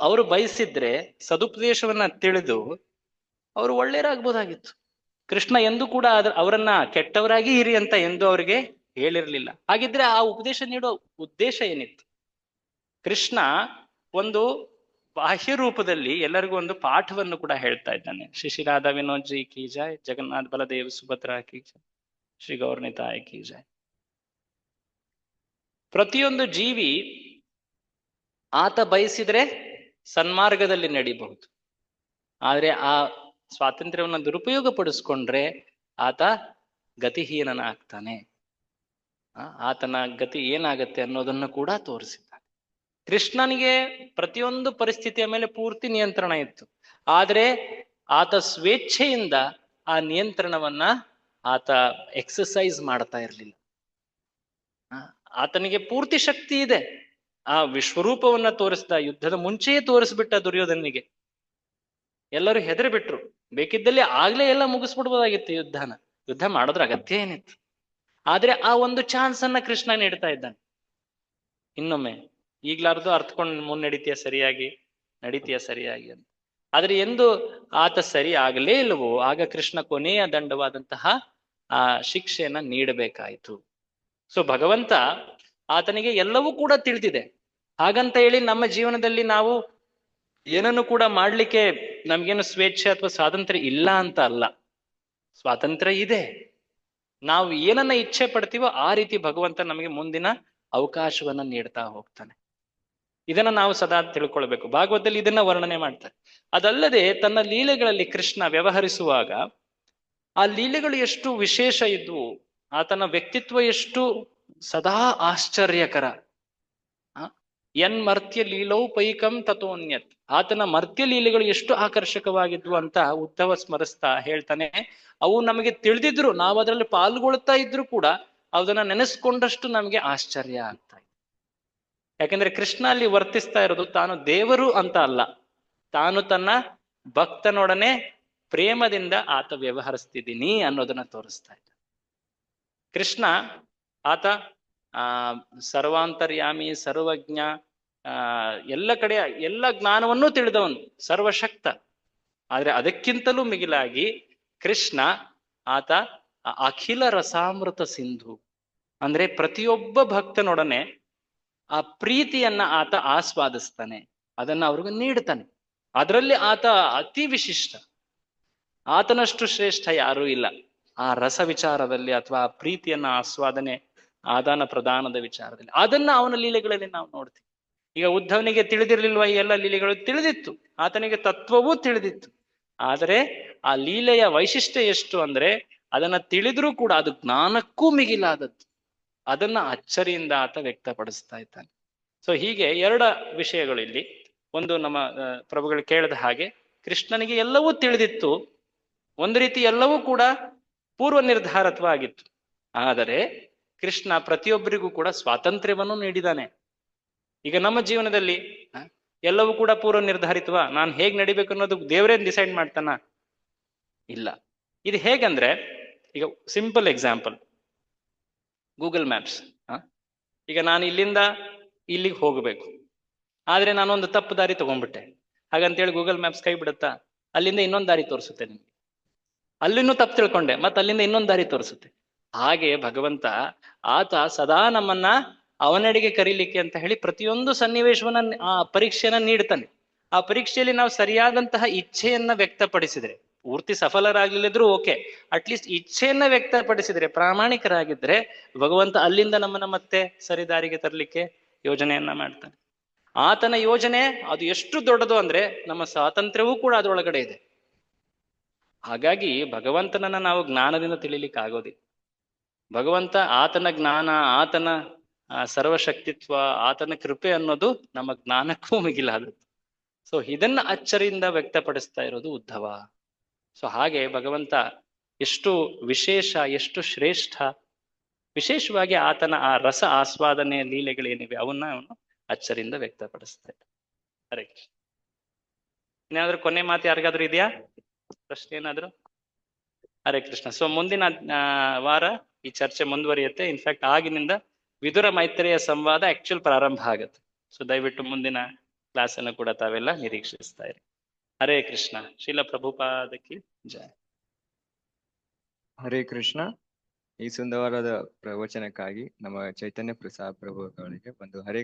ಅವರು ಬಯಸಿದ್ರೆ ಸದುಪದೇಶವನ್ನ ತಿಳಿದು ಅವರು ಒಳ್ಳೆಯರಾಗ್ಬೋದಾಗಿತ್ತು. ಕೃಷ್ಣ ಎಂದೂ ಕೂಡ ಅವರನ್ನ ಕೆಟ್ಟವರಾಗಿ ಇರಿ ಅಂತ ಎಂದು ಅವರಿಗೆ ಹೇಳಿರ್ಲಿಲ್ಲ. ಹಾಗಿದ್ರೆ ಆ ಉಪದೇಶ ನೀಡೋ ಉದ್ದೇಶ ಏನಿತ್ತು? ಕೃಷ್ಣ ಒಂದು ಬಾಹ್ಯ ರೂಪದಲ್ಲಿ ಎಲ್ಲರಿಗೂ ಒಂದು ಪಾಠವನ್ನು ಕೂಡ ಹೇಳ್ತಾ ಇದ್ದಾನೆ. ಶ್ರೀ ರಾಧಾ ವಿನೋದ್ ಜಿ ಕಿ ಜಾಯ್, ಜಗನ್ನಾಥ್ ಬಲದೇವ್ ಸುಭದ್ರಾ ಕಿ ಜಾಯ್, ಶ್ರೀ ಗೌರ್ನಿತಾಯ್ ಕಿ ಜಾಯ್. ಪ್ರತಿಯೊಂದು ಜೀವಿ ಆತ ಬಯಸಿದ್ರೆ ಸನ್ಮಾರ್ಗದಲ್ಲಿ ನಡಿಬಹುದು. ಆದ್ರೆ ಆ ಸ್ವಾತಂತ್ರ್ಯವನ್ನು ದುರುಪಯೋಗ ಪಡಿಸ್ಕೊಂಡ್ರೆ ಆತ ಗತಿಹೀನನಾಗ್ತಾನೆ. ಆತನ ಗತಿ ಏನಾಗತ್ತೆ ಅನ್ನೋದನ್ನು ಕೂಡ ತೋರಿಸಿದ್ದಾನೆ. ಕೃಷ್ಣನಿಗೆ ಪ್ರತಿಯೊಂದು ಪರಿಸ್ಥಿತಿಯ ಮೇಲೆ ಪೂರ್ತಿ ನಿಯಂತ್ರಣ ಇತ್ತು. ಆದ್ರೆ ಆತ ಸ್ವೇಚ್ಛೆಯಿಂದ ಆ ನಿಯಂತ್ರಣವನ್ನ ಆತ ಎಕ್ಸಸೈಸ್ ಮಾಡ್ತಾ ಇರ್ಲಿಲ್ಲ. ಆತನಿಗೆ ಪೂರ್ತಿ ಶಕ್ತಿ ಇದೆ. ಆ ವಿಶ್ವರೂಪವನ್ನ ತೋರಿಸಿದ, ಯುದ್ಧದ ಮುಂಚೆಯೇ ತೋರಿಸ್ಬಿಟ್ಟ ದುರ್ಯೋಧನಿಗೆ. ಎಲ್ಲರೂ ಹೆದರಿ ಬಿಟ್ರು. ಬೇಕಿದ್ದಲ್ಲಿ ಆಗ್ಲೇ ಎಲ್ಲ ಮುಗಿಸ್ಬಿಡ್ಬೋದಾಗಿತ್ತು ಯುದ್ಧ ಮಾಡೋದ್ರ ಅಗತ್ಯ ಏನಿತ್ತು. ಆದ್ರೆ ಆ ಒಂದು ಚಾನ್ಸ್ ಅನ್ನ ಕೃಷ್ಣ ನೀಡ್ತಾ ಇದ್ದಾನೆ. ಇನ್ನೊಮ್ಮೆ ಈಗ್ಲಾರ್ದು ಅರ್ಥಕೊಂಡು ಮುನ್ನಡಿತೀಯ ಸರಿಯಾಗಿ ಅಂತ. ಆದ್ರೆ ಎಂದು ಆತ ಸರಿ ಆಗಲೇ ಇಲ್ಲವೋ ಆಗ ಕೃಷ್ಣ ಕೊನೆಯ ದಂಡವಾದಂತಹ ಆ ಶಿಕ್ಷೆಯನ್ನ ನೀಡಬೇಕಾಯಿತು. ಸೊ ಭಗವಂತ ಆತನಿಗೆ ಎಲ್ಲವೂ ಕೂಡ ತಿಳಿದಿದೆ. ಹಾಗಂತ ಹೇಳಿ ನಮ್ಮ ಜೀವನದಲ್ಲಿ ನಾವು ಏನನ್ನು ಕೂಡ ಮಾಡ್ಲಿಕ್ಕೆ ನಮ್ಗೇನು ಸ್ವೇಚ್ಛೆ ಅಥವಾ ಸ್ವಾತಂತ್ರ್ಯ ಇಲ್ಲ ಅಂತ ಅಲ್ಲ. ಸ್ವಾತಂತ್ರ್ಯ ಇದೆ. ನಾವು ಏನನ್ನ ಇಚ್ಛೆ ಪಡ್ತೀವೋ ಆ ರೀತಿ ಭಗವಂತ ನಮಗೆ ಮುಂದಿನ ಅವಕಾಶವನ್ನ ನೀಡ್ತಾ ಹೋಗ್ತಾನೆ. ಇದನ್ನ ನಾವು ಸದಾ ತಿಳ್ಕೊಳ್ಬೇಕು. ಭಾಗವತದಲ್ಲಿ ಇದನ್ನ ವರ್ಣನೆ ಮಾಡ್ತಾರೆ. ಅದಲ್ಲದೆ ತನ್ನ ಲೀಲೆಗಳಲ್ಲಿ ಕೃಷ್ಣ ವ್ಯವಹರಿಸುವಾಗ ಆ ಲೀಲೆಗಳು ಎಷ್ಟು ವಿಶೇಷ ಇದ್ವು, ಆತನ ವ್ಯಕ್ತಿತ್ವ ಎಷ್ಟು ಸದಾ ಆಶ್ಚರ್ಯಕರ. ಎನ್ ಮರ್ತ್ಯ ಲೀಲೌ ಪೈಕಂ ತಥೋನ್ಯತ್. ಆತನ ಮರ್ತ್ಯ ಲೀಲೆಗಳು ಎಷ್ಟು ಆಕರ್ಷಕವಾಗಿದ್ವು ಅಂತ ಉದ್ಧವ ಸ್ಮರಿಸ್ತಾ ಹೇಳ್ತಾನೆ. ಅವು ನಮಗೆ ತಿಳಿದಿದ್ರು, ನಾವು ಅದರಲ್ಲಿ ಪಾಲ್ಗೊಳ್ತಾ ಇದ್ರು ಕೂಡ ಅದನ್ನ ನೆನೆಸ್ಕೊಂಡಷ್ಟು ನಮಗೆ ಆಶ್ಚರ್ಯ ಆಗ್ತಾ ಇದೆ. ಯಾಕಂದ್ರೆ ಕೃಷ್ಣ ಅಲ್ಲಿ ವರ್ತಿಸ್ತಾ ಇರೋದು ತಾನು ದೇವರು ಅಂತ ಅಲ್ಲ, ತಾನು ತನ್ನ ಭಕ್ತನೊಡನೆ ಪ್ರೇಮದಿಂದ ಆತ ವ್ಯವಹರಿಸ್ತಿದ್ದೀನಿ ಅನ್ನೋದನ್ನ ತೋರಿಸ್ತಾ ಇದ್ದ. ಕೃಷ್ಣ ಆತ ಸರ್ವಾಂತರ್ಯಾಮಿ, ಸರ್ವಜ್ಞ, ಎಲ್ಲ ಕಡೆ ಎಲ್ಲ ಜ್ಞಾನವನ್ನೂ ತಿಳಿದವನು, ಸರ್ವಶಕ್ತ. ಆದ್ರೆ ಅದಕ್ಕಿಂತಲೂ ಮಿಗಿಲಾಗಿ ಕೃಷ್ಣ ಆತ ಅಖಿಲ ರಸಾಮೃತ ಸಿಂಧು ಅಂದ್ರೆ ಪ್ರತಿಯೊಬ್ಬ ಭಕ್ತನೊಡನೆ ಆ ಪ್ರೀತಿಯನ್ನ ಆತ ಆಸ್ವಾದಿಸ್ತಾನೆ, ಅದನ್ನ ಅವ್ರಿಗೆ ನೀಡ್ತಾನೆ. ಅದರಲ್ಲಿ ಆತ ಅತಿ ವಿಶಿಷ್ಟ, ಆತನಷ್ಟು ಶ್ರೇಷ್ಠ ಯಾರೂ ಇಲ್ಲ ಆ ರಸ ವಿಚಾರದಲ್ಲಿ ಅಥವಾ ಆ ಪ್ರೀತಿಯನ್ನ ಆಸ್ವಾದನೆ ಆದಾನ ಪ್ರದಾನದ ವಿಚಾರದಲ್ಲಿ. ಅದನ್ನ ಅವನ ಲೀಲೆಗಳಲ್ಲಿ ನಾವು ನೋಡ್ತೀವಿ. ಈಗ ಉದ್ಧವನಿಗೆ ತಿಳಿದಿರ್ಲಿಲ್ವ ಈ ಎಲ್ಲ ಲೀಲೆಗಳು? ತಿಳಿದಿತ್ತು, ಆತನಿಗೆ ತತ್ವವೂ ತಿಳಿದಿತ್ತು. ಆದರೆ ಆ ಲೀಲೆಯ ವೈಶಿಷ್ಟ್ಯ ಎಷ್ಟು ಅಂದ್ರೆ ಅದನ್ನ ತಿಳಿದ್ರೂ ಕೂಡ ಅದು ಜ್ಞಾನಕ್ಕೂ ಮಿಗಿಲಾದದ್ದು, ಅದನ್ನ ಅಚ್ಚರಿಯಿಂದ ಆತ ವ್ಯಕ್ತಪಡಿಸ್ತಾ ಇದ್ದಾನೆ. ಸೊ ಹೀಗೆ ಎರಡು ವಿಷಯಗಳು ಇಲ್ಲಿ. ಒಂದು ನಮ್ಮ ಪ್ರಭುಗಳು ಕೇಳಿದ ಹಾಗೆ ಕೃಷ್ಣನಿಗೆ ಎಲ್ಲವೂ ತಿಳಿದಿತ್ತು, ಒಂದು ರೀತಿ ಎಲ್ಲವೂ ಕೂಡ ಪೂರ್ವ ನಿರ್ಧಾರತ್ವಾಗಿತ್ತು. ಆದರೆ ಕೃಷ್ಣ ಪ್ರತಿಯೊಬ್ಬರಿಗೂ ಕೂಡ ಸ್ವಾತಂತ್ರ್ಯವನ್ನು ನೀಡಿದ್ದಾನೆ. ಈಗ ನಮ್ಮ ಜೀವನದಲ್ಲಿ ಎಲ್ಲವೂ ಕೂಡ ಪೂರ್ವ ನಿರ್ಧಾರಿತವಾ? ನಾನು ಹೇಗ್ ನಡಿಬೇಕು ಅನ್ನೋದು ದೇವರೇ ಡಿಸೈಡ್ ಮಾಡ್ತಾನ? ಇಲ್ಲ. ಇದು ಹೇಗಂದ್ರೆ, ಈಗ ಸಿಂಪಲ್ ಎಕ್ಸಾಂಪಲ್, ಗೂಗಲ್ ಮ್ಯಾಪ್ಸ್. ಈಗ ನಾನು ಇಲ್ಲಿಂದ ಇಲ್ಲಿಗೆ ಹೋಗಬೇಕು, ಆದ್ರೆ ನಾನೊಂದು ತಪ್ಪು ದಾರಿ ತಗೊಂಡ್ಬಿಟ್ಟೆ. ಹಾಗಂತೇಳಿ ಗೂಗಲ್ ಮ್ಯಾಪ್ಸ್ ಕೈ ಬಿಡುತ್ತಾ? ಅಲ್ಲಿಂದ ಇನ್ನೊಂದು ದಾರಿ ತೋರಿಸುತ್ತೆ ನಿಮ್ಗೆ. ಅಲ್ಲಿನೂ ತಪ್ಪು ತಿಳ್ಕೊಂಡೆ, ಮತ್ತೆ ಅಲ್ಲಿಂದ ಇನ್ನೊಂದು ದಾರಿ ತೋರಿಸುತ್ತೆ. ಹಾಗೆ ಭಗವಂತ ಆತ ಸದಾ ನಮ್ಮನ್ನ ಅವನಡೆಗೆ ಕರೀಲಿಕ್ಕೆ ಅಂತ ಹೇಳಿ ಪ್ರತಿಯೊಂದು ಸನ್ನಿವೇಶವನ್ನ ಆ ಪರೀಕ್ಷೆಯನ್ನ ನೀಡ್ತಾನೆ. ಆ ಪರೀಕ್ಷೆಯಲ್ಲಿ ನಾವು ಸರಿಯಾದಂತಹ ಇಚ್ಛೆಯನ್ನ ವ್ಯಕ್ತಪಡಿಸಿದ್ರೆ, ಪೂರ್ತಿ ಸಫಲರಾಗ್ಲಿಲ್ಲದ್ರೂ ಓಕೆ, ಅಟ್ಲೀಸ್ಟ್ ಇಚ್ಛೆಯನ್ನ ವ್ಯಕ್ತಪಡಿಸಿದ್ರೆ, ಪ್ರಾಮಾಣಿಕರಾಗಿದ್ರೆ ಭಗವಂತ ಅಲ್ಲಿಂದ ನಮ್ಮನ್ನ ಮತ್ತೆ ಸರಿದಾರಿಗೆ ತರಲಿಕ್ಕೆ ಯೋಜನೆಯನ್ನ ಮಾಡ್ತಾನೆ. ಆತನ ಯೋಜನೆ ಅದು ಎಷ್ಟು ದೊಡ್ಡದು ಅಂದ್ರೆ ನಮ್ಮ ಸ್ವಾತಂತ್ರ್ಯವೂ ಕೂಡ ಅದರೊಳಗಡೆ ಇದೆ. ಹಾಗಾಗಿ ಭಗವಂತನನ್ನ ನಾವು ಜ್ಞಾನದಿಂದ ತಿಳಿಲಿಕ್ಕೆ ಆಗೋದಿಲ್ಲ. ಭಗವಂತ ಆತನ ಜ್ಞಾನ, ಆತನ ಸರ್ವಶಕ್ತಿತ್ವ, ಆತನ ಕೃಪೆ ಅನ್ನೋದು ನಮ್ಮ ಜ್ಞಾನಕ್ಕೂ ಮಿಗಿಲಾದದ್ದು. ಸೊ ಇದನ್ನ ಅಚ್ಚರಿಯಿಂದ ವ್ಯಕ್ತಪಡಿಸ್ತಾ ಇರೋದು ಉದ್ಧವ. ಸೊ ಹಾಗೆ ಭಗವಂತ ಎಷ್ಟು ವಿಶೇಷ, ಎಷ್ಟು ಶ್ರೇಷ್ಠ, ವಿಶೇಷವಾಗಿ ಆತನ ಆ ರಸ ಆಸ್ವಾದನೆಯ ಲೀಲೆಗಳೇನಿವೆ ಅವನ್ನ ಅವನು ಅಚ್ಚರಿಯಿಂದ ವ್ಯಕ್ತಪಡಿಸ್ತಾ ಇದ್ದ. ಹರೇ ಕೃಷ್ಣ. ಇನ್ಯಾದ್ರೂ ಕೊನೆ ಮಾತು ಯಾರಿಗಾದ್ರೂ ಇದೆಯಾ? ಪ್ರಶ್ನೆ ಏನಾದ್ರು? ಹರೇ ಕೃಷ್ಣ. ಸೊ ಮುಂದಿನ ವಾರ ಈ ಚರ್ಚೆ ಮುಂದುವರಿಯುತ್ತೆ. ಇನ್ಫ್ಯಾಕ್ಟ್ ಆಗಿನಿಂದ ವಿದುರ ಮೈತ್ರಿಯ ಸಂವಾದ ಆಕ್ಚುಲ್ ಪ್ರಾರಂಭ ಆಗುತ್ತೆ. ಸೊ ದಯವಿಟ್ಟು ಮುಂದಿನ ಕ್ಲಾಸ್ ಅನ್ನು ಕೂಡ ತಾವೆಲ್ಲ ನಿರೀಕ್ಷಿಸ್ತಾ ಇರಿ. ಹರೇ ಕೃಷ್ಣ. ಶ್ರೀಲ ಪ್ರಭುಪಾದಕ್ಕೆ ಜಯ. ಹರೇ ಕೃಷ್ಣ. ಈ ಸುಂದರವಾದ ಪ್ರವಚನಕ್ಕಾಗಿ ನಮ್ಮ ಚೈತನ್ಯ ಪ್ರಸಾದ್ ಪ್ರಭುಗಳಿಗೆ ಒಂದು ಹರೇ